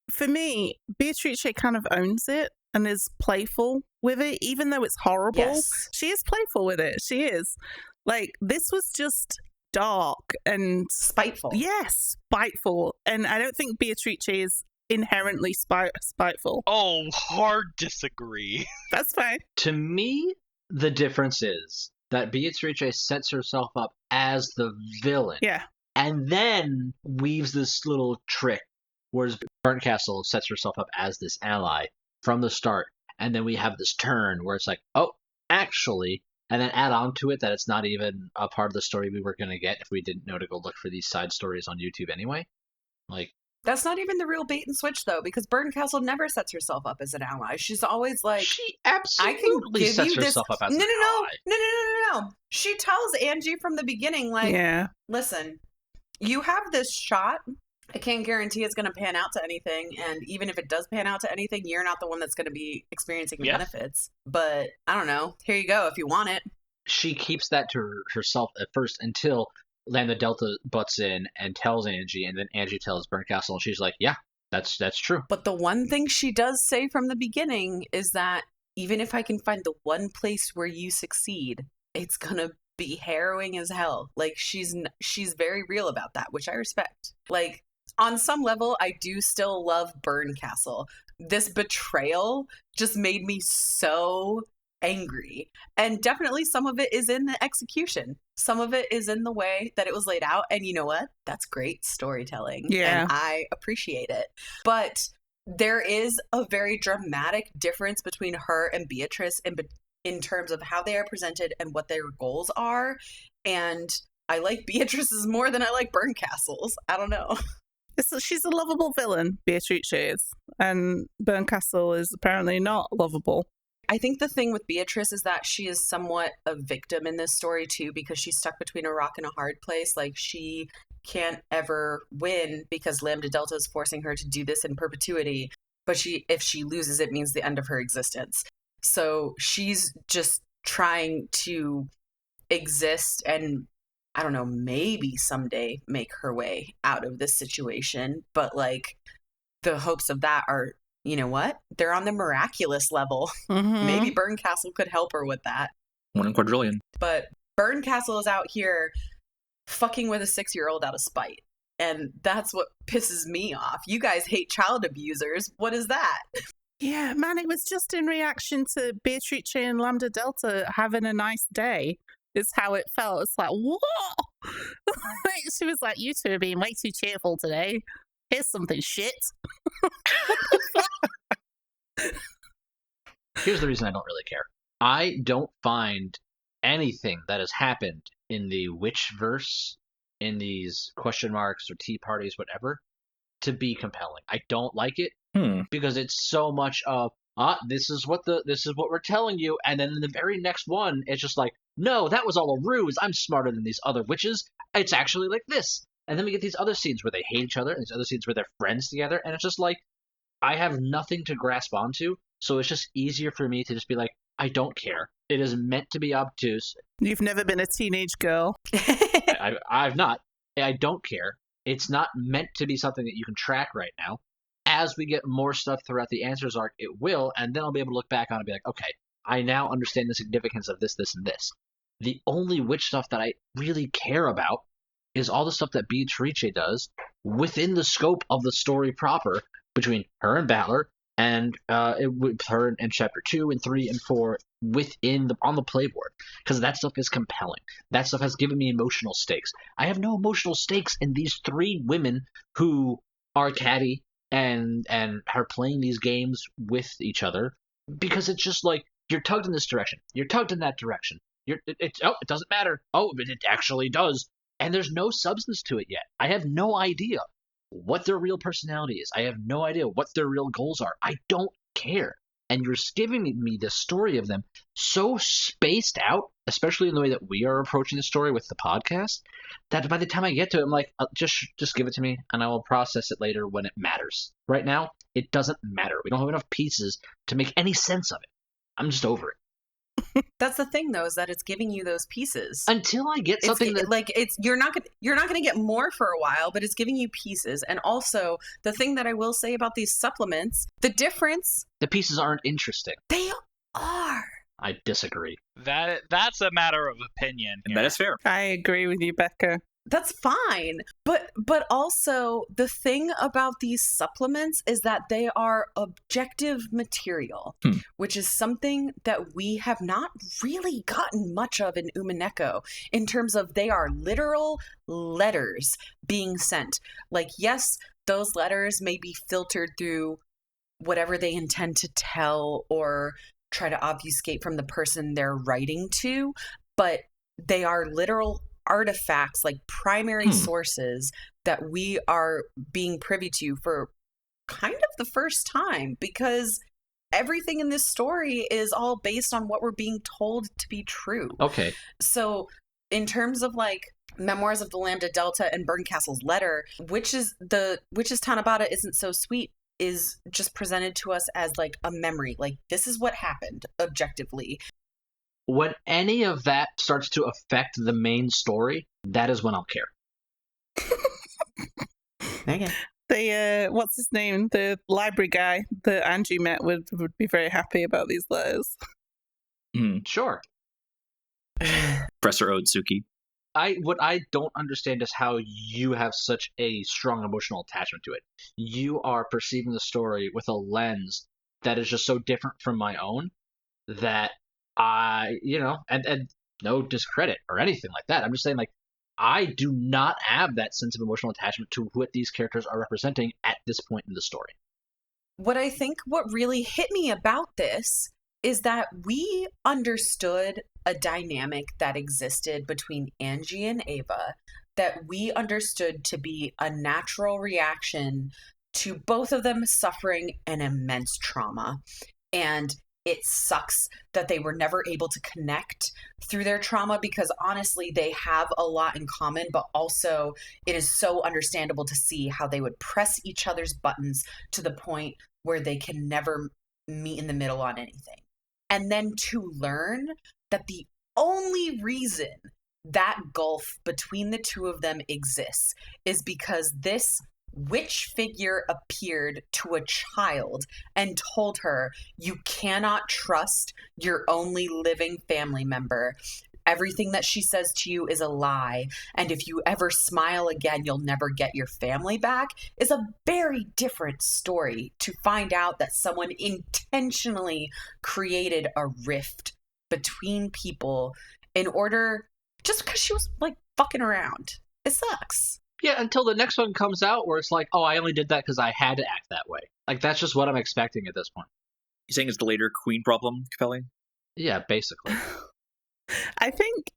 For me, Beatrice kind of owns it and is playful with it, even though it's horrible. Yes. She is playful with it. She is. Like, this was just dark and spiteful. Yes, spiteful. And I don't think Beatrice is inherently spiteful. Oh, hard disagree. That's fine. To me, the difference is that Beatrice sets herself up as the villain. Yeah. And then weaves this little trick, whereas Bernkastel sets herself up as this ally from the start. And then we have this turn where it's like, oh, actually, and then add on to it that it's not even a part of the story we were going to get if we didn't know to go look for these side stories on YouTube anyway. Like, that's not even the real bait and switch, though, because Bernkastel never sets herself up as an ally. She's always like, she absolutely sets herself up as an ally. No. She tells Angie from the beginning, like, yeah, listen, you have this shot. I can't guarantee it's going to pan out to anything. And even if it does pan out to anything, you're not the one that's going to be experiencing the benefits. But I don't know. Here you go if you want it. She keeps that to herself at first until Lambdadelta butts in and tells Angie, and then Angie tells Bernkastel, and she's like, yeah, that's true. But the one thing she does say from the beginning is that even if I can find the one place where you succeed, it's going to be harrowing as hell. Like, she's very real about that, which I respect. Like, on some level, I do still love Bernkastel. This betrayal just made me so angry. And definitely some of it is in the execution. Some of it is in the way that it was laid out. And you know what? That's great storytelling. Yeah. And I appreciate it. But there is a very dramatic difference between her and Beatrice in terms of how they are presented and what their goals are. And I like Beatrice's more than I like Bernkastel's. I don't know. She's a lovable villain, Beatrice is, and Bernkastel is apparently not lovable. I think the thing with Beatrice is that she is somewhat a victim in this story too, because she's stuck between a rock and a hard place. Like, she can't ever win because Lambdadelta is forcing her to do this in perpetuity. But if she loses, it means the end of her existence. So she's just trying to exist and, I don't know, maybe someday make her way out of this situation. But like, the hopes of that are, you know what? They're on the miraculous level. Mm-hmm. Maybe Bernkastel could help her with that. 1 in quadrillion. But Bernkastel is out here fucking with a 6-year-old out of spite. And that's what pisses me off. You guys hate child abusers. What is that? Yeah, man, it was just in reaction to Beatrice and Lambdadelta having a nice day. Is how it felt. It's like, what? She was like, you two are being way too cheerful today. Here's something shit. Here's the reason I don't really care. I don't find anything that has happened in the Witchverse, in these question marks or tea parties, whatever, to be compelling. I don't like it because it's so much of, this is what we're telling you, and then in the very next one, it's just like, no, that was all a ruse. I'm smarter than these other witches. It's actually like this. And then we get these other scenes where they hate each other, and these other scenes where they're friends together, and it's just like, I have nothing to grasp onto, so it's just easier for me to just be like, I don't care. It is meant to be obtuse. You've never been a teenage girl. I've not. I don't care. It's not meant to be something that you can track right now. As we get more stuff throughout the Answers arc, it will, and then I'll be able to look back on it and be like, okay, I now understand the significance of this, this, and this. The only witch stuff that I really care about is all the stuff that Beatrice does within the scope of the story proper between her and Balor, and with her in chapter 2 and 3 and 4 on the playboard, because that stuff is compelling. That stuff has given me emotional stakes. I have no emotional stakes in these 3 women who are catty and are playing these games with each other, because it's just like, you're tugged in this direction, you're tugged in that direction. It doesn't matter. Oh, but it actually does. And there's no substance to it yet. I have no idea what their real personality is. I have no idea what their real goals are. I don't care. And you're giving me this story of them so spaced out, especially in the way that we are approaching the story with the podcast, that by the time I get to it, I'm like, just give it to me, and I will process it later when it matters. Right now, it doesn't matter. We don't have enough pieces to make any sense of it. I'm just over it. That's the thing, though, is that it's giving you those pieces until I get something you're not gonna get more for a while, but it's giving you pieces. And also, the thing that I will say about these supplements, the pieces aren't interesting. They are. I disagree. That's a matter of opinion. And that is fair. I agree with you, Becca. That's fine. But also, the thing about these supplements is that they are objective material, which is something that we have not really gotten much of in Umineko, in terms of they are literal letters being sent. Like, yes, those letters may be filtered through whatever they intend to tell or try to obfuscate from the person they're writing to, but they are literal artifacts, like primary sources that we are being privy to for kind of the first time, because everything in this story is all based on what we're being told to be true. Okay. So in terms of like Memoirs of the Lambdadelta and Bernkastel's letter, which is Tanabata isn't so sweet, is just presented to us as like a memory. Like, this is what happened objectively. When any of that starts to affect the main story, that is when I'll care. Okay. What's his name? The library guy that Angie met would be very happy about these letters. Sure. Professor Otsuki. What I don't understand is how you have such a strong emotional attachment to it. You are perceiving the story with a lens that is just so different from my own that and no discredit or anything like that. I'm just saying, like, I do not have that sense of emotional attachment to what these characters are representing at this point in the story. What really hit me about this is that we understood a dynamic that existed between Angie and Ava that we understood to be a natural reaction to both of them suffering an immense trauma. And it sucks that they were never able to connect through their trauma, because honestly, they have a lot in common, but also it is so understandable to see how they would press each other's buttons to the point where they can never meet in the middle on anything. And then to learn that the only reason that gulf between the two of them exists is because this witch figure appeared to a child and told her, you cannot trust your only living family member. Everything that she says to you is a lie. And if you ever smile again, you'll never get your family back, is a very different story to find out that someone intentionally created a rift between people in order, just because she was like fucking around. It sucks. Yeah, until the next one comes out where it's like, oh, I only did that because I had to act that way. Like, that's just what I'm expecting at this point. You saying it's the later queen problem, Capelli? Yeah, basically. I think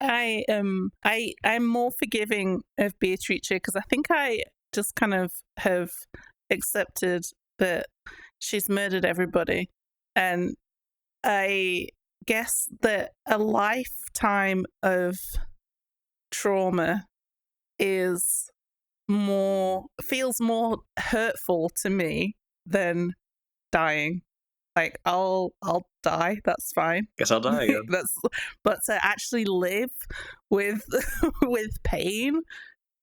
I'm more forgiving of Beatrice because I think I just kind of have accepted that she's murdered everybody. And I guess that a lifetime of trauma feels more hurtful to me than dying. Like, I'll die, that's fine. Guess I'll die again. But to actually live with with pain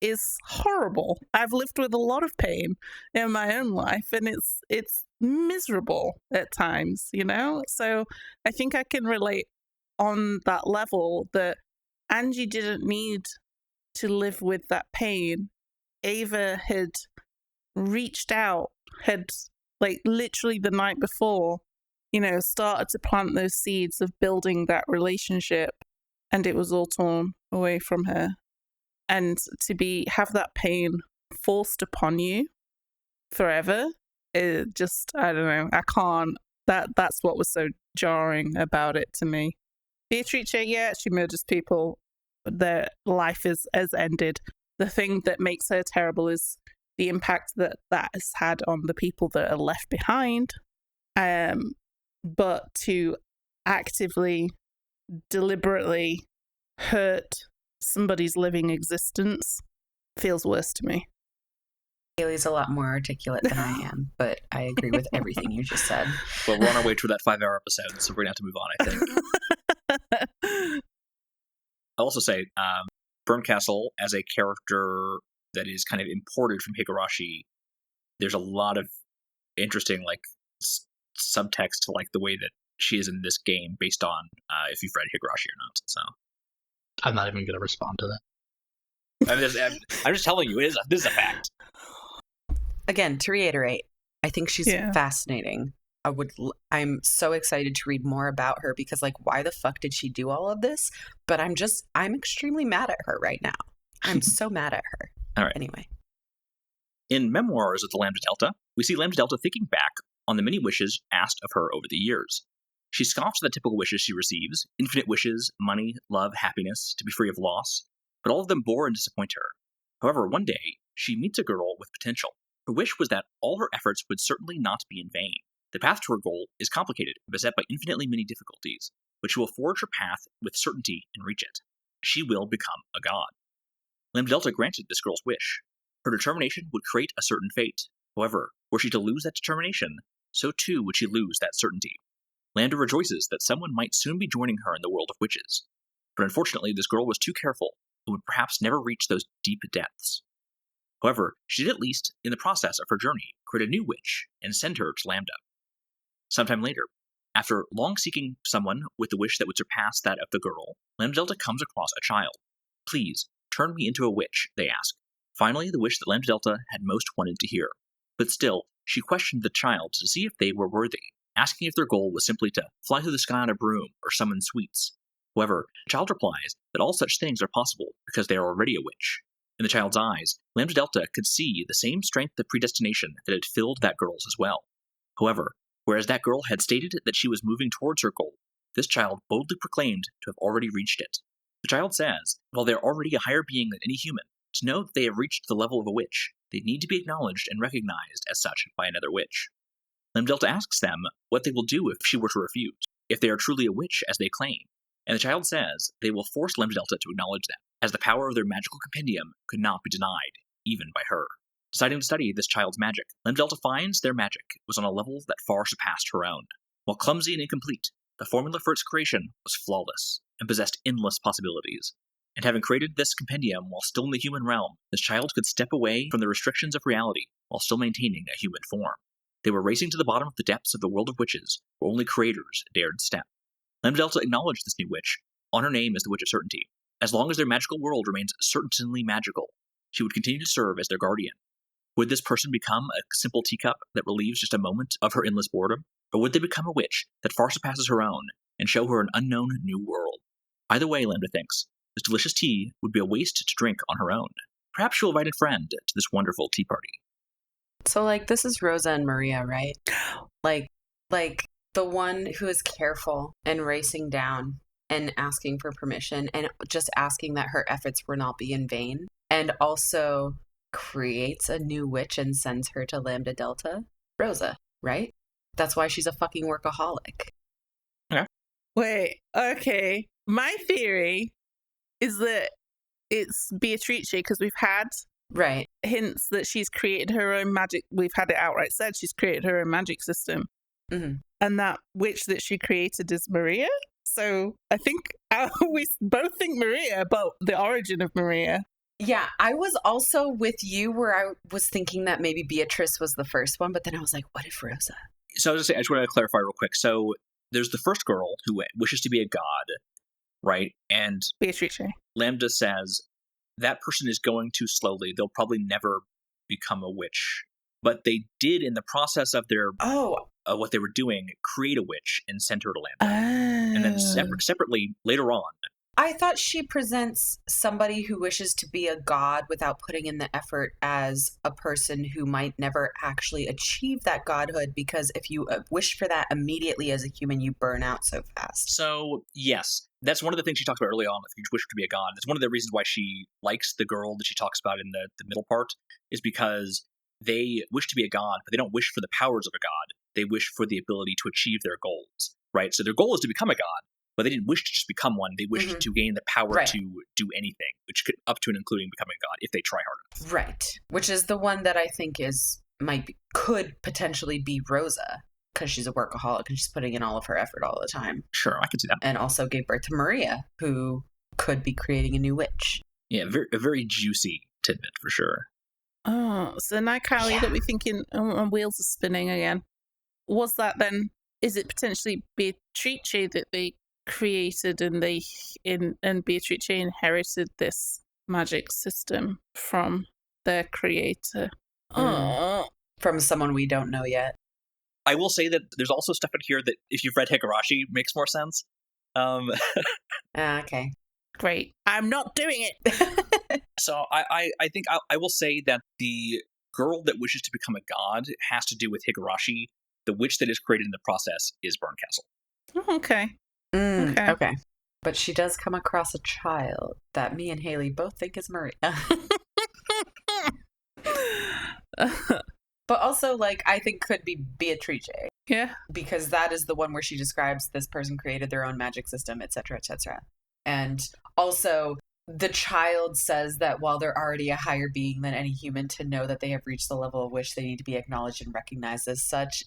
is horrible. I've lived with a lot of pain in my own life, and it's miserable at times, you know? So I think I can relate on that level that Angie didn't need to live with that pain. Ava had reached out, had like literally the night before, you know, started to plant those seeds of building that relationship, and it was all torn away from her. And to have that pain forced upon you forever, it just, I don't know, I can't, that's what was so jarring about it to me. Beatrice, yeah, she murders people. Their life has ended. The thing that makes her terrible is the impact that has had on the people that are left behind. But to actively, deliberately hurt somebody's living existence feels worse to me. Hayley's a lot more articulate than I am, but I agree with everything you just said. Well, we're on our way to that 5-hour episode, so we're going to have to move on, I think. I'll also say, Bernkastel, as a character that is kind of imported from Higurashi, there's a lot of interesting, like, subtext to, like, the way that she is in this game based on if you've read Higurashi or not, so. I'm not even going to respond to that. I'm just telling you, this is a fact. Again, to reiterate, I think she's fascinating. I'm so excited to read more about her because, like, why the fuck did she do all of this? But I'm extremely mad at her right now. I'm so mad at her. All right. Anyway. In Memoirs of the Lambdadelta, we see Lambdadelta thinking back on the many wishes asked of her over the years. She scoffs at the typical wishes she receives: infinite wishes, money, love, happiness, to be free of loss. But all of them bore and disappoint her. However, one day, she meets a girl with potential. Her wish was that all her efforts would certainly not be in vain. The path to her goal is complicated and beset by infinitely many difficulties, but she will forge her path with certainty and reach it. She will become a god. Lambdadelta granted this girl's wish. Her determination would create a certain fate. However, were she to lose that determination, so too would she lose that certainty. Lambda rejoices that someone might soon be joining her in the world of witches. But unfortunately, this girl was too careful and would perhaps never reach those deep depths. However, she did at least, in the process of her journey, create a new witch and send her to Lambda. Sometime later, after long seeking someone with the wish that would surpass that of the girl, Lambdadelta comes across a child. Please, turn me into a witch, they ask. Finally, the wish that Lambdadelta had most wanted to hear. But still, she questioned the child to see if they were worthy, asking if their goal was simply to fly through the sky on a broom or summon sweets. However, the child replies that all such things are possible because they are already a witch. In the child's eyes, Lambdadelta could see the same strength of predestination that had filled that girl's as well. However, whereas that girl had stated that she was moving towards her goal, this child boldly proclaimed to have already reached it. The child says, while they are already a higher being than any human, to know that they have reached the level of a witch, they need to be acknowledged and recognized as such by another witch. Lambdadelta asks them what they will do if she were to refuse, if they are truly a witch as they claim, and the child says they will force Lambdadelta to acknowledge them, as the power of their magical compendium could not be denied, even by her. Deciding to study this child's magic, Lambdadelta finds their magic was on a level that far surpassed her own. While clumsy and incomplete, the formula for its creation was flawless and possessed endless possibilities. And having created this compendium while still in the human realm, this child could step away from the restrictions of reality while still maintaining a human form. They were racing to the bottom of the depths of the world of witches, where only creators dared step. Lambdadelta acknowledged this new witch. On her name is the Witch of Certainty. As long as their magical world remains certainly magical, she would continue to serve as their guardian. Would this person become a simple teacup that relieves just a moment of her endless boredom? Or would they become a witch that far surpasses her own and show her an unknown new world? Either way, Lambda thinks, this delicious tea would be a waste to drink on her own. Perhaps she'll invite a friend to this wonderful tea party. So, this is Rosa and Maria, right? Like the one who is careful and racing down and asking for permission and just asking that her efforts will not be in vain, and also creates a new witch and sends her to Lambdadelta. Rosa, right? That's why she's a fucking workaholic. Okay. Wait, okay. My theory is that it's Beatrice, because we've had Right. hints that she's created her own magic. We've had it outright said she's created her own magic system. Mm-hmm. And that witch that she created is Maria. So I think we both think Maria, but the origin of Maria. Yeah, I was also with you where I was thinking that maybe Beatrice was the first one, but then I was like, what if Rosa? So I just want to clarify real quick. So there's the first girl who wishes to be a god, right? And Beatrice. Lambda says that person is going too slowly. They'll probably never become a witch. But they did, in the process of their what they were doing, create a witch and send her to Lambda. And then separately, later on, I thought she presents somebody who wishes to be a god without putting in the effort as a person who might never actually achieve that godhood, because if you wish for that immediately as a human, you burn out so fast. So, yes, that's one of the things she talks about early on. If you wish to be a god, that's one of the reasons why she likes the girl that she talks about in the middle part, is because they wish to be a god, but they don't wish for the powers of a god. They wish for the ability to achieve their goals, right? So their goal is to become a god, but they didn't wish to just become one. They wished to gain the power to do anything, which could up to and including becoming a god if they try hard enough. Right. Which is the one that I think could potentially be Rosa, because she's a workaholic and she's putting in all of her effort all the time. Sure, I can see that. And also gave birth to Maria, who could be creating a new witch. Yeah, a very juicy tidbit for sure. Oh, so now, Kylie, that we're thinking, wheels are spinning again. Was that then, is it potentially Beatrice that they created and Beatrice inherited this magic system from their creator? From someone we don't know yet. I will say that there's also stuff in here that, if you've read Higurashi, makes more sense. Okay. Great. I'm not doing it. So I think I will say that the girl that wishes to become a god has to do with Higurashi. The witch that is created in the process is Bernkastel. Oh, okay. Okay. But she does come across a child that me and Hayley both think is Maria. But also, I think could be Beatrice. Yeah. Because that is the one where she describes this person created their own magic system, etc., etc. And also, the child says that while they're already a higher being than any human, to know that they have reached the level of which they need to be acknowledged and recognized as such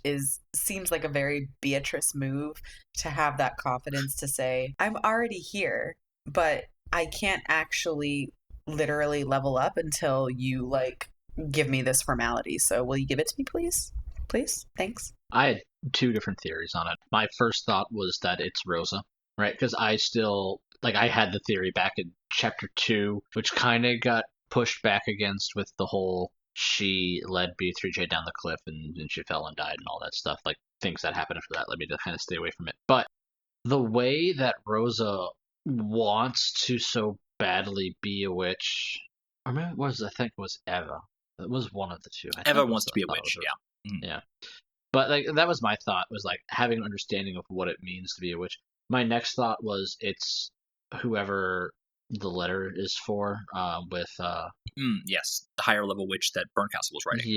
seems like a very Beatrice move, to have that confidence to say, I'm already here, but I can't actually literally level up until you give me this formality. So will you give it to me, please? Please? Thanks. I had two different theories on it. My first thought was that it's Rosa, right? Because I still, I had the theory back in chapter 2, which kind of got pushed back against with the whole she led Beatrice down the cliff and she fell and died and all that stuff. Things that happened after that led me to kind of stay away from it. But the way that Rosa wants to so badly be a witch, or maybe I think it was Eva. It was one of the two. Eva wants to be a witch, yeah. Mm-hmm. Yeah. But that was my thought, was having an understanding of what it means to be a witch. My next thought was it's whoever the letter is for, with Yes, the higher level witch that Bernkastel was writing.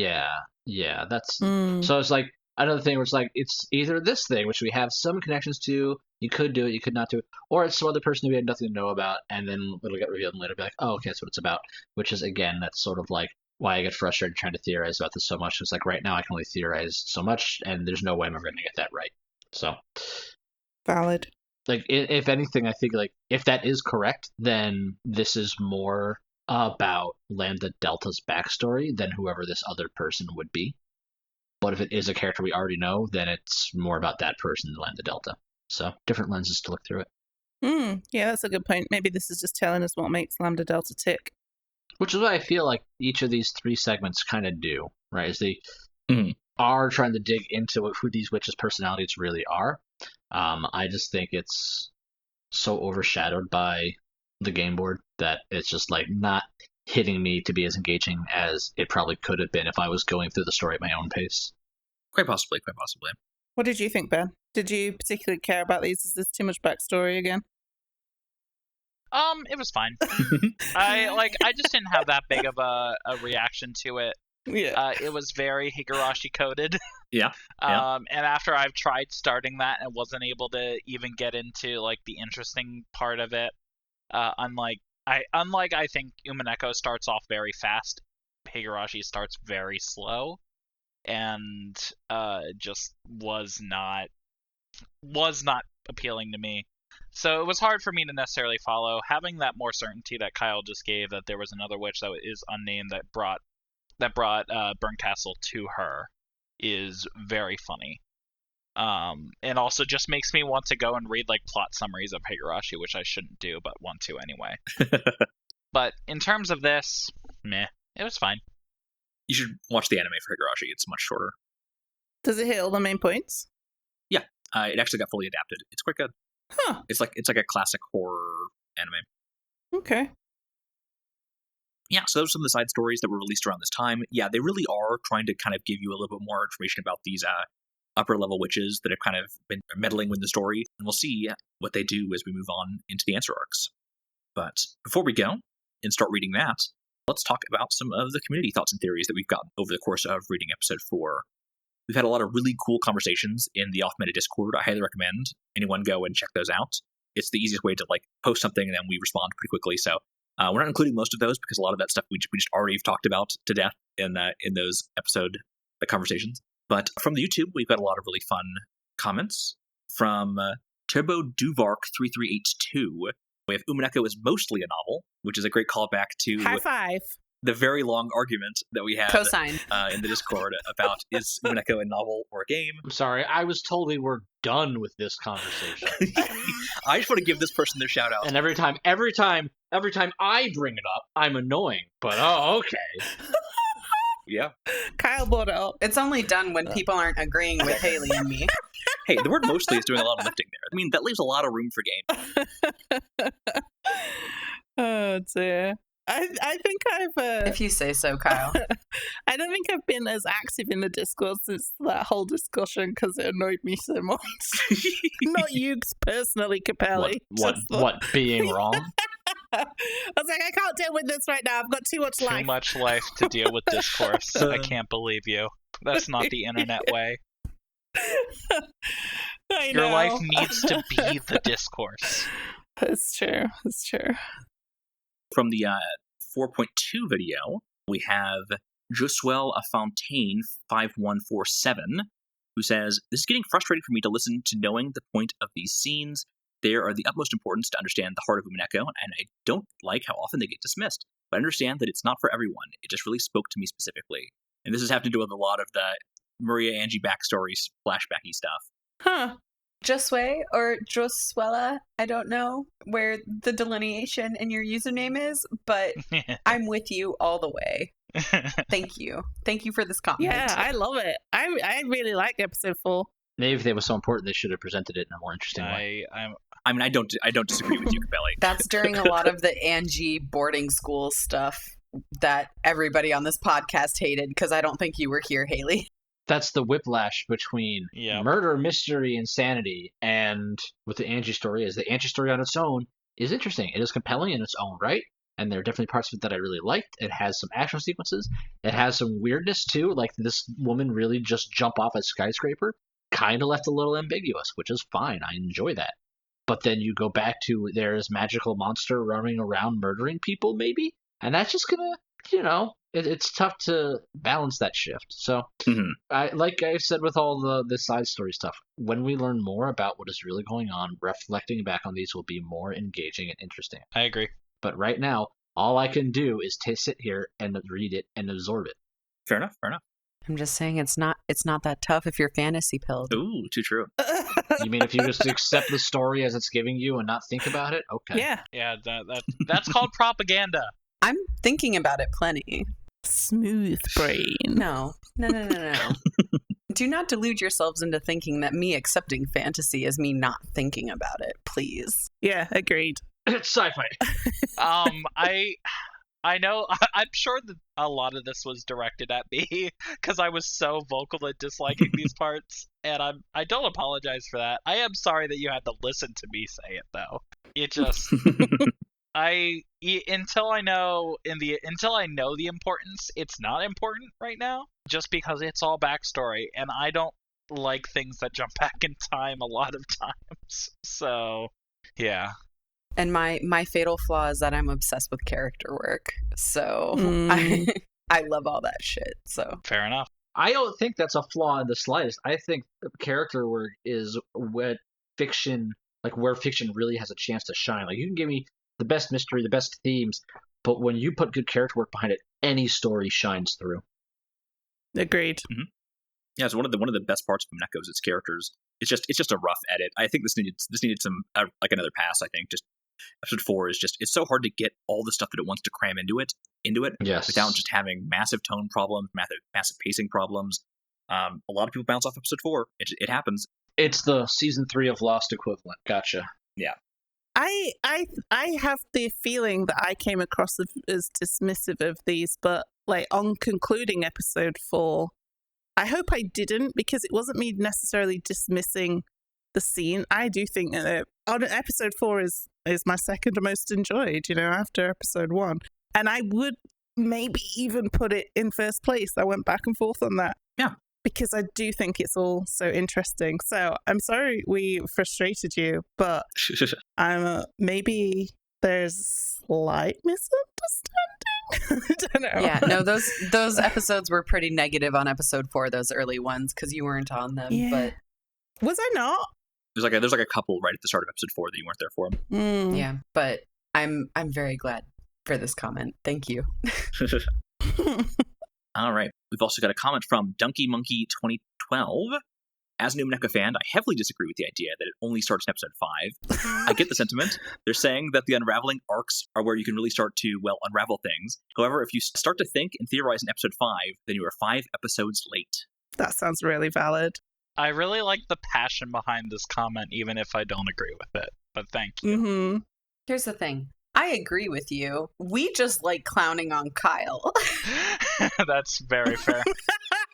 yeah, that's Mm. so it's like another thing where it's like it's either this thing which we have some connections to, you could do it, you could not do it, or it's some other person who we had nothing to know about, and then it'll get revealed and later be like, oh, okay, that's what it's about. Which is again, that's sort of like why I get frustrated trying to theorize about this so much. It's like right now I can only theorize so much, and there's no way I'm ever going to get that right. So Valid. like if anything, I think like if that is correct, then this is more about Lambdadelta's backstory than whoever this other person would be. But if it is a character we already know, then it's more about that person than Lambdadelta. So different lenses to look through it. Yeah, that's a good point. Maybe this is just telling us what makes Lambdadelta tick. Which is what I feel like each of these 3 segments kind of do, right? Is they are trying to dig into who these witches' personalities really are. I just think it's so overshadowed by the game board that it's just like not hitting me to be as engaging as it probably could have been if I was going through the story at my own pace. Quite possibly. What did you think, Ben? Did you particularly care about these? Is this too much backstory again? It was fine. I just didn't have that big of a reaction to it. Yeah. It was very Higurashi coded. Yeah. And after I've tried starting that and wasn't able to even get into like the interesting part of it, unlike I think Umineko starts off very fast, Higurashi starts very slow, and just was not appealing to me. So it was hard for me to necessarily follow. Having that more certainty that Kyle just gave that there was another witch that is unnamed that brought Bernkastel to her is very funny. And also just makes me want to go and read like plot summaries of Higurashi, which I shouldn't do, but want to anyway. But in terms of this, meh, it was fine. You should watch the anime for Higurashi. It's much shorter. Does it hit all the main points? Yeah, it actually got fully adapted. It's quite good. Huh. It's like a classic horror anime. Okay. Yeah, so those are some of the side stories that were released around this time. Yeah, they really are trying to kind of give you a little bit more information about these upper level witches that have kind of been meddling with the story, and we'll see what they do as we move on into the answer arcs. But before we go and start reading that, let's talk about some of the community thoughts and theories that we've gotten over the course of reading episode 4. We've had a lot of really cool conversations in the off-meta Discord. I highly recommend anyone go and check those out. It's the easiest way to like post something and then we respond pretty quickly. So we're not including most of those because a lot of that stuff we just already have talked about to death in those episode conversations. But from the YouTube, we've got a lot of really fun comments from Turbo Duvark 3382. We have Umineko is mostly a novel, which is a great callback to High five. the very long argument that we had Cosine. in the Discord about is Umineko a novel or a game. I'm sorry, I was told we were done with this conversation. I just want to give this person their shout out. And every time I bring it up, I'm annoying. But okay. Yeah. Kyle brought it up. It's only done when people aren't agreeing with Hayley and me. Hey, the word mostly is doing a lot of lifting there. I mean, that leaves a lot of room for game. Oh dear. I think I've If you say so, Kyle. I don't think I've been as active in the Discord since that whole discussion because it annoyed me so much. Not you personally, Capelli. What being wrong? I was like, I can't deal with this right now. I've got too much life. Too much life to deal with discourse. I can't believe you. That's not the internet way. Your life needs to be the discourse. It's true. It's true. From the 4.2 video, we have Josuel Afontaine 5147, who says, "This is getting frustrating for me to listen to knowing the point of these scenes. They are of the utmost importance to understand the heart of Umineko, and I don't like how often they get dismissed. But I understand that it's not for everyone. It just really spoke to me specifically." And this has having to do with a lot of the Maria Angie backstories, flashbacky stuff. Huh. Josue or Josuela, I don't know where the delineation in your username is, but I'm with you all the way. Thank you. Thank you for this comment. Yeah, I love it. I really like episode 4. Maybe if they were so important, they should have presented it in a more interesting way. I mean, I don't disagree with you, Capelli. That's during a lot of the Angie boarding school stuff that everybody on this podcast hated because I don't think you were here, Hayley. That's the whiplash between murder, mystery, insanity, and what the Angie story is. The Angie story on its own is interesting. It is compelling in its own right, and there are definitely parts of it that I really liked. It has some action sequences. It has some weirdness too, like this woman really just jump off a skyscraper. Kind of left a little ambiguous, which is fine. I enjoy that. But then you go back to there's magical monster running around murdering people, maybe, and that's just gonna, it's tough to balance that shift. So, like I said with all the side story stuff, when we learn more about what is really going on, reflecting back on these will be more engaging and interesting. I agree. But right now, all I can do is sit here and read it and absorb it. Fair enough. I'm just saying it's not that tough if you're fantasy pilled. Ooh, too true. You mean if you just accept the story as it's giving you and not think about it? Okay. Yeah. Yeah, that's called propaganda. I'm thinking about it plenty. Smooth brain. No. Do not delude yourselves into thinking that me accepting fantasy is me not thinking about it, please. Yeah, agreed. It's sci-fi. I know. I'm sure that a lot of this was directed at me because I was so vocal at disliking these parts, and I don't apologize for that. I am sorry that you had to listen to me say it, though. It just until I know the importance, it's not important right now. Just because it's all backstory, and I don't like things that jump back in time a lot of times. So, yeah. And my fatal flaw is that I'm obsessed with character work. So I love all that shit. So Fair enough. I don't think that's a flaw in the slightest. I think character work is where fiction really has a chance to shine. Like, you can give me the best mystery, the best themes, but when you put good character work behind it, any story shines through. Agreed. Mm-hmm. Yeah, it's one of the best parts of Umineko is its characters. It's just a rough edit. I think this needed some like another pass. I think just episode 4 is just, it's so hard to get all the stuff that it wants to cram into it yes, without just having massive tone problems, massive pacing problems. A lot of people bounce off episode 4. It happens. It's the season 3 of Lost equivalent. Gotcha. Yeah. I have the feeling that I came across as dismissive of these, but like on concluding episode 4, I hope I didn't, because it wasn't me necessarily dismissing the scene. I do think that episode 4 is my second most enjoyed, after episode 1. And I would maybe even put it in first place. I went back and forth on that. Yeah. Because I do think it's all so interesting. So I'm sorry we frustrated you, but maybe there's slight misunderstanding. I don't know. Yeah, no, those episodes were pretty negative on episode 4, those early ones, because you weren't on them. Yeah. But was I not? There's like a couple right at the start of episode 4 that you weren't there for. Yeah, but I'm very glad for this comment. Thank you. All right. We've also got a comment from Donkey Monkey 2012. As an Umineko fan, I heavily disagree with the idea that it only starts in episode 5. I get the sentiment. They're saying that the unraveling arcs are where you can really start to, unravel things. However, if you start to think and theorize in episode 5, then you are 5 episodes late. That sounds really valid. I really like the passion behind this comment, even if I don't agree with it. But thank you. Mm-hmm. Here's the thing. I agree with you. We just like clowning on Kyle. That's very fair.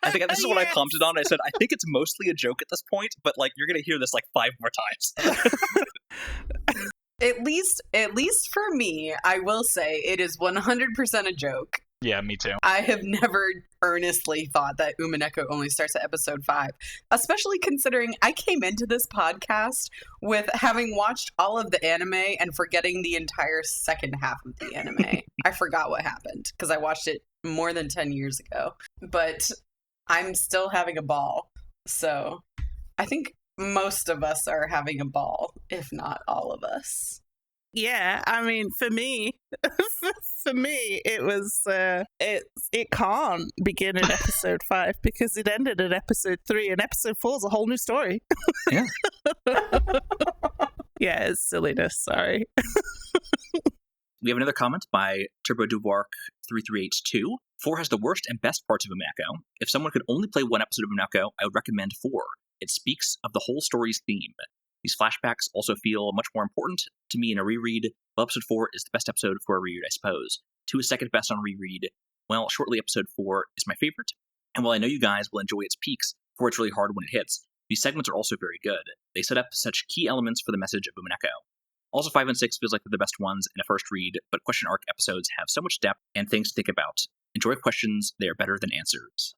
I think this is what I commented on. I said, I think it's mostly a joke at this point, but you're going to hear this 5 more times. At least for me, I will say it is 100% a joke. Yeah, me too. I have never earnestly thought that Umineko only starts at episode 5, especially considering I came into this podcast with having watched all of the anime and forgetting the entire second half of the anime. I forgot what happened because I watched it more than 10 years ago, but I'm still having a ball. So I think most of us are having a ball, if not all of us. Yeah, I mean, for me, it was it can't begin in episode 5 because it ended in episode 3, and episode 4 is a whole new story. Yeah, yeah, it's silliness. Sorry. We have another comment by Turbo Duvark 3382. 4 has the worst and best parts of Umineko. If someone could only play one episode of Umineko, I would recommend 4. It speaks of the whole story's theme. These flashbacks also feel much more important to me in a reread. Well, episode 4 is the best episode for a reread, I suppose. 2 is second best on reread. Well, shortly, episode 4 is my favorite. And while I know you guys will enjoy its peaks, 4 it's really hard when it hits, these segments are also very good. They set up such key elements for the message of Umineko. Also, 5 and 6 feels like they're the best ones in a first read, but question arc episodes have so much depth and things to think about. Enjoy questions, they are better than answers.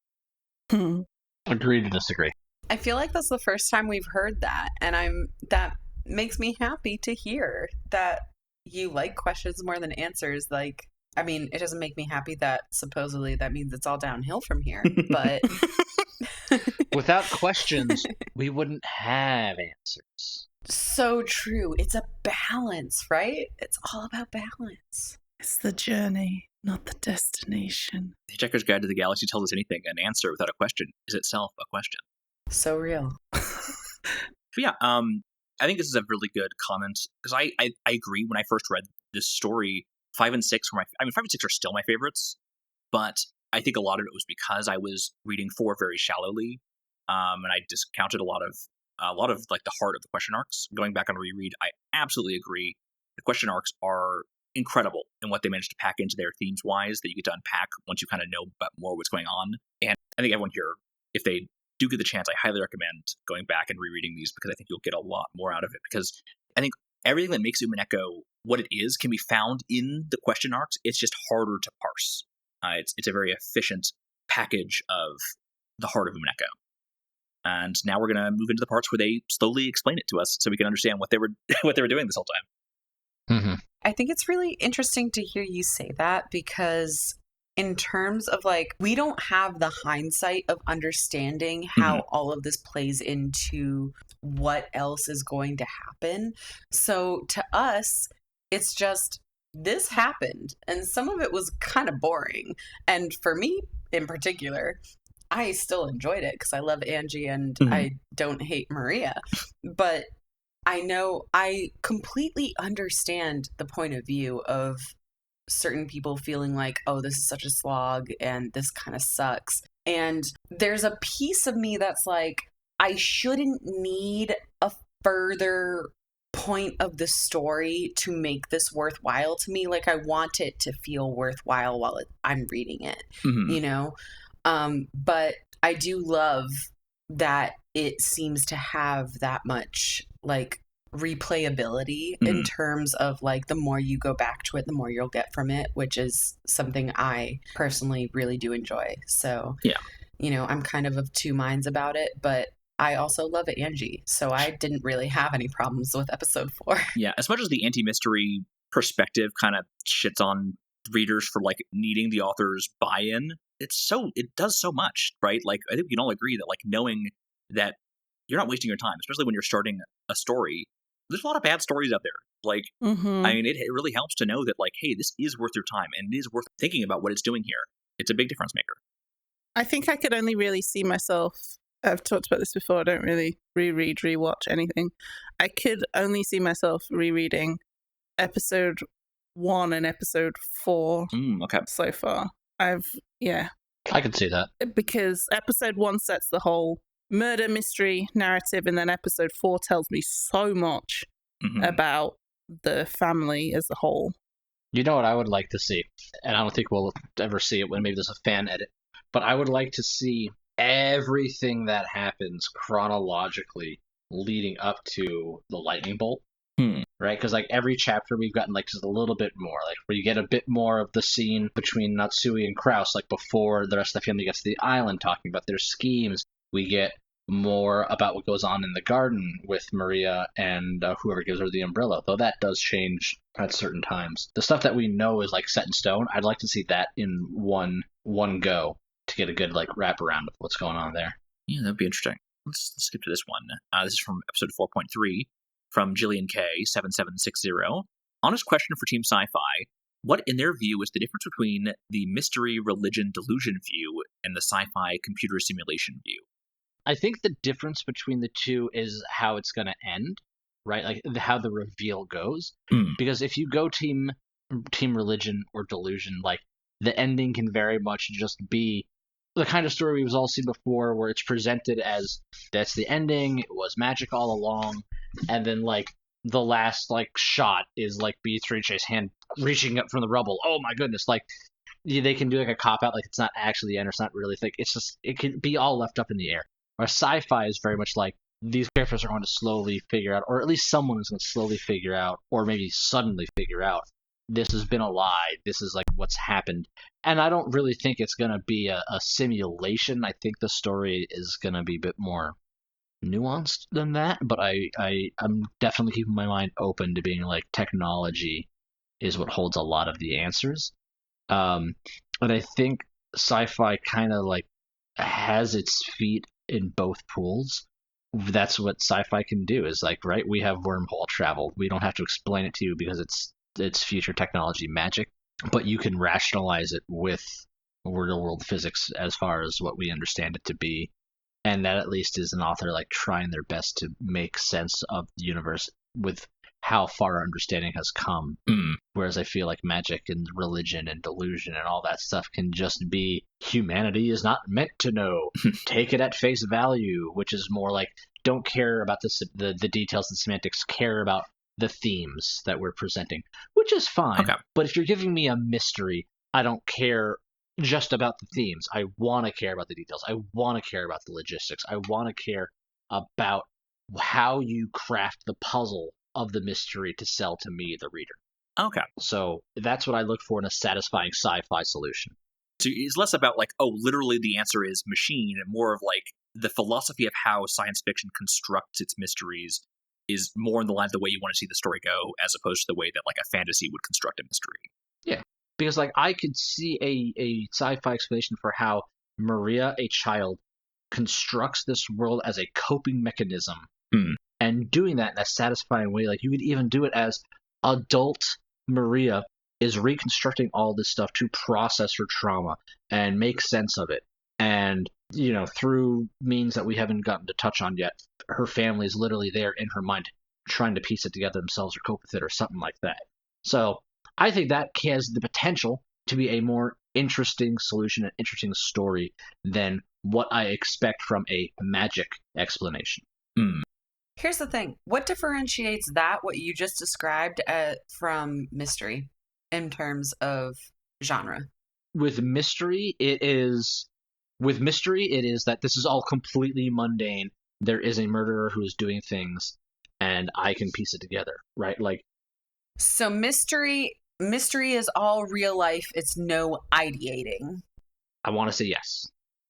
Agree to disagree. I feel like that's the first time we've heard that, and that makes me happy to hear that you like questions more than answers. Like, I mean, it doesn't make me happy that supposedly that means it's all downhill from here, but Without questions, we wouldn't have answers. so true. It's a balance, right? It's all about balance. It's the journey, not the destination. The Hitchhiker's Guide to the Galaxy tells us anything. An answer without a question is itself a question. So real. But yeah, I think this is a really good comment because I agree. When I first read this story, 5 and 6 were 5 and 6 are still my favorites, but I think a lot of it was because I was reading 4 very shallowly, and I discounted a lot of like the heart of the question arcs. Going back on a reread, I absolutely agree. The question arcs are incredible in what they managed to pack into their themes wise that you get to unpack once you kind of know more what's going on. And I think everyone here, if they do get the chance, I highly recommend going back and rereading these because I think you'll get a lot more out of it. Because I think everything that makes Umineko what it is can be found in the question arcs. It's just harder to parse. It's a very efficient package of the heart of Umineko. And now we're going to move into the parts where they slowly explain it to us so we can understand what they were doing this whole time. Mm-hmm. I think it's really interesting to hear you say that because in terms of like, we don't have the hindsight of understanding how all of this plays into what else is going to happen. So to us, it's just, this happened. And some of it was kind of boring. And for me in particular, I still enjoyed it because I love Angie and I don't hate Maria. But I know I completely understand the point of view of certain people feeling like, oh, this is such a slog and this kind of sucks. And there's a piece of me that's like, I shouldn't need a further point of the story to make this worthwhile to me. Like, I want it to feel worthwhile while I'm reading it, you know? But I do love that it seems to have that much like replayability in terms of like the more you go back to it, the more you'll get from it, which is something I personally really do enjoy. So, you know, I'm kind of 2 minds about it, but I also love Angie, so I didn't really have any problems with episode 4. Yeah, as much as the anti-mystery perspective kind of shits on readers for like needing the author's buy-in, it does so much, right? Like, I think we can all agree that like knowing that you're not wasting your time, especially when you're starting a story. There's a lot of bad stories out there. Like, I mean, it really helps to know that like, hey, this is worth your time and it is worth thinking about what it's doing here. It's a big difference maker. I think I could only really see myself, I've talked about this before, I don't really rewatch anything. I could only see myself rereading episode 1 and episode 4 Okay. so far. I could see that. Because episode 1 sets the whole murder mystery narrative, and then episode 4 tells me so much about the family as a whole. You know what I would like to see, and I don't think we'll ever see it when maybe there's a fan edit, but I would like to see everything that happens chronologically leading up to the lightning bolt. Right? Because like every chapter we've gotten like just a little bit more, like where you get a bit more of the scene between Natsui and Kraus, like before the rest of the family gets to the island talking about their schemes. We get more about what goes on in the garden with Maria and whoever gives her the umbrella, though that does change at certain times. The stuff that we know is like set in stone. I'd like to see that in one go to get a good like wrap around of what's going on there. Yeah, that'd be interesting. Let's skip to this one. This is from episode 4.3 from Jillian K 7760. Honest question for Team Sci-Fi. What, in their view, is the difference between the mystery, religion, delusion view and the sci-fi computer simulation view? I think the difference between the two is how it's going to end, right? Like how the reveal goes. Because if you go team religion or delusion, like the ending can very much just be the kind of story we've all seen before, where it's presented as that's the ending, it was magic all along, and then like the last like shot is like Beatrice's hand reaching up from the rubble. Oh my goodness! Like they can do like a cop out, like it's not actually the end, or it's not really thick. It's just it can be all left up in the air. Or sci-fi is very much like these characters are going to slowly figure out, or at least someone is going to slowly figure out, or maybe suddenly figure out, this has been a lie. This is like what's happened. And I don't really think it's going to be a simulation. I think the story is going to be a bit more nuanced than that. But I'm definitely keeping my mind open to being like, technology is what holds a lot of the answers. And I think sci-fi kind of like has its feet in both pools. That's what sci-fi can do, is like, right, we have wormhole travel. We don't have to explain it to you because it's future technology magic, but you can rationalize it with real world physics as far as what we understand it to be. And that at least is an author like trying their best to make sense of the universe with how far our understanding has come. Whereas I feel like magic and religion and delusion and all that stuff can just be, humanity is not meant to know. Take it at face value, which is more like, don't care about the details and semantics, care about the themes that we're presenting, which is fine. Okay. But if you're giving me a mystery, I don't care just about the themes. I want to care about the details. I want to care about the logistics. I want to care about how you craft the puzzle of the mystery to sell to me, the reader. Okay. So that's what I look for in a satisfying sci-fi solution. So it's less about like, oh, literally the answer is machine, and more of like the philosophy of how science fiction constructs its mysteries is more in the line of the way you want to see the story go, as opposed to the way that like a fantasy would construct a mystery. Yeah, because like I could see a sci-fi explanation for how Maria, a child, constructs this world as a coping mechanism, and doing that in a satisfying way. Like you could even do it as adult Maria is reconstructing all this stuff to process her trauma and make sense of it. And, you know, through means that we haven't gotten to touch on yet, her family is literally there in her mind trying to piece it together themselves or cope with it or something like that. So I think that has the potential to be a more interesting solution, an interesting story than what I expect from a magic explanation. Here's the thing. What differentiates that, what you just described, from mystery in terms of genre? With mystery, it is that this is all completely mundane. There is a murderer who is doing things, and I can piece it together, right? Like, so mystery is all real life. It's no ideating. I want to say yes.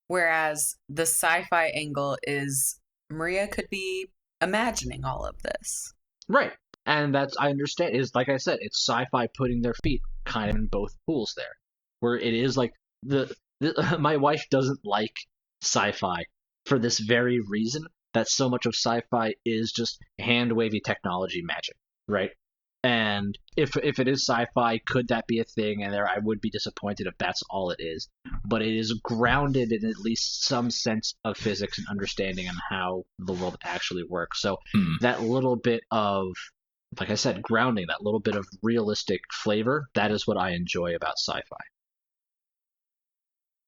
Whereas the sci-fi angle is Maria could be imagining all of this. Right. And that's, I understand, is like I said, it's sci-fi putting their feet kind of in both pools there. Where it is like, my wife doesn't like sci-fi for this very reason, that so much of sci-fi is just hand-wavy technology magic, right? And if it is sci-fi, could that be a thing? And I would be disappointed if that's all it is. But it is grounded in at least some sense of physics and understanding on how the world actually works. So that little bit of, like I said, grounding, that little bit of realistic flavor, that is what I enjoy about sci-fi.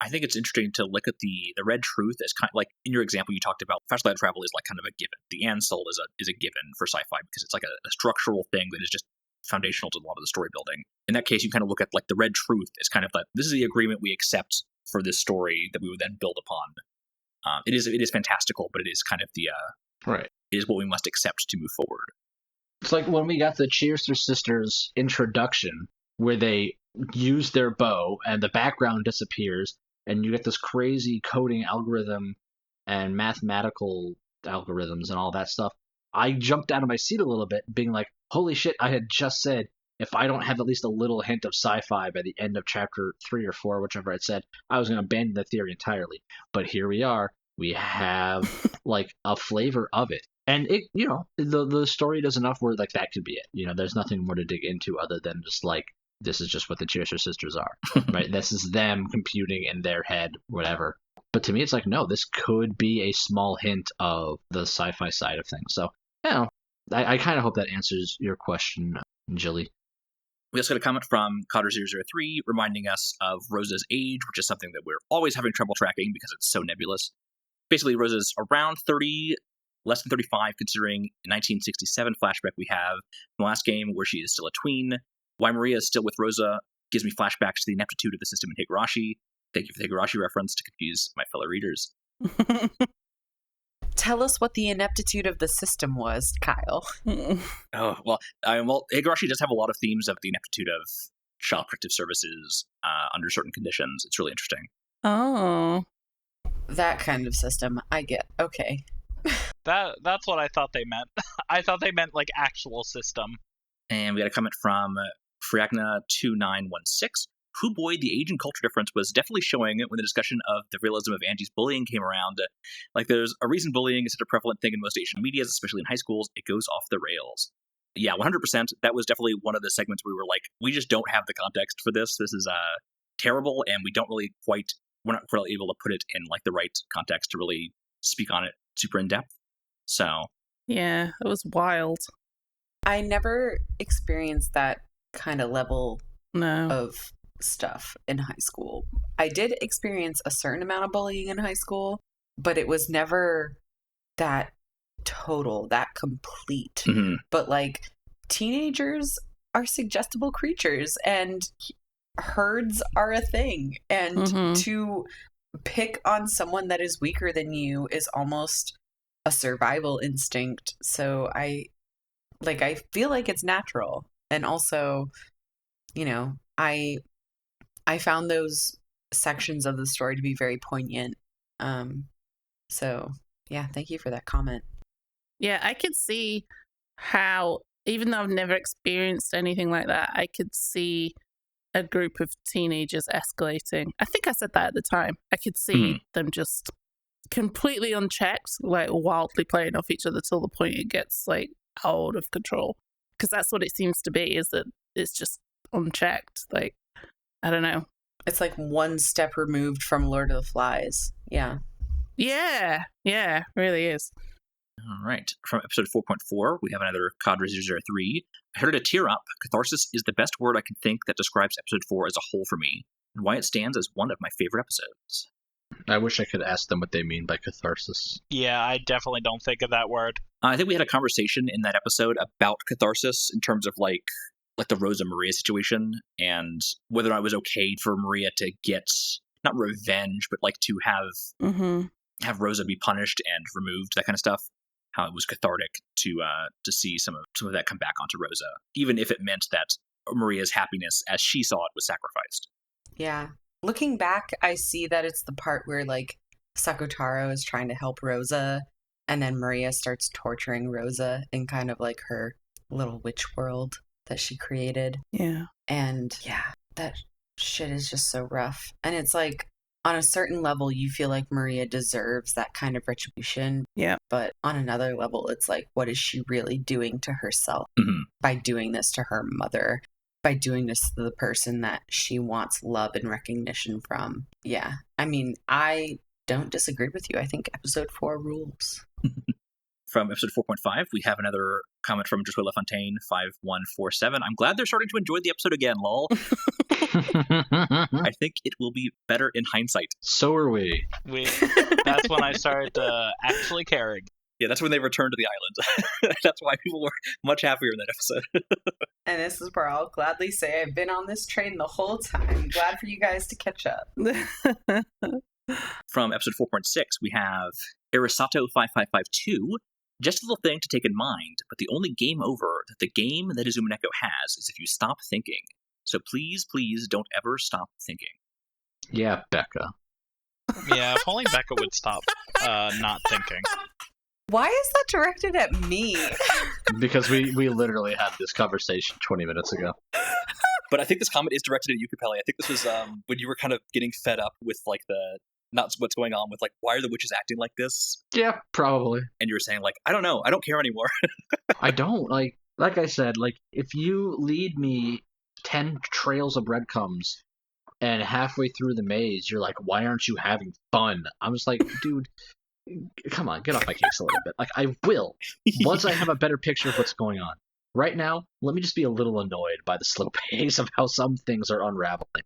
I think it's interesting to look at the red truth as kind of like, in your example, you talked about fast light travel is like kind of a given. The Ansel is a given for sci-fi because it's like a structural thing that is just foundational to a lot of the story building. In that case, you kind of look at like the red truth as kind of like, this is the agreement we accept for this story that we would then build upon. It is fantastical, but it is kind of the right. It is what we must accept to move forward. It's like when we got the Cheerster Sisters introduction, where they use their bow and the background disappears, and you get this crazy coding algorithm and mathematical algorithms and all that stuff. I jumped out of my seat a little bit, being like, holy shit, I had just said, if I don't have at least a little hint of sci-fi by the end of chapter 3 or 4, whichever I'd said, I was going to abandon the theory entirely. But here we are. We have like a flavor of it. And it, you know, the story does enough where like that could be it. You know, there's nothing more to dig into other than just like, this is just what the Cheerster Sisters are, right? This is them computing in their head, whatever. But to me, it's like, no, this could be a small hint of the sci-fi side of things. So, you know, I kind of hope that answers your question, Jilly. We also got a comment from Cotter003 reminding us of Rosa's age, which is something that we're always having trouble tracking because it's so nebulous. Basically, Rosa's around 30, less than 35, considering the 1967 flashback we have from the last game where she is still a tween. Why Maria is still with Rosa gives me flashbacks to the ineptitude of the system in Higurashi. Thank you for the Higurashi reference to confuse my fellow readers. Tell us what the ineptitude of the system was, Kyle. Oh, well, Higurashi does have a lot of themes of the ineptitude of child protective services under certain conditions. It's really interesting. Oh. That kind of system, I get. Okay. That's what I thought they meant. I thought they meant, like, actual system. And we got a comment from Friagna2916. Who boy, the age and culture difference was definitely showing when the discussion of the realism of Angie's bullying came around. Like, there's a reason bullying is such a prevalent thing in most Asian medias, especially in high schools. It goes off the rails. Yeah, 100%. That was definitely one of the segments where we were like, we just don't have the context for this. This is terrible, and we're not really able to put it in like the right context to really speak on it super in depth. So yeah, it was wild. I never experienced that kind of level of stuff in high school. I did experience a certain amount of bullying in high school, but it was never that total, that complete. Mm-hmm. But like, teenagers are suggestible creatures, and herds are a thing, and to pick on someone that is weaker than you is almost a survival instinct. So I feel like it's natural. And also, you know, I found those sections of the story to be very poignant. So yeah, thank you for that comment. Yeah, I could see how, even though I've never experienced anything like that, I could see a group of teenagers escalating. I think I said that at the time. I could see them just completely unchecked, like wildly playing off each other till the point it gets like out of control. Because that's what it seems to be, is that it's just unchecked. Like, I don't know. It's like one step removed from Lord of the Flies. Yeah. Yeah, really is. All right. From episode 4.4, we have another Cadre 003. I heard it a tear up. Catharsis is the best word I can think that describes episode 4 as a whole for me, and why it stands as one of my favorite episodes. I wish I could ask them what they mean by catharsis. Yeah, I definitely don't think of that word. I think we had a conversation in that episode about catharsis in terms of like the Rosa Maria situation, and whether or not it was okay for Maria to get, not revenge, but like to have Rosa be punished and removed, that kind of stuff. How it was cathartic to see some of that come back onto Rosa, even if it meant that Maria's happiness, as she saw it, was sacrificed. Yeah. Looking back, I see that it's the part where like Sakutaro is trying to help Rosa, and then Maria starts torturing Rosa in kind of like her little witch world that she created. Yeah. And yeah, that shit is just so rough. And it's like, on a certain level, you feel like Maria deserves that kind of retribution. Yeah. But on another level, it's like, what is she really doing to herself by doing this to her mother, by doing this to the person that she wants love and recognition from? Yeah. I mean, I don't disagree with you. I think episode 4 rules. From episode 4.5, we have another comment from Josué Lafontaine 5147. I'm glad they're starting to enjoy the episode again, lol. I think it will be better in hindsight. So are we. That's when I started actually caring. Yeah, that's when they returned to the island. That's why people were much happier in that episode. And this is where I'll gladly say I've been on this train the whole time. Glad for you guys to catch up. From episode 4.6, we have Arisato 5552. Just a little thing to take in mind, but the only game over that the game that is Umineko has is if you stop thinking. So please, please don't ever stop thinking. Yeah, Becca. Yeah, if only Becca would stop not thinking. Why is that directed at me? Because we literally had this conversation 20 minutes ago. But I think this comment is directed at you, Capelli. I think this was when you were kind of getting fed up with like not what's going on with like, why are the witches acting like this? Yeah, probably. And you were saying like, I don't know, I don't care anymore. I don't. Like I said, like if you lead me 10 trails of breadcrumbs and halfway through the maze you're like, why aren't you having fun? I'm just like, dude, come on, get off my case a little bit. Like, I will once I have a better picture of what's going on. Right now, let me just be a little annoyed by the slow pace of how some things are unraveling.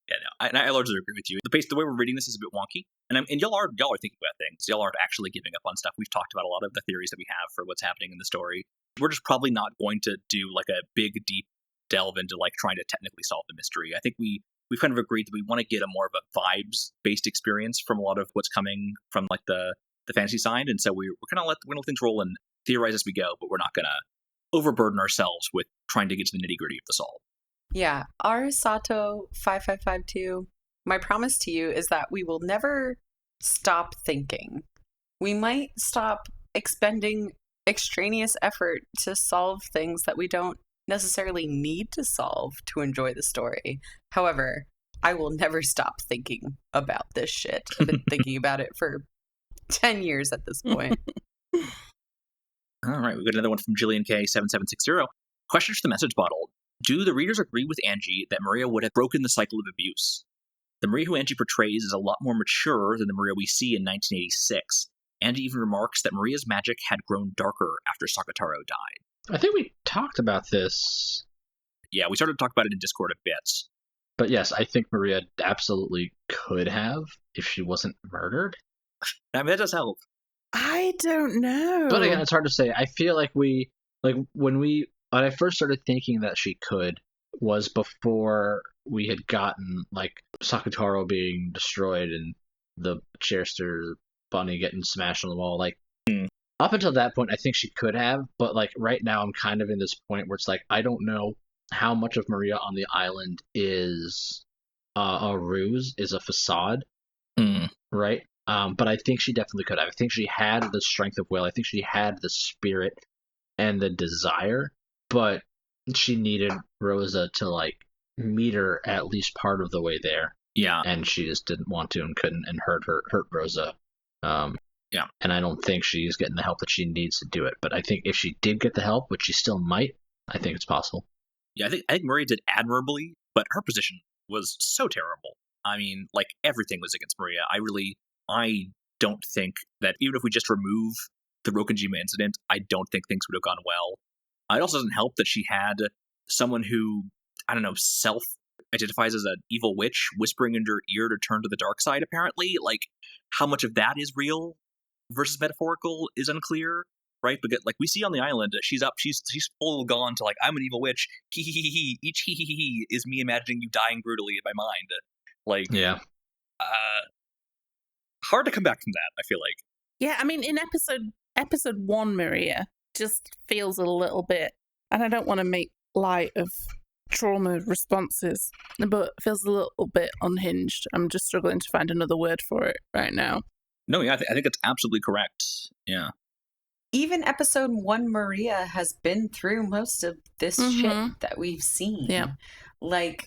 Yeah, no, I largely agree with you. The way we're reading this is a bit wonky, and y'all are thinking about things. Y'all aren't actually giving up on stuff. We've talked about a lot of the theories that we have for what's happening in the story. We're just probably not going to do like a big, deep delve into like trying to technically solve the mystery. I think we've kind of agreed that we want to get a more of a vibes-based experience from a lot of what's coming from like the the fantasy side, and so we're gonna let things roll and theorize as we go, but we're not gonna overburden ourselves with trying to get to the nitty gritty of this all. Yeah, our Sato 5552. My promise to you is that we will never stop thinking. We might stop expending extraneous effort to solve things that we don't necessarily need to solve to enjoy the story. However, I will never stop thinking about this shit. I've been thinking about it for 10 years at this point. All right, we've got another one from Jillian K7760. Question for the message bottle. Do the readers agree with Angie that Maria would have broken the cycle of abuse? The Maria who Angie portrays is a lot more mature than the Maria we see in 1986. Angie even remarks that Maria's magic had grown darker after Sakataro died. I think we talked about this. Yeah, we started to talk about it in Discord a bit. But yes, I think Maria absolutely could have if she wasn't murdered. I mean, that does help. I don't know. But again, it's hard to say. I feel like when I first started thinking that she could was before we had gotten like Sakataro being destroyed and the Chester bunny getting smashed on the wall. Like up until that point, I think she could have. But like right now, I'm kind of in this point where it's like I don't know how much of Maria on the island is a ruse, is a facade, right? But I think she definitely could have. I think she had the strength of will. I think she had the spirit and the desire, but she needed Rosa to like meet her at least part of the way there. Yeah. And she just didn't want to and couldn't and hurt Rosa. Yeah. And I don't think she's getting the help that she needs to do it. But I think if she did get the help, which she still might, I think it's possible. Yeah, I think Maria did admirably, but her position was so terrible. I mean, like, everything was against Maria. I don't think that even if we just remove the Rokkenjiima incident, I don't think things would have gone well. It also doesn't help that she had someone who, I don't know, self-identifies as an evil witch whispering in her ear to turn to the dark side, apparently. Like, how much of that is real versus metaphorical is unclear, right? But like we see on the island, she's full gone to like, I'm an evil witch. Hee hee hee hee. Each hee hee hee hee is me imagining you dying brutally in my mind. Like, yeah. Hard to come back from that, I feel like. Yeah, I mean, in episode 1, Maria just feels a little bit, and I don't want to make light of trauma responses, but feels a little bit unhinged. I'm just struggling to find another word for it right now. No, yeah, I think that's absolutely correct. Yeah. Even episode 1, Maria has been through most of this shit that we've seen. Yeah. Like,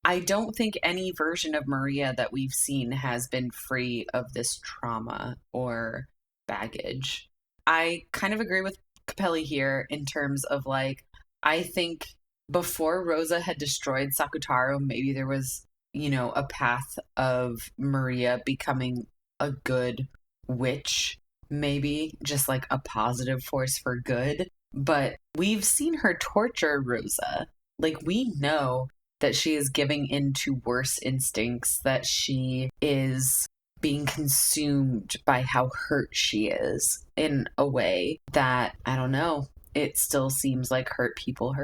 I don't think any version of Maria that we've seen has been free of this trauma or baggage. I kind of agree with Capelli here in terms of, like, I think before Rosa had destroyed Sakutaro, maybe there was, a path of Maria becoming a good witch, maybe just like a positive force for good. But we've seen her torture Rosa. Like, we know that she is giving into worse instincts, that she is being consumed by how hurt she is in a way that, I don't know, it still seems like hurt people.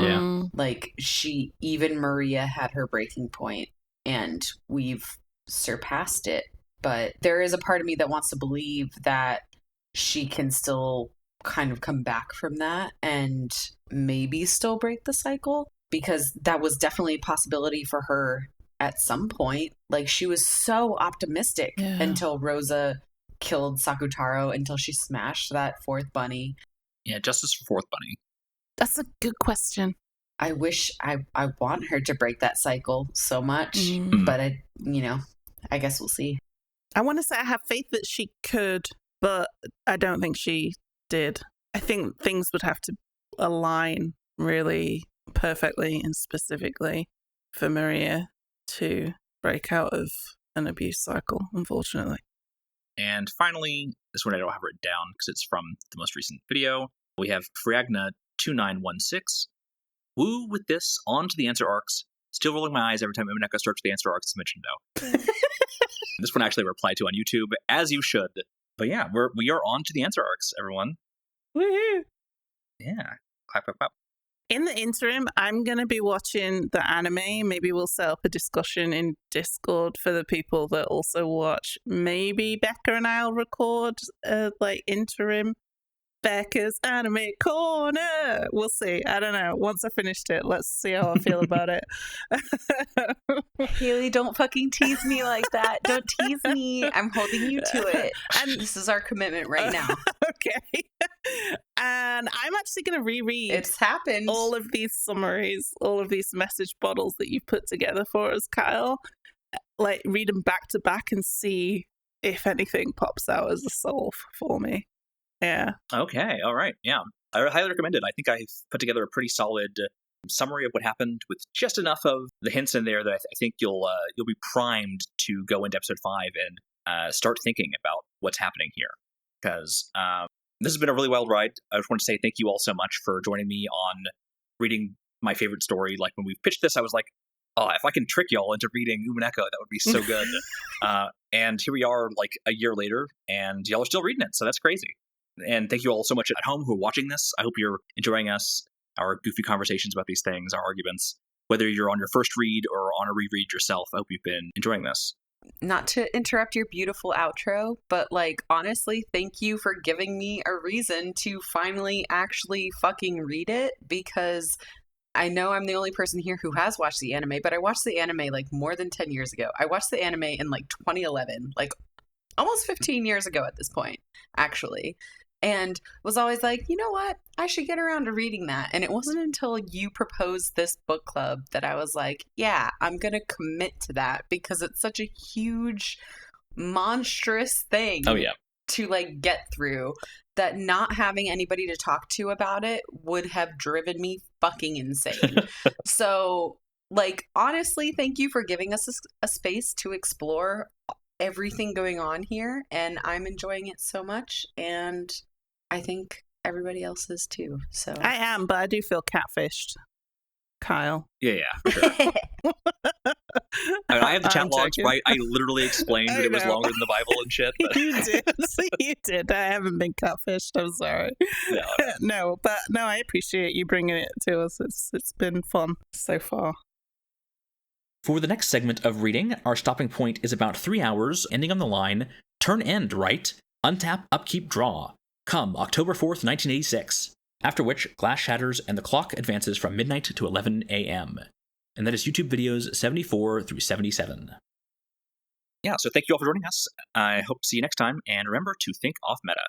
Yeah. Like, even Maria had her breaking point, and we've surpassed it. But there is a part of me that wants to believe that she can still kind of come back from that and maybe still break the cycle, because that was definitely a possibility for her at some point. Like, she was so optimistic until Rosa killed Sakutaro, until she smashed that fourth bunny. Yeah, justice for fourth bunny. That's a good question. I wish I want her to break that cycle so much, but I guess we'll see. I want to say I have faith that she could, but I don't think she did. I think things would have to align really perfectly and specifically for Maria to break out of an abuse cycle, unfortunately. And finally, this one I don't have written down because it's from the most recent video. We have Friagna2916. Woo with this, on to the answer arcs. Still rolling my eyes every time Umineko starts the answer arcs mentioned, though. This one actually I replied to on YouTube, as you should. But yeah, we are on to the answer arcs, everyone. Woohoo! Yeah. Clap, clap, clap. In the interim, I'm going to be watching the anime. Maybe we'll set up a discussion in Discord for the people that also watch. Maybe Becca and I'll record interim Becca's Anime Corner. We'll see. I don't know. Once I finished it, let's see how I feel about it. Hayley, don't fucking tease me like that. Don't tease me. I'm holding you to it. And this is our commitment right now. Okay. And I'm actually going to reread. It's happened. All of these summaries, all of these message bottles that you've put together for us, Kyle. Like, read them back to back and see if anything pops out as a solve for me. Yeah. Okay. All right. Yeah. I highly recommend it. I think I've put together a pretty solid summary of what happened with just enough of the hints in there that I think you'll be primed to go into episode 5 and start thinking about what's happening here. Because this has been a really wild ride. I just want to say thank you all so much for joining me on reading my favorite story. Like, when we pitched this, I was like, oh, if I can trick y'all into reading Umineko, that would be so good. And here we are, like, a year later, and y'all are still reading it, so that's crazy. And thank you all so much at home who are watching this. I hope you're enjoying us, our goofy conversations about these things, our arguments. Whether you're on your first read or on a reread yourself, I hope you've been enjoying this. Not to interrupt your beautiful outro, but, like, honestly, thank you for giving me a reason to finally actually fucking read it, because I know I'm the only person here who has watched the anime, but I watched the anime, like, more than 10 years ago. I watched the anime in, like, 2011, like, almost 15 years ago at this point, actually. And was always like, you know what? I should get around to reading that. And it wasn't until you proposed this book club that I was like, yeah, I'm going to commit to that, because it's such a huge, monstrous thing to, like, get through, that not having anybody to talk to about it would have driven me fucking insane. So, like, honestly, thank you for giving us a space to explore everything going on here, and I'm enjoying it so much, and I think everybody else is too. So I am, but I do feel catfished, Kyle. Yeah, for sure. I have the chat logs, right? I literally explained that it was longer than the Bible and shit. But... You did. You did. I haven't been catfished. I'm sorry. No, but I appreciate you bringing it to us. It's been fun so far. For the next segment of reading, our stopping point is about 3 hours, ending on the line, turn end, right? Untap, upkeep, draw. Come, October 4th, 1986. After which, glass shatters and the clock advances from midnight to 11 a.m. And that is YouTube videos 74 through 77. Yeah, so thank you all for joining us. I hope to see you next time, and remember to think off meta.